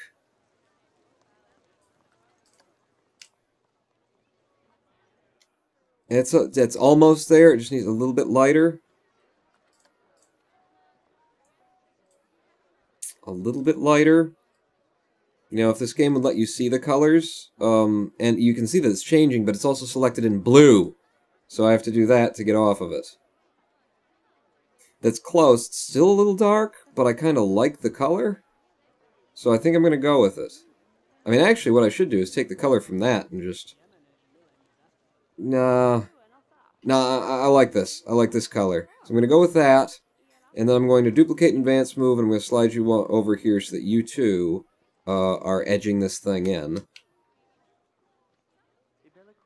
It's almost there. It just needs a little bit lighter. A little bit lighter. You know, if this game would let you see the colors, and you can see that it's changing, but it's also selected in blue. So I have to do that to get off of it. That's close. It's still a little dark, but I kind of like the color. So I think I'm going to go with it. I mean, actually, what I should do is take the color from that and just... Nah, I like this. I like this color. So I'm going to go with that, and then I'm going to duplicate advanced move, and I'm going to slide you over here so that you too are edging this thing in.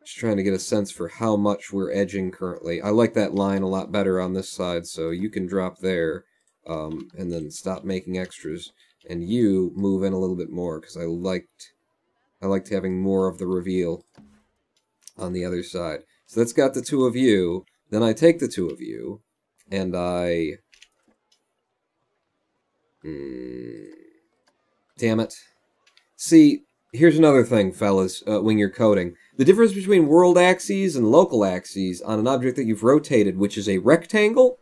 Just trying to get a sense for how much we're edging currently. I like that line a lot better on this side, so you can drop there, and then stop making extras, and you move in a little bit more, because I liked having more of the reveal on the other side. So that's got the 2 of you. Then I take the 2 of you, and I... Damn it. See, here's another thing, fellas, when you're coding. The difference between world axes and local axes on an object that you've rotated, which is a rectangle,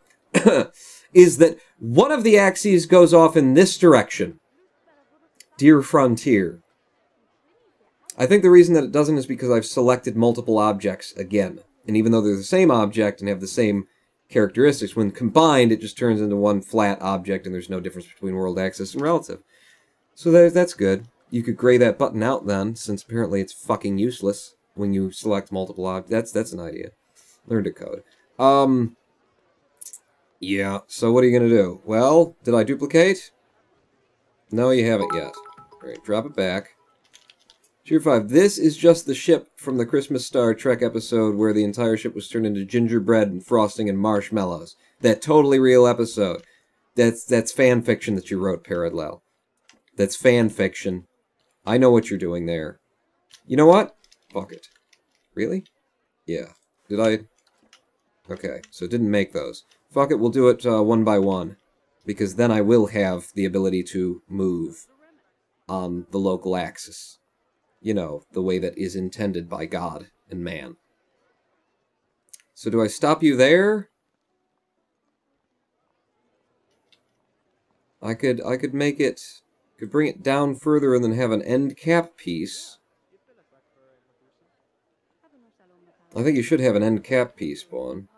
is that one of the axes goes off in this direction. Dear Frontier. I think the reason that it doesn't is because I've selected multiple objects again. And even though they're the same object and have the same characteristics. When combined, it just turns into one flat object, and there's no difference between world axis and relative. So that's good. You could gray that button out then, since apparently it's fucking useless when you select multiple objects. That's an idea. Learn to code. Yeah, so what are you going to do? Well, did I duplicate? No, you haven't yet. Alright, drop it back. Tier 5. This is just the ship from the Christmas Star Trek episode where the entire ship was turned into gingerbread and frosting and marshmallows. That totally real episode. That's fan fiction that you wrote, Parallel. That's fan fiction. I know what you're doing there. You know what? Fuck it. Really? Yeah. Did I? Okay, so it didn't make those. Fuck it, we'll do it one by one. Because then I will have the ability to move on the local axis. You know, the way that is intended by God and man. So do I stop you there? I could make it, could bring it down further and then have an end cap piece. I think you should have an end cap piece, Spawn.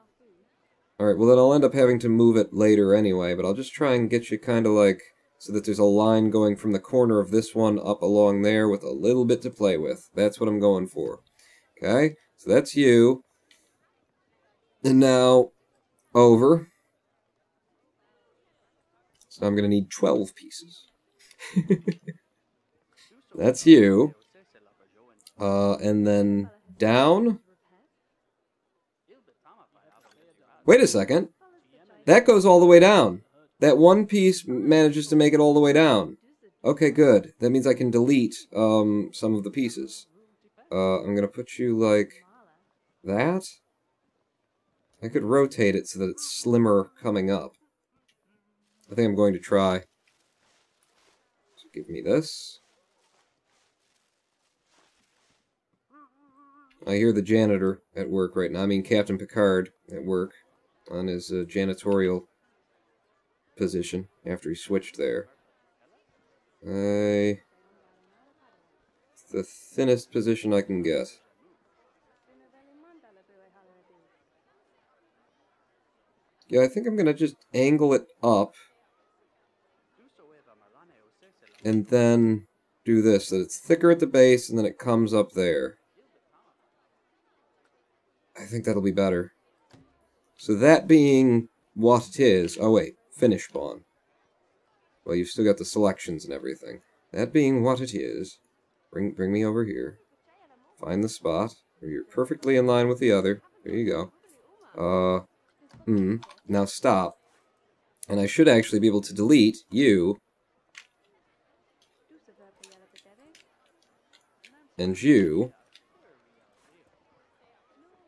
Alright, well then I'll end up having to move it later anyway, but I'll just try and get you kind of like, so that there's a line going from the corner of this one up along there with a little bit to play with. That's what I'm going for. Okay, so that's you. And now, over. So I'm going to need 12 pieces. That's you. And then down. Wait a second. That goes all the way down. That one piece manages to make it all the way down. Okay, good. That means I can delete some of the pieces. I'm going to put you like that. I could rotate it so that it's slimmer coming up. I think I'm going to try. So give me this. I hear the janitor at work right now. I mean Captain Picard at work on his janitorial position after he switched there. It's the thinnest position I can get. Yeah, I think I'm gonna just angle it up and then do this, so that it's thicker at the base and then it comes up there. I think that'll be better. So that being what it is, oh wait, finish spawn. Well, you've still got the selections and everything. That being what it is, bring me over here. Find the spot where you're perfectly in line with the other. There you go. Now stop. And I should actually be able to delete you. And you.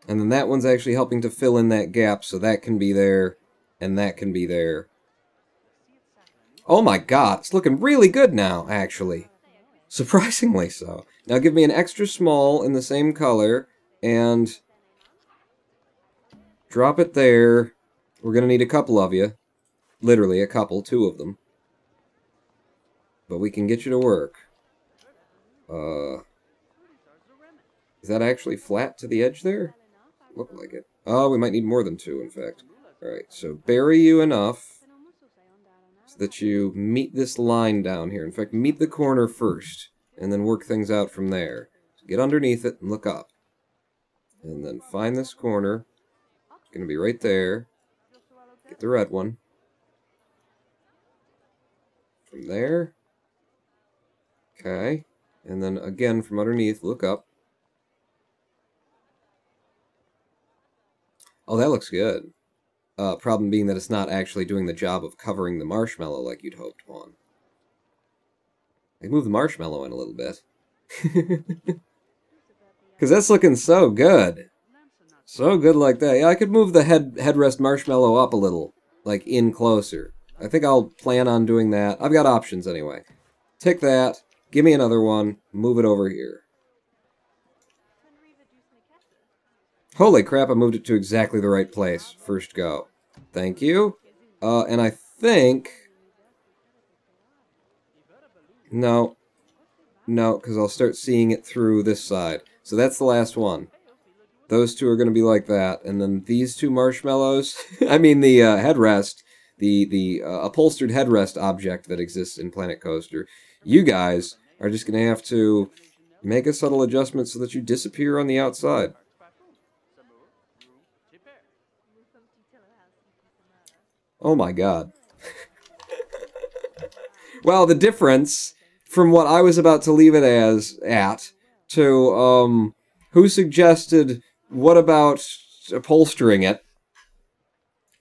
And then that one's actually helping to fill in that gap, so that can be there, and that can be there. Oh my god, it's looking really good now, actually. Surprisingly so. Now give me an extra small in the same color, and drop it there. We're going to need a couple of you. Literally a couple, 2 of them. But we can get you to work. Is that actually flat to the edge there? Look like it. Oh, we might need more than 2, in fact. Alright, so bury you enough so that you meet this line down here. In fact, meet the corner first, and then work things out from there. So get underneath it and look up. And then find this corner. It's going to be right there. Get the red one. From there. Okay. And then again from underneath, look up. Oh, that looks good. Problem being that it's not actually doing the job of covering the marshmallow like you'd hoped on. I can move the marshmallow in a little bit. Because that's looking so good. So good like that. Yeah, I could move the headrest marshmallow up a little. Like, in closer. I think I'll plan on doing that. I've got options anyway. Tick that. Give me another one. Move it over here. Holy crap, I moved it to exactly the right place. First go. Thank you. And I think... No. No, because I'll start seeing it through this side. So that's the last one. Those two are going to be like that. And then these two marshmallows, I mean the headrest, the upholstered headrest object that exists in Planet Coaster, you guys are just going to have to make a subtle adjustment so that you disappear on the outside. Oh my god. Well, the difference from what I was about to leave it at to who suggested what about upholstering it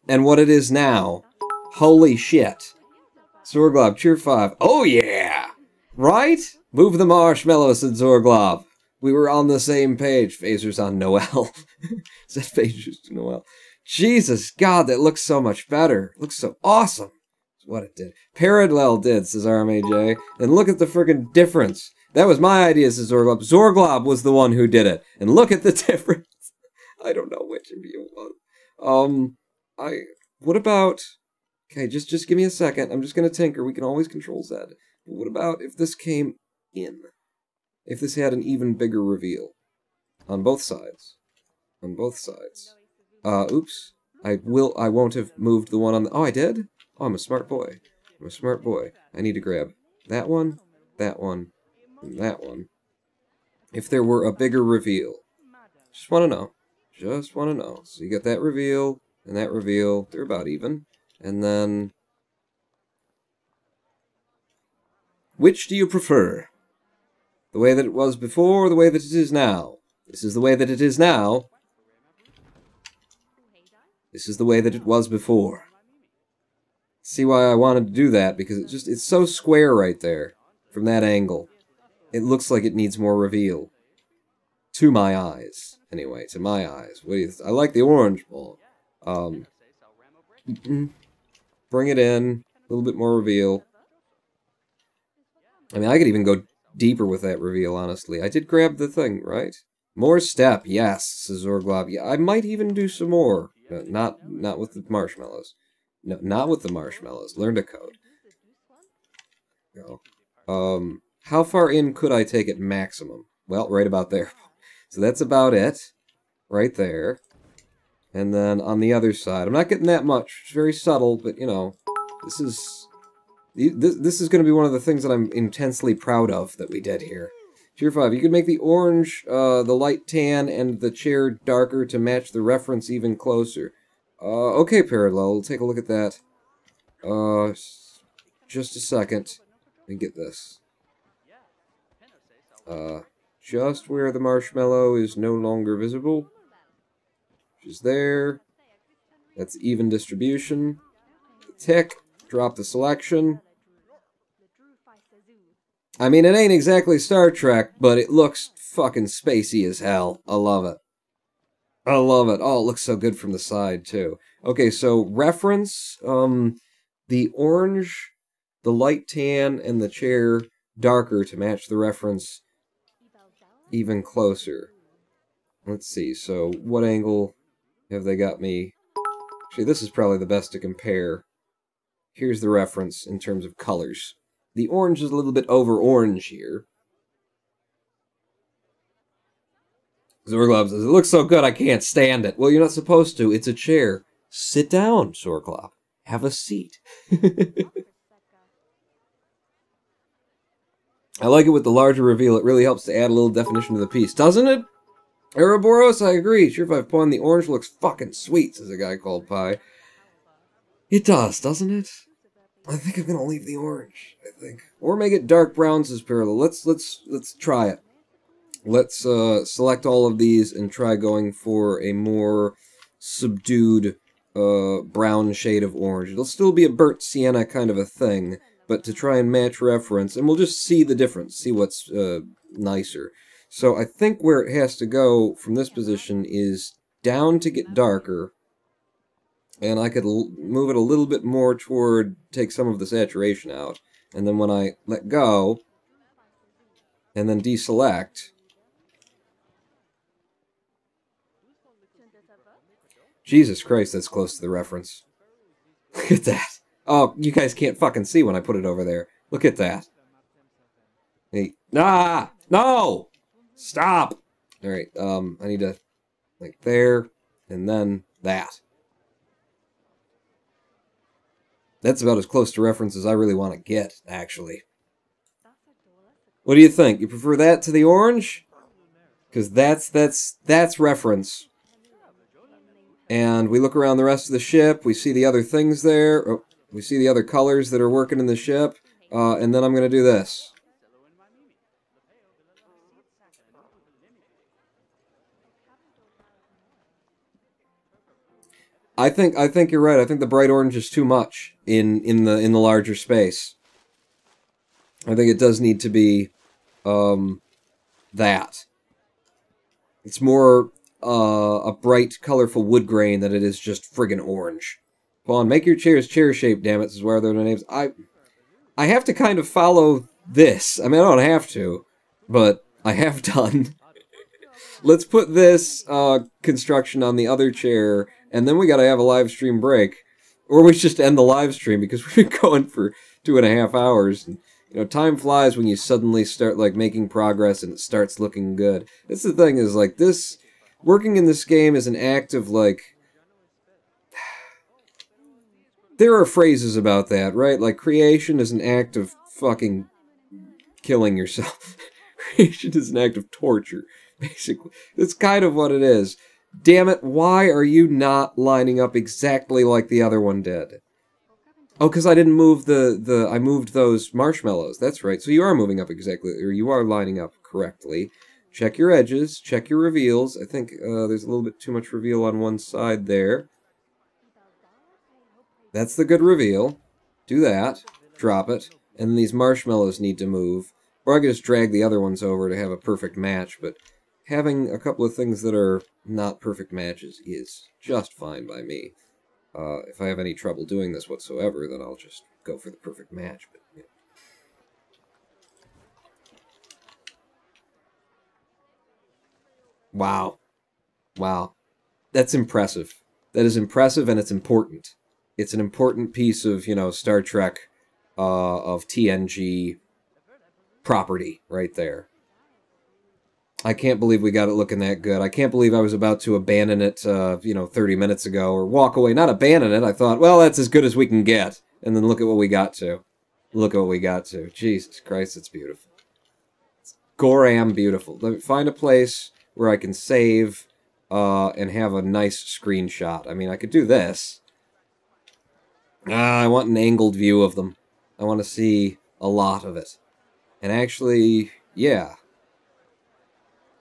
and what it is now. Holy shit. Zorglob, cheer 5. Oh yeah! Right? Move the marshmallow, said Zorglob. We were on the same page. Phasers on Noel. Said Phasers to Noel. Jesus, God, that looks so much better. It looks so awesome. That's what it did. Parallel did, says RMAJ. And look at the friggin' difference. That was my idea, says Zorglob. Zorglob was the one who did it. And look at the difference. I don't know which of you it was. What about... Okay, just give me a second. I'm just gonna tinker. We can always control Z. But what about if this came in? If this had an even bigger reveal? On both sides. On both sides. Oops. I won't have moved the one on the... Oh, I did? Oh, I'm a smart boy. I'm a smart boy. I need to grab that one, and that one. If there were a bigger reveal. Just want to know. Just want to know. So you get that reveal, and that reveal. They're about even. And then... Which do you prefer? The way that it was before, or the way that it is now? This is the way that it is now. This is the way that it was before. See why I wanted to do that, because it's so square right there, from that angle. It looks like it needs more reveal. To my eyes. Anyway, to my eyes. I like the orange ball. Bring it in, a little bit more reveal. I mean, I could even go deeper with that reveal, honestly. I did grab the thing, right? More step, yes, says Zorglob. Yeah, I might even do some more. Not with the marshmallows. No, not with the marshmallows. Learn to code. Go. How far in could I take it maximum? Well, right about there. So that's about it. Right there. And then on the other side, I'm not getting that much. It's very subtle, but you know, this is going to be one of the things that I'm intensely proud of that we did here. Tier 5, you could make the orange, the light tan, and the chair darker to match the reference even closer. Okay, Parallel, we'll take a look at that. Just a second. Let me get this. Just where the marshmallow is no longer visible. Which is there. That's even distribution. Tick. Drop the selection. I mean, it ain't exactly Star Trek, but it looks fucking spacey as hell. I love it. I love it. Oh, it looks so good from the side, too. Okay, so reference, the orange, the light tan, and the chair darker to match the reference even closer. Let's see, so what angle have they got me? Actually, this is probably the best to compare. Here's the reference in terms of colors. The orange is a little bit over-orange here. Zorglob says, it looks so good I can't stand it. Well, you're not supposed to. It's a chair. Sit down, Zorglob. Have a seat. I like it with the larger reveal. It really helps to add a little definition to the piece. Doesn't it? Ouroboros, I agree. Sure, if I've pun, the orange looks fucking sweet, says a guy called Pie. It does, doesn't it? I think I'm gonna leave the orange, I think. Or make it dark brown, says Parallel. Let's try it. Let's select all of these and try going for a more subdued brown shade of orange. It'll still be a burnt sienna kind of a thing, but to try and match reference, and we'll just see the difference, see what's nicer. So I think where it has to go from this position is down to get darker, and I could move it a little bit more toward, take some of the saturation out, and then when I let go, and then deselect, Jesus Christ, that's close to the reference. Look at that. Oh, you guys can't fucking see when I put it over there. Look at that. Hey, no! Stop! Alright, I need to like there, and then that. That's about as close to reference as I really want to get, actually. What do you think? You prefer that to the orange? Because that's reference. And we look around the rest of the ship, we see the other things there, oh, we see the other colors that are working in the ship, and then I'm going to do this. I think you're right. I think the bright orange is too much in the larger space. I think it does need to be that. It's more a bright, colorful wood grain than it is just friggin' orange. Vaughn, make your chairs chair-shaped, damn it. This is where they're their names. I have to kind of follow this. I mean, I don't have to, but I have done. Let's put this construction on the other chair, and then we gotta have a live stream break. Or we just end the live stream, because we've been going for 2.5 hours. And, you know, time flies when you suddenly start, like, making progress and it starts looking good. That's the thing, is, like, this... Working in this game is an act of, like... There are phrases about that, right? Like, creation is an act of fucking killing yourself. Creation is an act of torture, basically. That's kind of what it is. Damn it, why are you not lining up exactly like the other one did? Oh, because I didn't move I moved those marshmallows. That's right. So you are moving up exactly, or you are lining up correctly. Check your edges, check your reveals. I think there's a little bit too much reveal on one side there. That's the good reveal. Do that. Drop it. And then these marshmallows need to move. Or I could just drag the other ones over to have a perfect match, but having a couple of things that are not perfect matches is just fine by me. If I have any trouble doing this whatsoever, then I'll just go for the perfect match. But yeah. Wow. Wow. That's impressive. That is impressive, and it's important. It's an important piece of, you know, Star Trek, of TNG property right there. I can't believe we got it looking that good. I can't believe I was about to abandon it, you know, 30 minutes ago, or walk away. Not abandon it. I thought, well, that's as good as we can get. And then look at what we got to. Look at what we got to. Jesus Christ, it's beautiful. It's goram beautiful. Let me find a place where I can save and have a nice screenshot. I mean, I could do this. I want an angled view of them. I want to see a lot of it. And actually, yeah.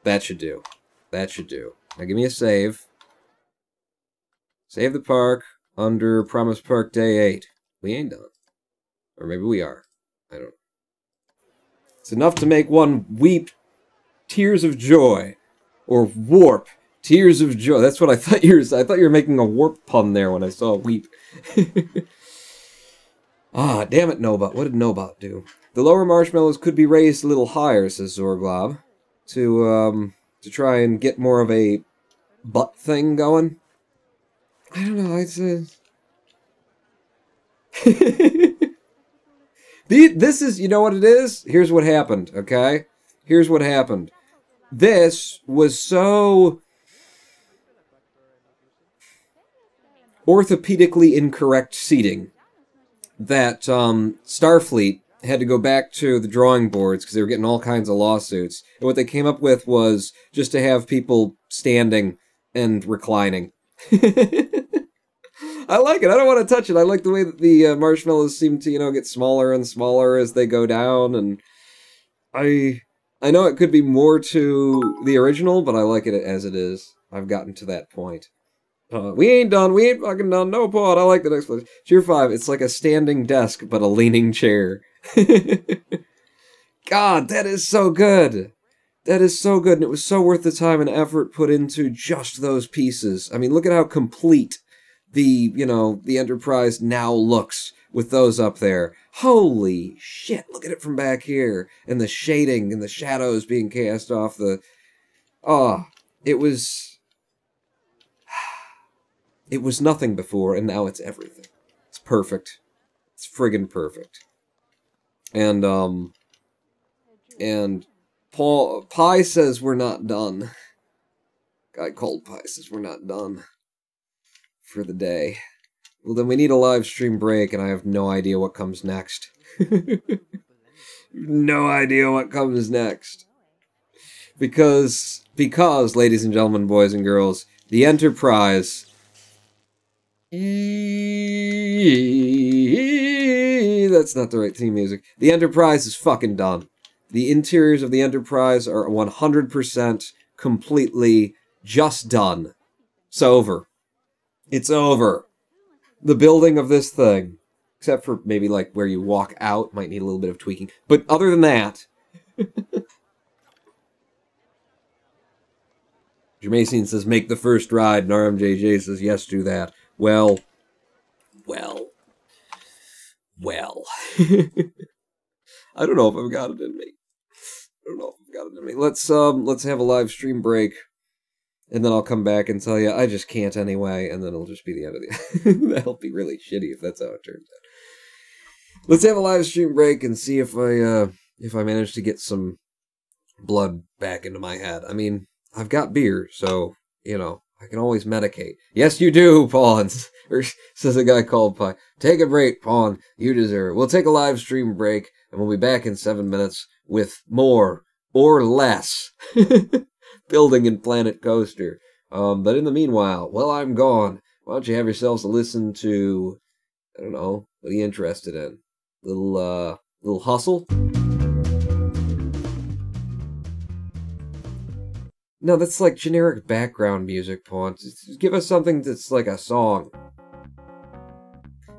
That should do. That should do. Now give me a save. Save the park under Promise Park Day 8. We ain't done. Or maybe we are. I don't know. It's enough to make one weep tears of joy. Or warp tears of joy. That's what I thought you were. I thought you were making a warp pun there when I saw weep. Ah, damn it, Nobot. What did Nobot do? The lower marshmallows could be raised a little higher, says Zorglob. To try and get more of a butt thing going. I don't know, it's this is, you know what it is? Here's what happened, okay? Here's what happened. This was so orthopedically incorrect seating that Starfleet had to go back to the drawing boards because they were getting all kinds of lawsuits. And what they came up with was just to have people standing and reclining. I like it. I don't want to touch it. I like the way that the marshmallows seem to, you know, get smaller and smaller as they go down. And I know it could be more to the original, but I like it as it is. I've gotten to that point. We ain't done. We ain't fucking done. No pod. I like the next one. Tier 5. It's like a standing desk, but a leaning chair. God, that is so good. That is so good, and it was so worth the time and effort put into just those pieces. I mean, look at how complete the, you know, the Enterprise now looks with those up there. Holy shit, look at it from back here. And the shading and the shadows being cast off the... Oh, it was nothing before, and now it's everything. It's perfect. It's friggin' perfect. And Paul Pie says we're not done. Guy Cold Pie says we're not done for the day. Well, then we need a live stream break, and I have no idea what comes next. No idea what comes next. Because, ladies and gentlemen, boys and girls, the Enterprise... That's not the right theme music. The Enterprise is fucking done. The interiors of the Enterprise are 100% completely just done. It's over. It's over. The building of this thing, except for maybe like where you walk out, might need a little bit of tweaking. But other than that... Jermaine says, make the first ride, and RMJJ says, yes, do that. Well. I don't know if I've got it in me. Let's have a live stream break, and then I'll come back and tell you I just can't anyway, and then it'll just be the end of the... That'll be really shitty if that's how it turns out. Let's have a live stream break and see if I manage to get some blood back into my head. I mean, I've got beer, so, you know, I can always medicate. Yes, you do, Pawn, says a guy called Pie. Take a break, Pawn. You deserve it. We'll take a live stream break, and we'll be back in 7 minutes with more or less Building in Planet Coaster. But in the meanwhile, while I'm gone, why don't you have yourselves a listen to, I don't know, what are you interested in? Little hustle? No, that's like generic background music, Pawn. Just give us something that's like a song.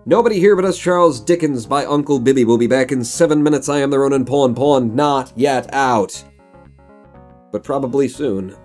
Nobody Here But Us Charles Dickens by Uncle Bibby. We'll be back in 7 minutes. I am the Ronin Pawn, not yet out. But probably soon.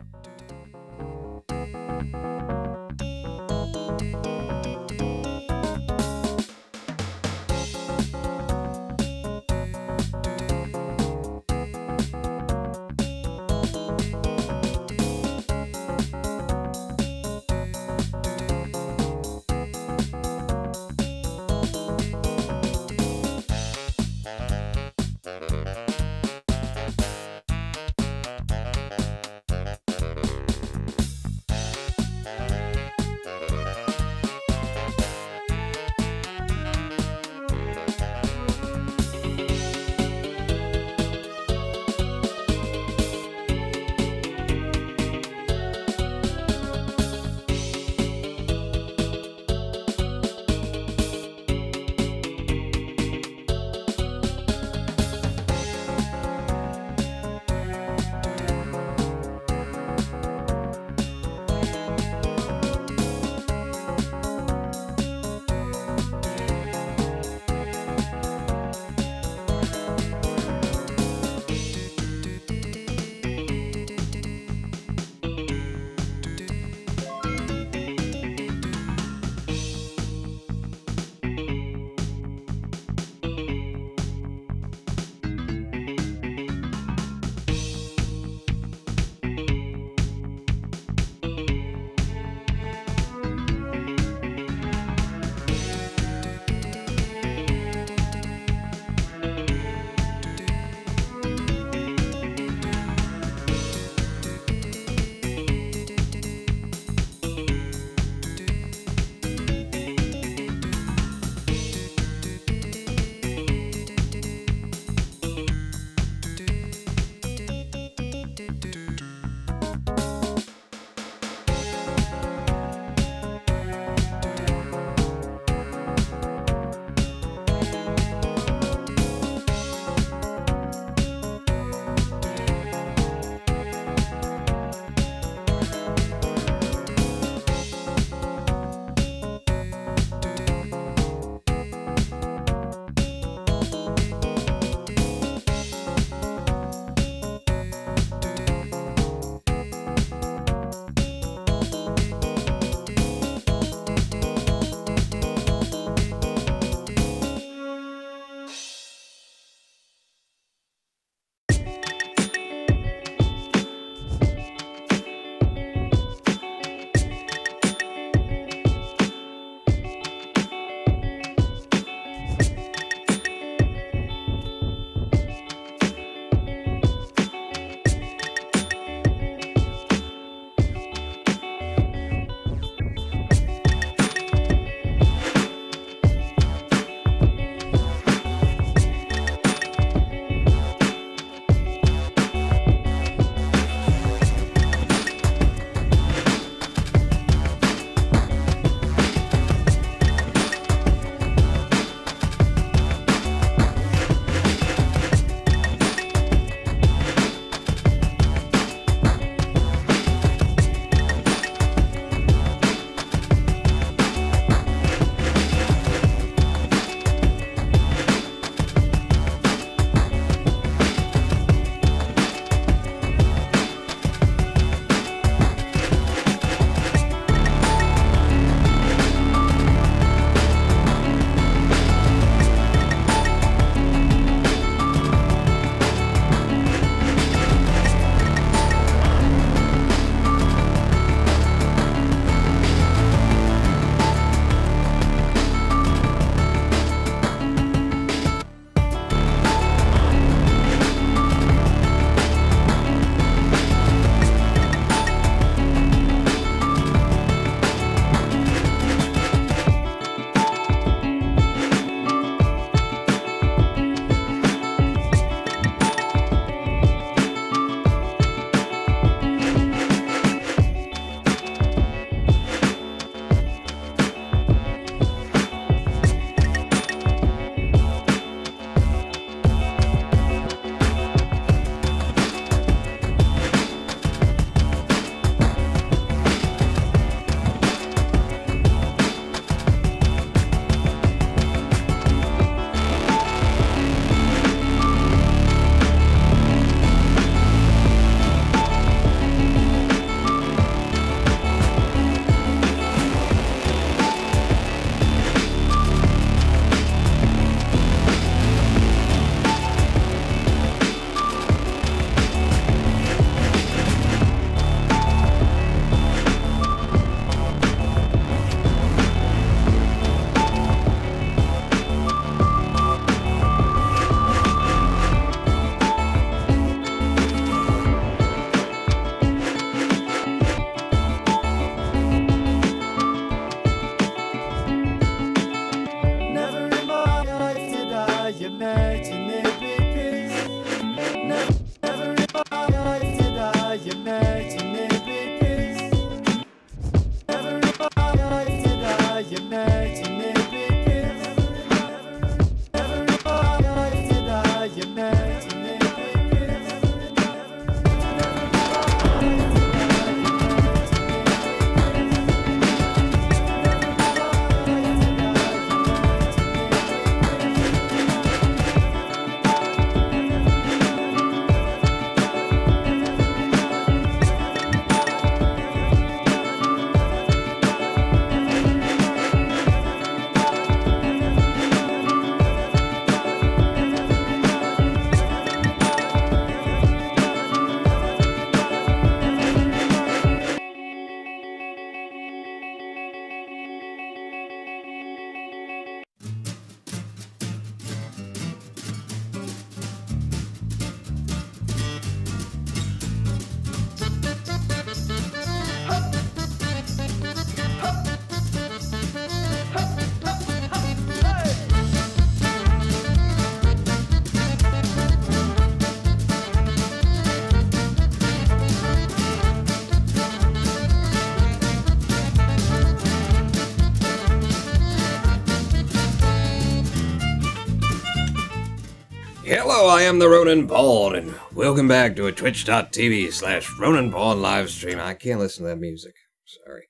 Hello, I am the Ronin Pawn, and welcome back to a twitch.tv/Ronin Pawn live stream. I can't listen to that music. Sorry.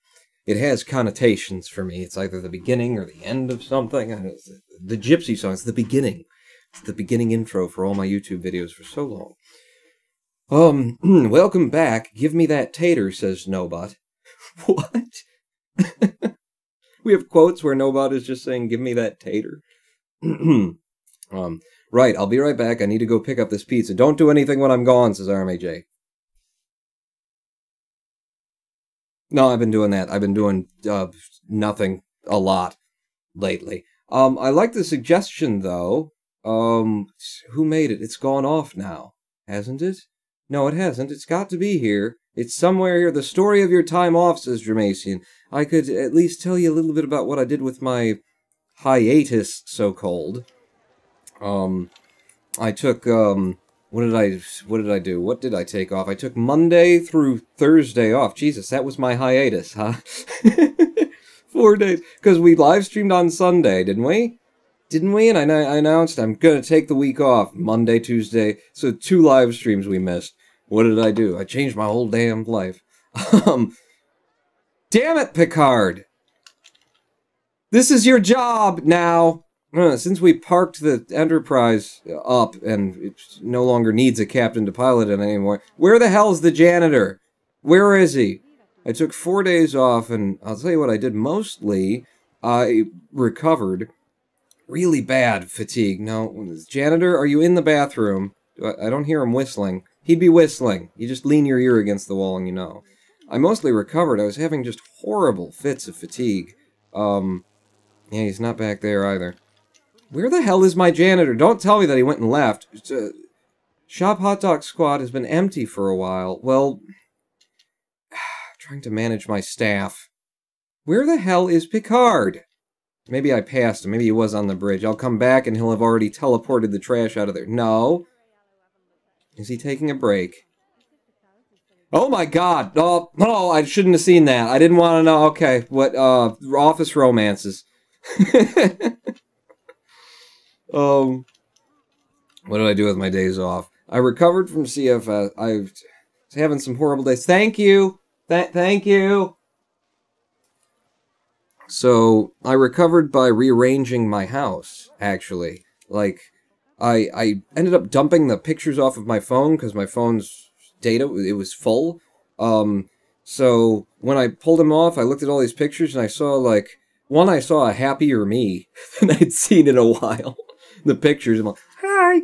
It has connotations for me. It's either the beginning or the end of something. The Gypsy song, it's the beginning. It's the beginning intro for all my YouTube videos for so long. Welcome back. Give me that tater, says Nobot. What? We have quotes where Nobot is just saying, give me that tater. Right, I'll be right back. I need to go pick up this pizza. Don't do anything when I'm gone, says RMAJ. No, I've been doing that. I've been doing nothing a lot lately. I like the suggestion, though. Who made it? It's gone off now, hasn't it? No, it hasn't. It's got to be here. It's somewhere here. The story of your time off, says Dramasian. I could at least tell you a little bit about what I did with my hiatus, so-called. I took, what did I do? What did I take off? I took Monday through Thursday off. Jesus, that was my hiatus, huh? 4 days. Because we live streamed on Sunday, didn't we? Didn't we? And I announced I'm gonna take the week off. Monday, Tuesday. So 2 live streams we missed. What did I do? I changed my whole damn life. Damn it, Picard! This is your job now! Since we parked the Enterprise up and it no longer needs a captain to pilot it anymore, where the hell's the janitor? Where is he? I took 4 days off, and I'll tell you what I did mostly. I recovered really bad fatigue. No, janitor, are you in the bathroom? I don't hear him whistling. He'd be whistling. You just lean your ear against the wall and you know. I mostly recovered. I was having just horrible fits of fatigue. Yeah, he's not back there either. Where the hell is my janitor? Don't tell me that he went and left. Shop Hot Dog Squad has been empty for a while. Well, trying to manage my staff. Where the hell is Picard? Maybe I passed him. Maybe he was on the bridge. I'll come back and he'll have already teleported the trash out of there. No. Is he taking a break? Oh my god. Oh, no, I shouldn't have seen that. I didn't want to know. Okay, what, office romances. What did I do with my days off? I recovered from CFS. I was having some horrible days. Thank you! Thank you! So, I recovered by rearranging my house, actually. Like, I ended up dumping the pictures off of my phone, because my phone's data, it was full. So, when I pulled them off, I looked at all these pictures, and I saw, like, one, I saw a happier me than I'd seen in a while. The pictures, I'm like, hi!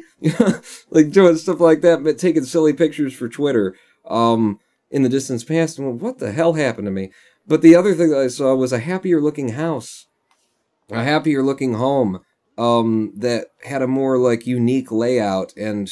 Like, doing stuff like that, but taking silly pictures for Twitter, in the distance past, and what the hell happened to me? But the other thing that I saw was a happier-looking house. A happier-looking home, that had a more, like, unique layout, and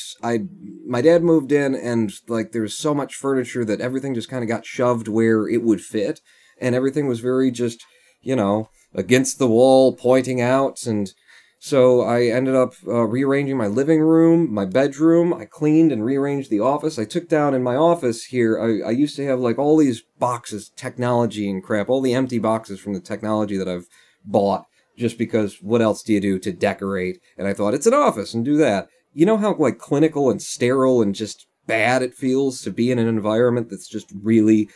my dad moved in, and, like, there was so much furniture that everything just kind of got shoved where it would fit, and everything was very just, you know, against the wall, pointing out, and so I ended up rearranging my living room, my bedroom. I cleaned and rearranged the office. I took down in my office here, I used to have like all these boxes, technology and crap, all the empty boxes from the technology that I've bought, just because what else do you do to decorate? And I thought, it's an office, and do that. You know how like clinical and sterile and just bad it feels to be in an environment that's just really,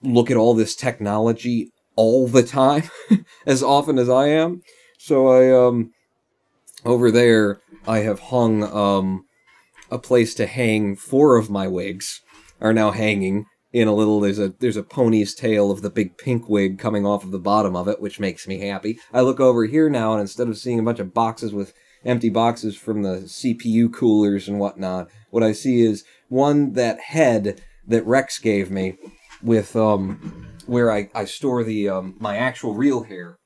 look at all this technology all the time, as often as I am? So I, over there, I have hung, a place to hang 4 of my wigs, are now hanging in a little, there's a pony's tail of the big pink wig coming off of the bottom of it, which makes me happy. I look over here now, and instead of seeing a bunch of boxes with empty boxes from the CPU coolers and whatnot, what I see is that head that Rex gave me with, where I store the, my actual real hair.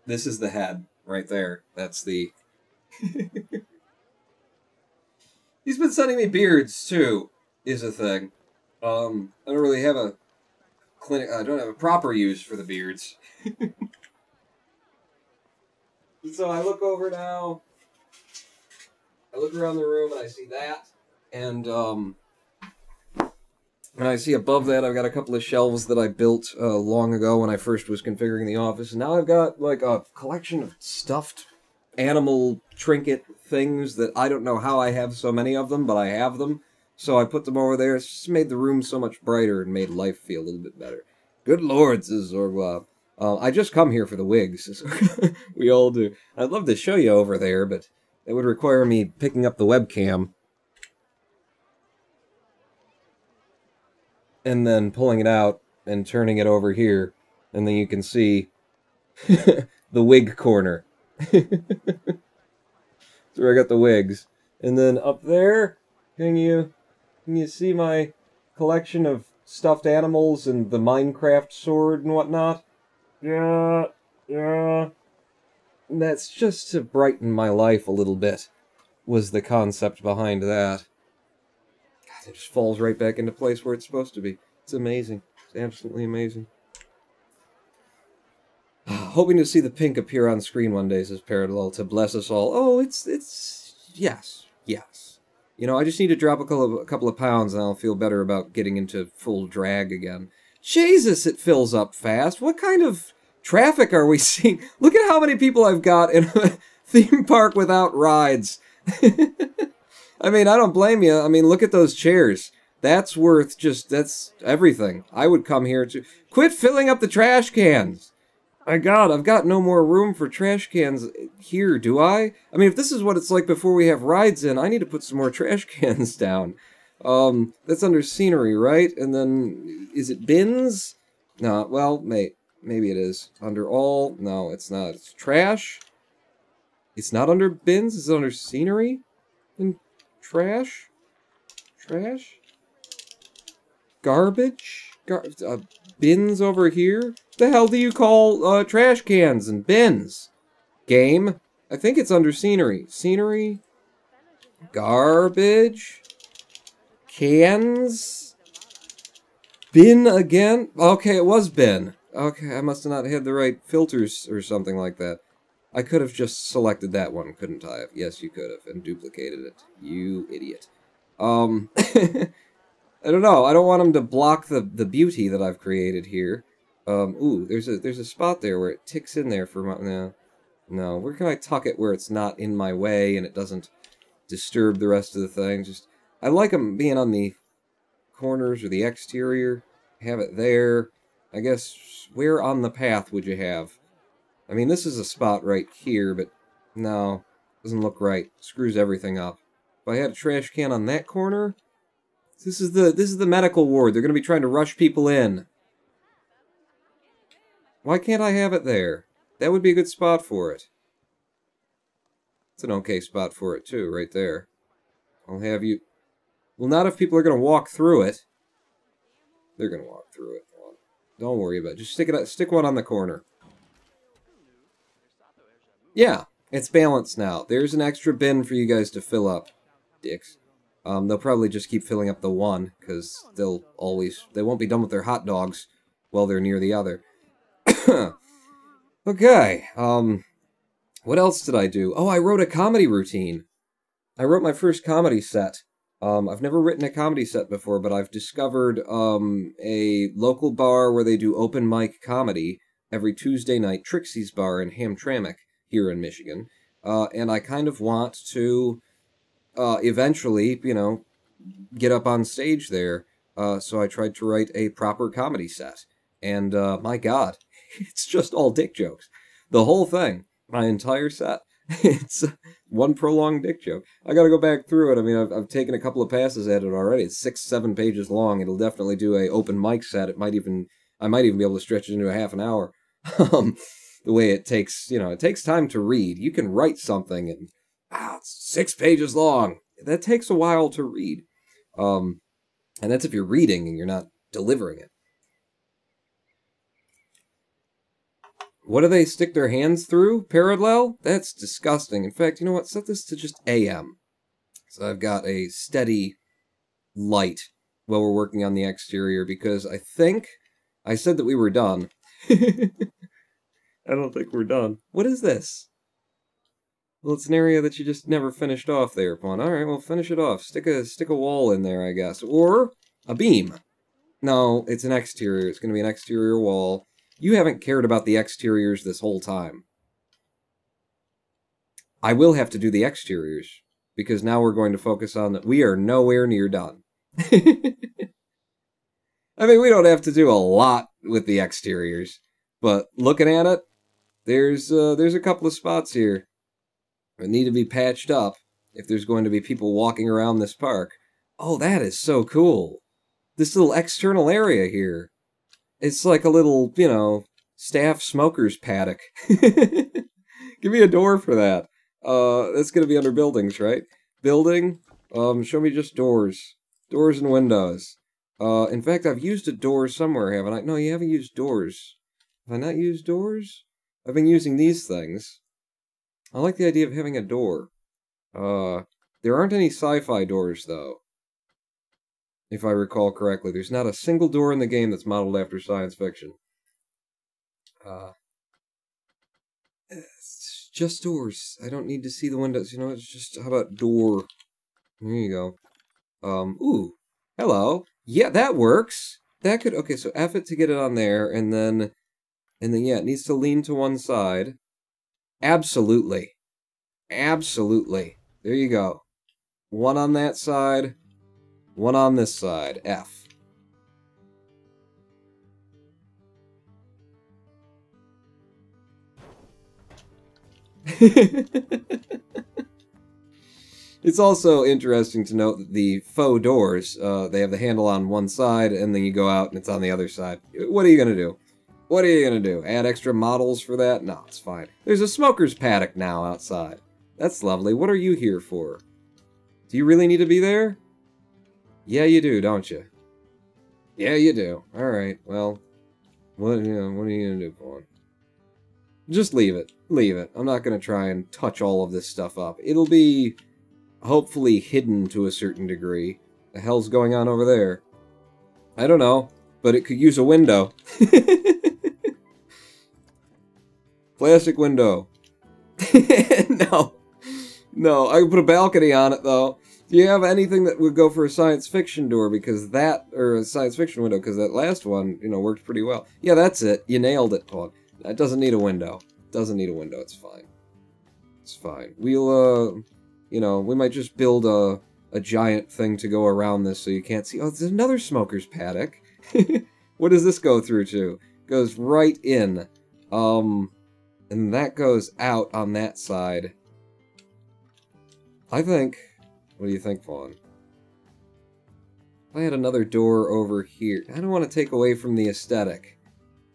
This is the head, right there. That's the... He's been sending me beards, too, is a thing. I don't really have a clinic... I don't have a proper use for the beards. So I look over now... I look around the room and I see that, and, And I see above that I've got a couple of shelves that I built long ago when I first was configuring the office. And now I've got like a collection of stuffed animal trinket things that I don't know how I have so many of them, but I have them. So I put them over there. It's just made the room so much brighter and made life feel a little bit better. Good lord, says Zorglob. I just come here for the wigs. We all do. I'd love to show you over there, but it would require me picking up the webcam and then pulling it out and turning it over here, and then you can see the wig corner. So I got the wigs. And then up there, can you see my collection of stuffed animals and the Minecraft sword and whatnot? Yeah. That's just to brighten my life a little bit, was the concept behind that. God, it just falls right back into place where it's supposed to be. It's amazing. It's absolutely amazing. Hoping to see the pink appear on screen one day, says Parallel, to bless us all. Oh, yes. You know, I just need to drop a couple of pounds and I'll feel better about getting into full drag again. Jesus, it fills up fast. What kind of traffic are we seeing? Look at how many people I've got in a theme park without rides. I mean, I don't blame you. I mean, look at those chairs. That's worth that's everything. I would come here to... Quit filling up the trash cans! My God, I've got no more room for trash cans here, do I? I mean, if this is what it's like before we have rides in, I need to put some more trash cans down. That's under scenery, right? And then, is it bins? No, well, maybe it is. Under all? No, it's not. It's trash? It's not under bins? It's under scenery? And trash? Trash? Garbage? Bins over here? The hell do you call trash cans and bins? Game? I think it's under scenery. Scenery? Garbage? Cans? Bin again? Okay, it was bin. Okay, I must have not had the right filters or something like that. I could have just selected that one, couldn't I? Yes, you could have, and duplicated it. You idiot. I don't know. I don't want them to block the beauty that I've created here. Ooh, there's a spot there where it ticks in there for my... No. Where can I tuck it where it's not in my way and it doesn't disturb the rest of the thing? Just, I like them being on the corners or the exterior. Have it there. I guess, where on the path would you have? I mean, this is a spot right here, but no, doesn't look right. Screws everything up. If I had a trash can on that corner, this is the medical ward. They're going to be trying to rush people in. Why can't I have it there? That would be a good spot for it. It's an okay spot for it too, right there. I'll have you... Well, not if people are going to walk through it. They're going to walk through it. Don't worry about it. Just stick one on the corner. Yeah, it's balanced now. There's an extra bin for you guys to fill up. Dicks. They'll probably just keep filling up the one, because they won't be done with their hot dogs while they're near the other. Okay, what else did I do? Oh, I wrote a comedy routine. I wrote my first comedy set. I've never written a comedy set before, but I've discovered a local bar where they do open mic comedy every Tuesday night, Trixie's Bar in Hamtramck here in Michigan. And I kind of want to eventually, you know, get up on stage there. So I tried to write a proper comedy set. And my God, it's just all dick jokes. The whole thing, my entire set. It's one prolonged dick joke. I gotta go back through it. I mean, I've taken a couple of passes at it already. It's 6-7 pages long. It'll definitely do a open mic set. I might even be able to stretch it into a half an hour. The way it takes, you know, it takes time to read. You can write something and, wow, it's 6 pages long. That takes a while to read. And that's if you're reading and you're not delivering it. What do they stick their hands through? Parallel? That's disgusting. In fact, you know what? Set this to just AM. So I've got a steady light while we're working on the exterior, because I think I said that we were done. I don't think we're done. What is this? Well, it's an area that you just never finished off there, Pawn. Alright, well, finish it off. Stick a wall in there, I guess. Or a beam. No, it's an exterior. It's going to be an exterior wall. You haven't cared about the exteriors this whole time. I will have to do the exteriors, because now we're going to focus on that. We are nowhere near done. I mean, we don't have to do a lot with the exteriors, but looking at it, there's a couple of spots here that need to be patched up if there's going to be people walking around this park. Oh, that is so cool. This little external area here. It's like a little, you know, staff smoker's paddock. Give me a door for that. That's going to be under buildings, right? Building, show me just doors. Doors and windows. In fact, I've used a door somewhere, haven't I? No, you haven't used doors. Have I not used doors? I've been using these things. I like the idea of having a door. There aren't any sci-fi doors, though. If I recall correctly. There's not a single door in the game that's modeled after science fiction. It's just doors. I don't need to see the windows. You know, it's just, how about door? There you go. Ooh. Hello. Yeah, that works. That could, okay, so F it to get it on there, and then, yeah, it needs to lean to one side. Absolutely. Absolutely. There you go. One on that side, one on this side. F. It's also interesting to note that the faux doors, they have the handle on one side, and then you go out and it's on the other side. What are you going to do? What are you going to do? Add extra models for that? No, it's fine. There's a smoker's paddock now outside. That's lovely. What are you here for? Do you really need to be there? Yeah, you do, don't you? Yeah, you do. Alright, well, what are you going to do, Paul? Just leave it. Leave it. I'm not going to try and touch all of this stuff up. It'll be hopefully hidden to a certain degree. The hell's going on over there? I don't know, but it could use a window. Plastic window. No. No, I could put a balcony on it, though. Do you have anything that would go for a science fiction door? Because that, or a science fiction window, because that last one, you know, worked pretty well. Yeah, that's it. You nailed it, Paul. That doesn't need a window. Doesn't need a window. It's fine. It's fine. We'll, you know, we might just build a giant thing to go around this so you can't see. Oh, there's another smoker's paddock. What does this go through to? Goes right in. And that goes out on that side. I think... What do you think, Vaughn? If I had another door over here... I don't want to take away from the aesthetic.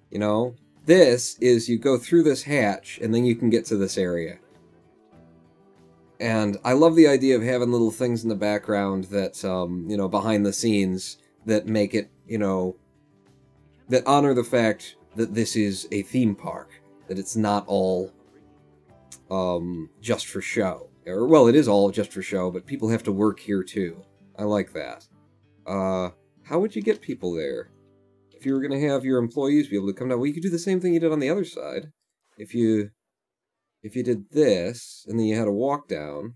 You know? This is you go through this hatch, and then you can get to this area. And I love the idea of having little things in the background that, you know, behind the scenes, that make it, you know, that honor the fact that this is a theme park. That it's not all, just for show. Or, well, it is all just for show, but people have to work here, too. I like that. How would you get people there? If you were going to have your employees be able to come down, well, you could do the same thing you did on the other side. If you did this, and then you had a walk down,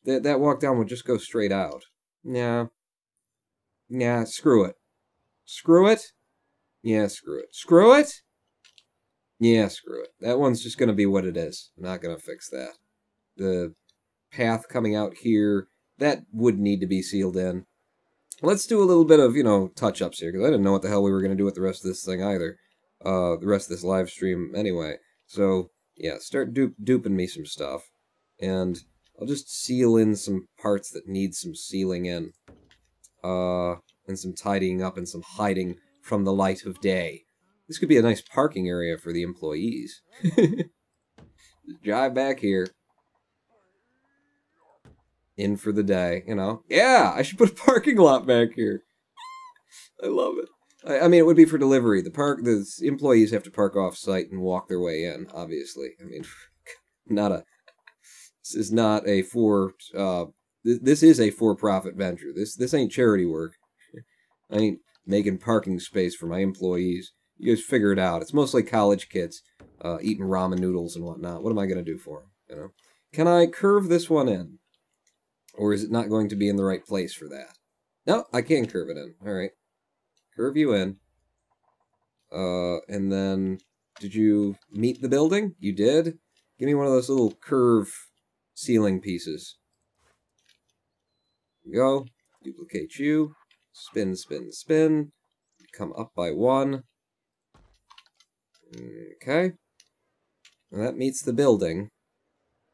that walk down would just go straight out. Nah. Nah, screw it. Screw it? Yeah, screw it. Screw it? Yeah, screw it. That one's just going to be what it is. I'm not going to fix that. The path coming out here, that would need to be sealed in. Let's do a little bit of, you know, touch-ups here, because I didn't know what the hell we were going to do with the rest of this thing either. The rest of this live stream anyway. So, yeah, start duping me some stuff. And I'll just seal in some parts that need some sealing in. And some tidying up and some hiding from the light of day. This could be a nice parking area for the employees. Just drive back here. In for the day, you know? Yeah, I should put a parking lot back here. I love it. I mean, it would be for delivery. The employees have to park off-site and walk their way in, obviously. I mean, this is not a this is a for-profit venture. This ain't charity work. I ain't making parking space for my employees. You guys figure it out. It's mostly college kids eating ramen noodles and whatnot. What am I going to do for them, you know? Can I curve this one in? Or is it not going to be in the right place for that? No, I can curve it in. All right. Curve you in. And then, did you meet the building? You did? Give me one of those little curve ceiling pieces. Go. Duplicate you. Spin, spin, spin. Come up by 1. Okay. And that meets the building.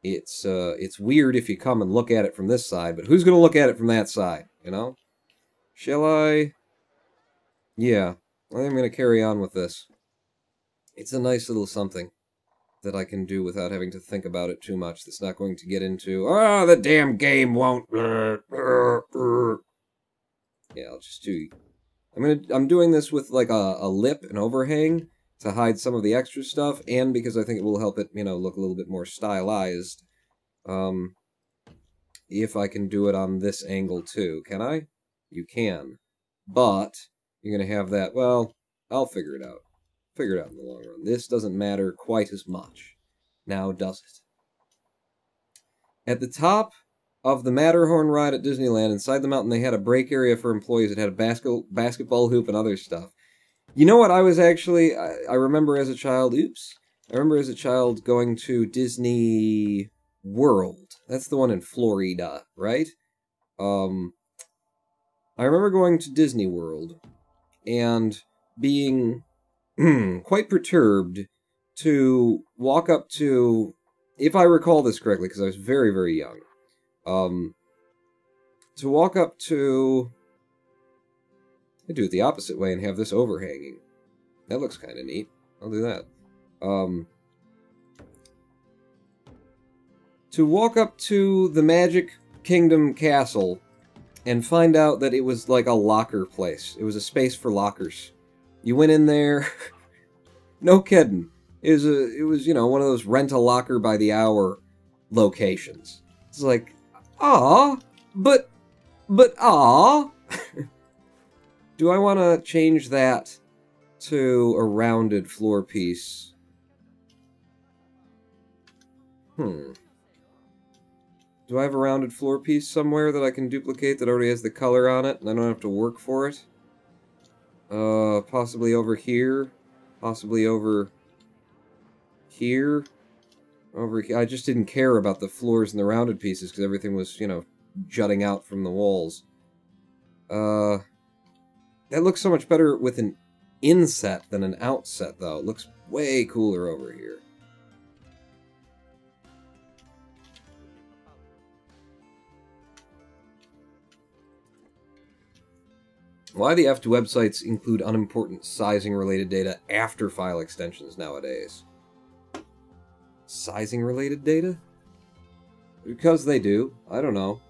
It's weird if you come and look at it from this side, but who's going to look at it from that side, you know? Shall I? Yeah. I think I'm going to carry on with this. It's a nice little something that I can do without having to think about it too much. That's not going to get into, oh, the damn game won't. Yeah, I'll just do. I'm doing this with like a lip, an overhang, to hide some of the extra stuff, and because I think it will help it, look a little bit more stylized. If I can do it on this angle too, can I? You can, but you're gonna have that. Well, I'll figure it out. Figure it out in the long run. This doesn't matter quite as much. Now, does it? At the top of the Matterhorn ride at Disneyland, inside the mountain, they had a break area for employees. It had a basketball hoop and other stuff. You know what? I was actually... I remember as a child... Oops. I remember as a child going to Disney World. That's the one in Florida, right? I remember going to Disney World and being... quite perturbed to walk up to, if I recall this correctly, because I was very, very young, to walk up to, I do it the opposite way and have this overhanging. That looks kind of neat. I'll do that. To walk up to the Magic Kingdom Castle and find out that it was like a locker place. It was a space for lockers. You went in there, no kidding. It was one of those rent a locker by the hour locations. It's like, but do I want to change that to a rounded floor piece? Do I have a rounded floor piece somewhere that I can duplicate that already has the color on it and I don't have to work for it? Possibly over here. Possibly over here. Over here. I just didn't care about the floors and the rounded pieces because everything was, jutting out from the walls. That looks so much better with an inset than an outset, though. It looks way cooler over here. Why the F do websites include unimportant sizing-related data after file extensions nowadays? Sizing-related data? Because they do. I don't know.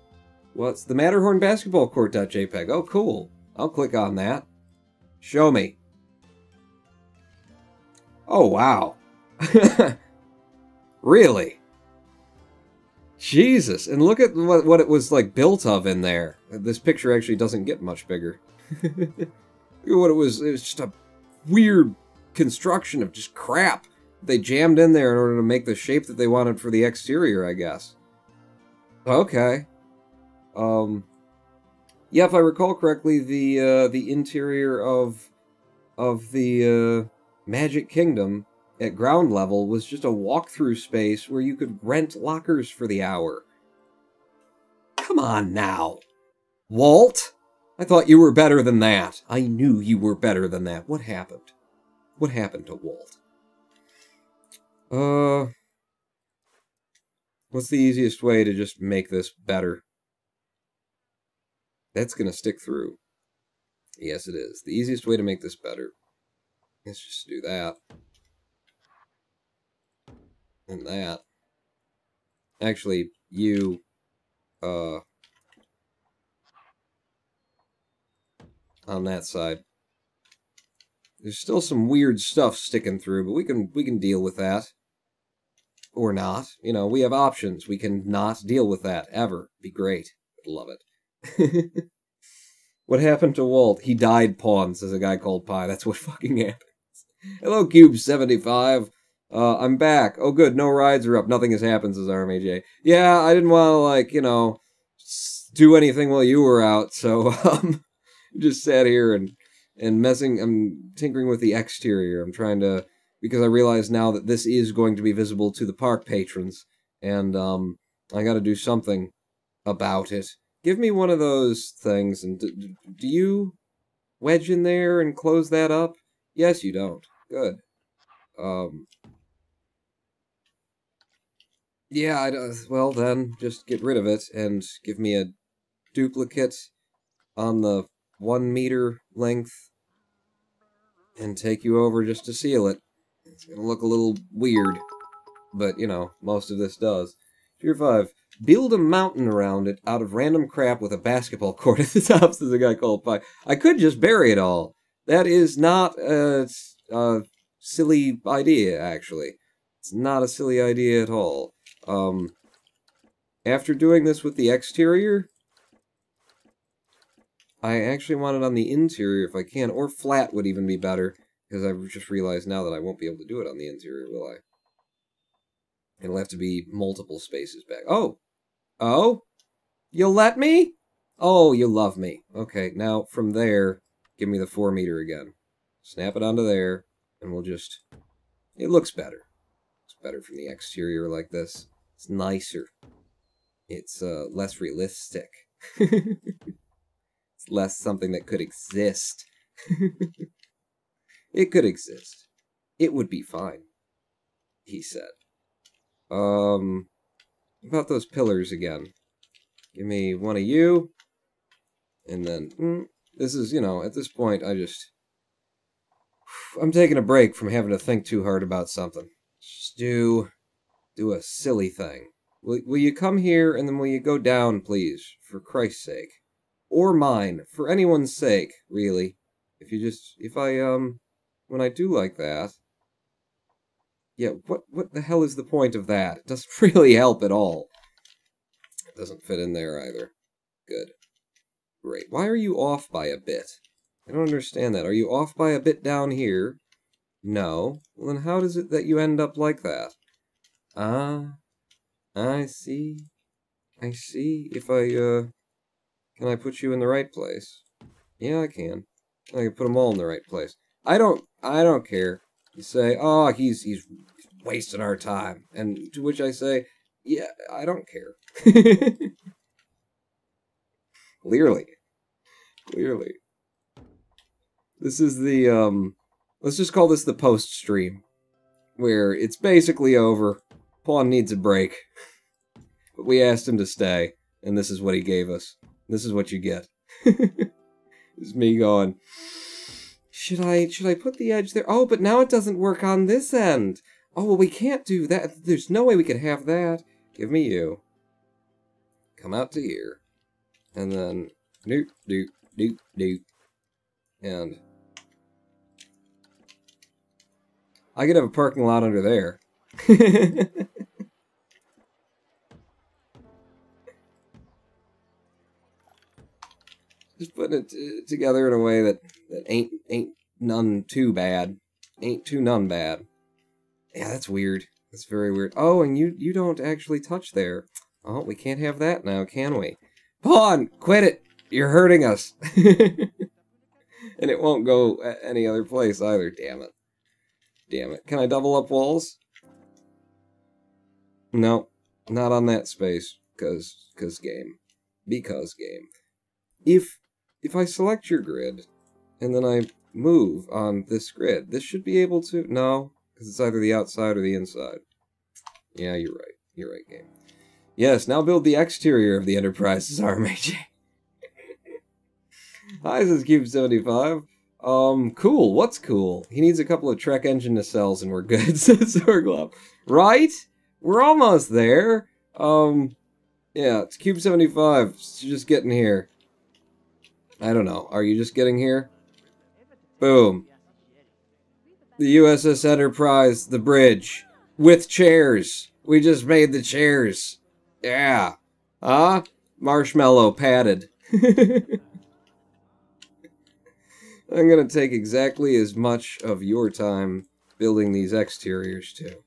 What's the Matterhorn basketball court.jpg? Oh, cool. I'll click on that. Show me. Oh, wow. Really? Jesus. And look at what it was, like, built of in there. This picture actually doesn't get much bigger. Look at what it was just a weird construction of just crap they jammed in there in order to make the shape that they wanted for the exterior, I guess. Okay. Yeah, if I recall correctly, the interior of the Magic Kingdom at ground level was just a walkthrough space where you could rent lockers for the hour. Come on now, Walt! I thought you were better than that. I knew you were better than that. What happened? What happened to Walt? What's the easiest way to just make this better? That's gonna stick through. Yes, it is. The easiest way to make this better. Let's just do that. And that. Actually, you, on that side. There's still some weird stuff sticking through, but we can deal with that. Or not. We have options. We can not deal with that, ever. Be great. I'd love it. What happened to Walt? He died, Pawn, says a guy called Pie. That's what fucking happens. Hello, Cube75. I'm back. Oh, good. No rides are up. Nothing has happened, says RMAJ. Yeah, I didn't want to, do anything while you were out, so, just sat here and and I'm tinkering with the exterior. I'm trying to, because I realize now that this is going to be visible to the park patrons, and I got to do something about it. Give me one of those things, and do you wedge in there and close that up? Yes, you don't. Good. Yeah, well then, just get rid of it and give me a duplicate on the 1 meter length and take you over just to seal it. It's gonna look a little weird, but you know, most of this does. Tier 5. Build a mountain around it out of random crap with a basketball court at the top, says a guy called Pie. I could just bury it all. That is not a silly idea, actually. It's not a silly idea at all. After doing this with the exterior, I actually want it on the interior if I can, or flat would even be better, because I've just realized now that I won't be able to do it on the interior, will I? It'll have to be multiple spaces back. Oh! Oh? You'll let me? Oh, you love me. Okay, now from there, give me the 4 meter again. Snap it onto there, and we'll just... It looks better. It's better from the exterior like this. It's nicer. It's less realistic. It's less something that could exist. It could exist. It would be fine, he said. About those pillars again. Give me one of you. And then, this is, you know, at this point, I'm taking a break from having to think too hard about something. Just do a silly thing. Will you come here, and then will you go down, please? For Christ's sake. Or mine. For anyone's sake, really. When I do like that... Yeah, what the hell is the point of that? It doesn't really help at all. It doesn't fit in there either. Good. Great. Why are you off by a bit? I don't understand that. Are you off by a bit down here? No. Well, then how does it that you end up like that? Ah, I see. I see. If can I put you in the right place? Yeah, I can. I can put them all in the right place. I don't care. You say, oh, he's wasting our time. And to which I say, yeah, I don't care. Clearly. This is the, let's just call this the post-stream. Where it's basically over. Pawn needs a break. But we asked him to stay. And this is what he gave us. This is what you get. It's me going... Should I put the edge there? Oh, but now it doesn't work on this end. Oh, well, we can't do that. There's no way we could have that. Give me you. Come out to here. And then... Doop, doop, doop, doop. And... I could have a parking lot under there. Just putting it together in a way that ain't none too bad. Ain't too none bad. Yeah, that's weird. That's very weird. Oh, and you don't actually touch there. Oh, we can't have that now, can we? Pawn, quit it! You're hurting us. And it won't go any other place either, damn it. Damn it. Can I double up walls? No, not on that space. Cause game. Because game. If I select your grid, and then I move on this grid, this should be able to... No, because it's either the outside or the inside. Yeah, you're right. You're right, game. Yes, now build the exterior of the Enterprise's RMAJ. Hi, this is Cube75. Cool. What's cool? He needs a couple of Trek engine nacelles and we're good, says Sorglop. Right? We're almost there. Yeah, it's Cube75. It's just getting here. I don't know. Are you just getting here? Boom. The USS Enterprise, the bridge. With chairs. We just made the chairs. Yeah. Huh? Marshmallow padded. I'm gonna take exactly as much of your time building these exteriors, too.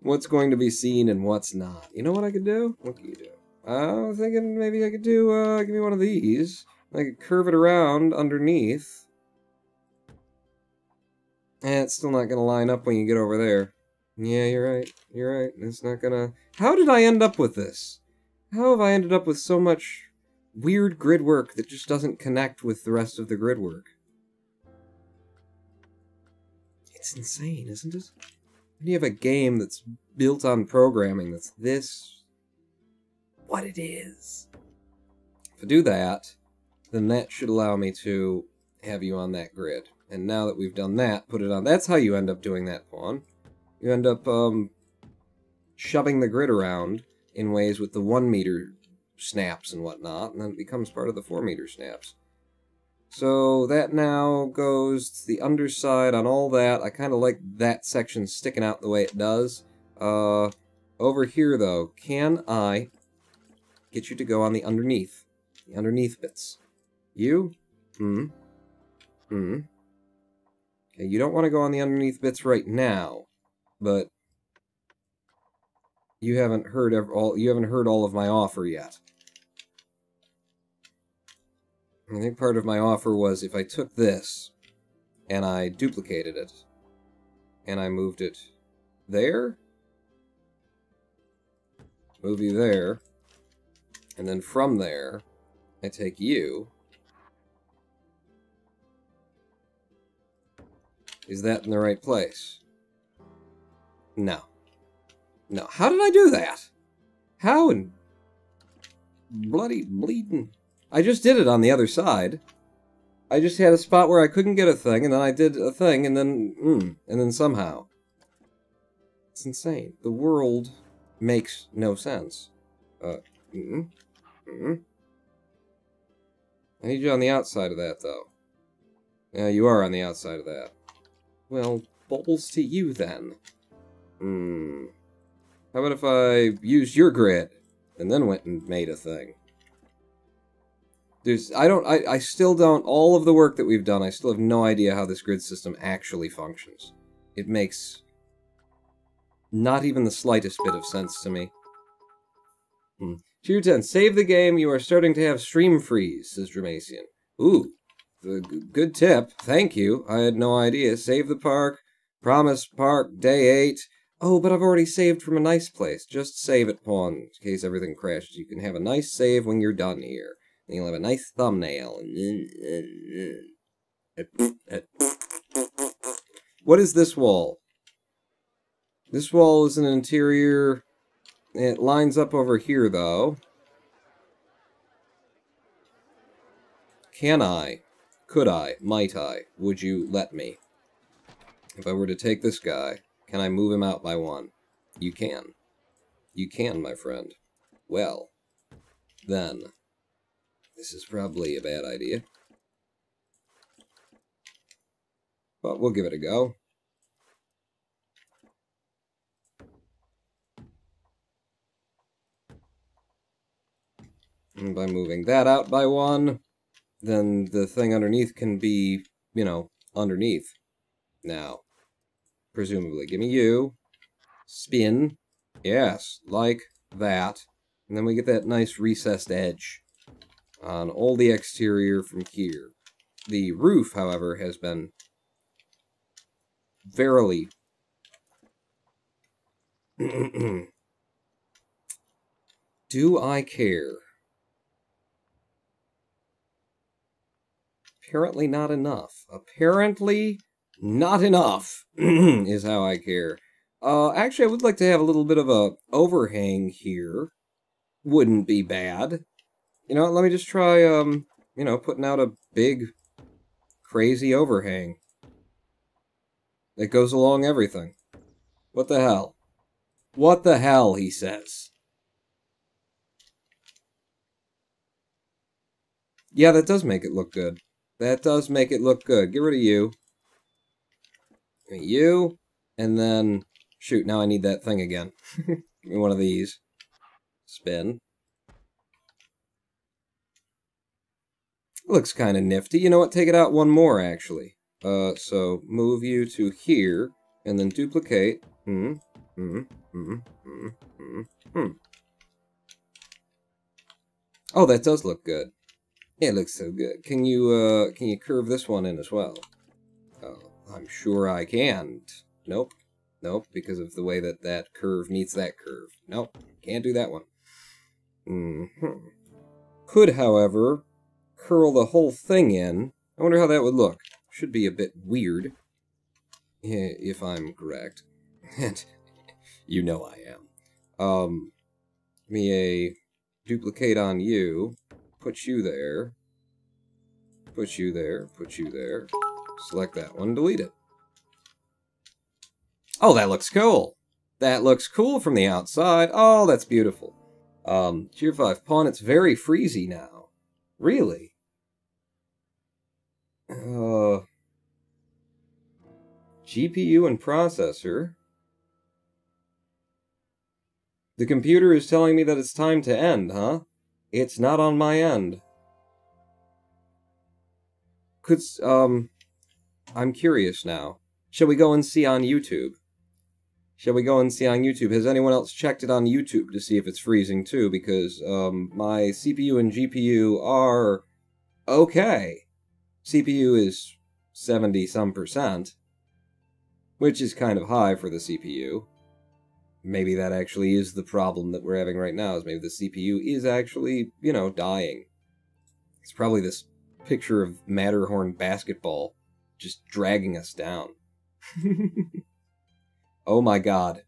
What's going to be seen and what's not? You know what I could do? What can you do? I was thinking maybe I could do, give me one of these. I could curve it around underneath. And it's still not gonna line up when you get over there. Yeah, you're right. You're right. It's not gonna... How did I end up with this? How have I ended up with so much weird grid work that just doesn't connect with the rest of the grid work? It's insane, isn't it? When you have a game that's built on programming that's this... what it is. If I do that, then that should allow me to have you on that grid. And now that we've done that, put it on... That's how you end up doing that pawn. You end up, shoving the grid around in ways with the 1 meter snaps and whatnot, and then it becomes part of the 4 meter snaps. So that now goes to the underside on all that. I kind of like that section sticking out the way it does. Over here, though, can I get you to go on the underneath? The underneath bits. You? Okay, you don't want to go on the underneath bits right now, but you haven't heard all of my offer yet. I think part of my offer was if I took this and I duplicated it and I moved it there, move you there, and then from there I take you. Is that in the right place? No. No. How did I do that? How in bloody bleeding... I just did it on the other side. I just had a spot where I couldn't get a thing, and then I did a thing, and then somehow. It's insane. The world makes no sense. I need you on the outside of that, though. Yeah, you are on the outside of that. Well, balls to you, then. How about if I used your grid, and then went and made a thing? I still don't, all of the work that we've done, I still have no idea how this grid system actually functions. It makes not even the slightest bit of sense to me. Tier 10, save the game, you are starting to have stream freeze, says Dramasian. Ooh, good tip, thank you, I had no idea. Save the park, promise park, day 8. Oh, but I've already saved from a nice place. Just save it, pawn, in case everything crashes. You can have a nice save when you're done here. And you'll have a nice thumbnail. What is this wall? This wall is an interior. It lines up over here, though. Can I? Could I? Might I? Would you let me? If I were to take this guy, can I move him out by 1? You can. You can, my friend. Well, then... this is probably a bad idea. But we'll give it a go. And by moving that out by 1, then the thing underneath can be, you know, underneath. Now, presumably. Give me you. Spin. Yes, like that. And then we get that nice recessed edge on all the exterior from here. The roof, however, has been verily... Do I care? Apparently not enough. Apparently not enough is how I care. Actually, I would like to have a little bit of a overhang here. Wouldn't be bad. You know, let me just try, you know, putting out a big, crazy overhang that goes along everything. What the hell? What the hell, he says. Yeah, that does make it look good. That does make it look good. Get rid of you. You, and then... shoot, now I need that thing again. Give me one of these. Spin. Looks kind of nifty. You know what? Take it out 1 more, actually. So move you to here, and then duplicate. Oh, that does look good. It looks so good. Can you curve this one in as well? Oh, I'm sure I can. Nope. Nope, because of the way that that curve meets that curve. Nope, can't do that one. Could, however, curl the whole thing in. I wonder how that would look. Should be a bit weird, if I'm correct. And you know I am. Me a duplicate on you. Put you there. Put you there. Put you there. Select that one. Delete it. Oh, that looks cool. That looks cool from the outside. Oh, that's beautiful. Tier 5 pawn. It's very freezy now. Really? GPU and processor. The computer is telling me that it's time to end, huh? It's not on my end. I'm curious now. Shall we go and see on YouTube? Shall we go and see on YouTube? Has anyone else checked it on YouTube to see if it's freezing too? Because, my CPU and GPU are okay. CPU is 70-some%, which is kind of high for the CPU. Maybe that actually is the problem that we're having right now, is maybe the CPU is actually, you know, dying. It's probably this picture of Matterhorn basketball just dragging us down. Oh my god.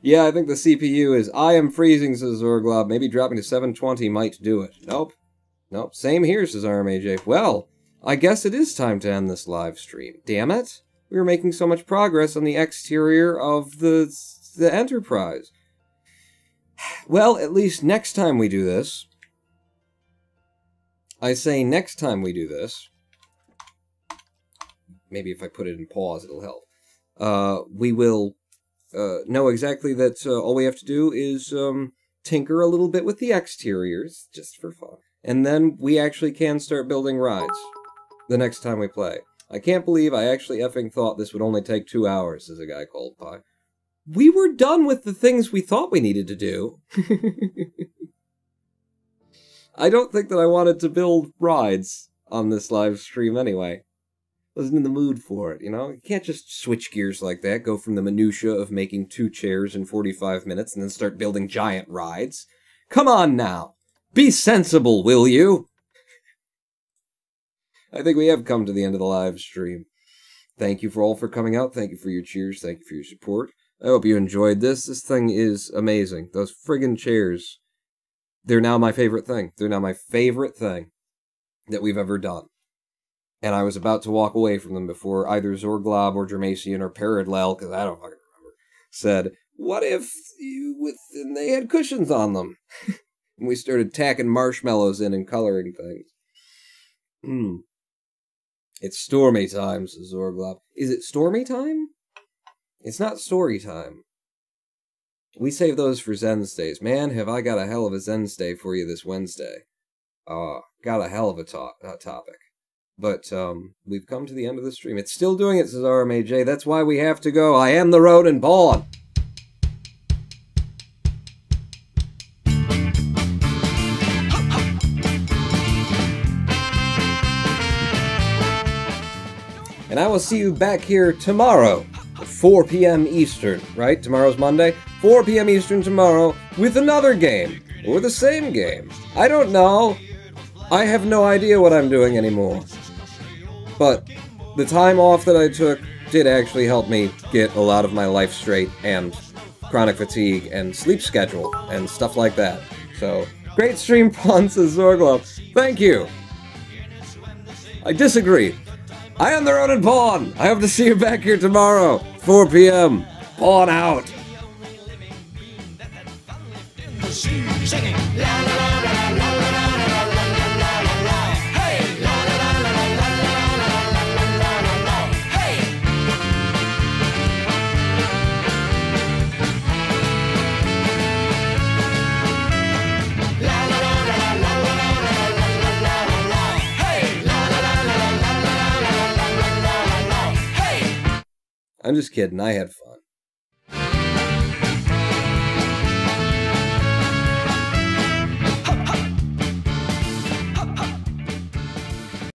Yeah, I think the CPU is... I am freezing, says Zorglob. Maybe dropping to 720 might do it. Nope. Nope. Same here, says RMAJ. Well, I guess it is time to end this live stream. Damn it. We were making so much progress on the exterior of the Enterprise. Well, at least next time we do this... I say next time we do this... Maybe if I put it in pause, it'll help. We will know exactly that all we have to do is tinker a little bit with the exteriors, just for fun. And then we actually can start building rides the next time we play. I can't believe I actually effing thought this would only take 2 hours, says a guy called Pie. We were done with the things we thought we needed to do. I don't think that I wanted to build rides on this live stream anyway. Wasn't in the mood for it, you know? You can't just switch gears like that, go from the minutia of making 2 chairs in 45 minutes and then start building giant rides. Come on now! Be sensible, will you? I think we have come to the end of the live stream. Thank you for all for coming out. Thank you for your cheers. Thank you for your support. I hope you enjoyed this. This thing is amazing. Those friggin' chairs. They're now my favorite thing. They're now my favorite thing that we've ever done. And I was about to walk away from them before either Zorglob or Germasian or Parallel, because I don't fucking remember, said, what if and they had cushions on them? And we started tacking marshmallows in and coloring things. It's stormy time, says Zorglob. Is it stormy time? It's not story time. We save those for Zenstays. Man, have I got a hell of a Zenstay for you this Wednesday. Got a hell of a topic. But, we've come to the end of the stream. It's still doing it, says RMAJ. That's why we have to go. I am the Rodent Pawn. And I will see you back here tomorrow at 4 p.m. Eastern, right? Tomorrow's Monday. 4 p.m. Eastern tomorrow with another game. Or the same game. I don't know. I have no idea what I'm doing anymore. But the time off that I took did actually help me get a lot of my life straight and chronic fatigue and sleep schedule and stuff like that. So, great stream, Pawn, says Zorglob. Thank you. I disagree. I am the Rodent Pawn. I hope to see you back here tomorrow, 4 p.m. Pawn out. I'm just kidding, I had fun.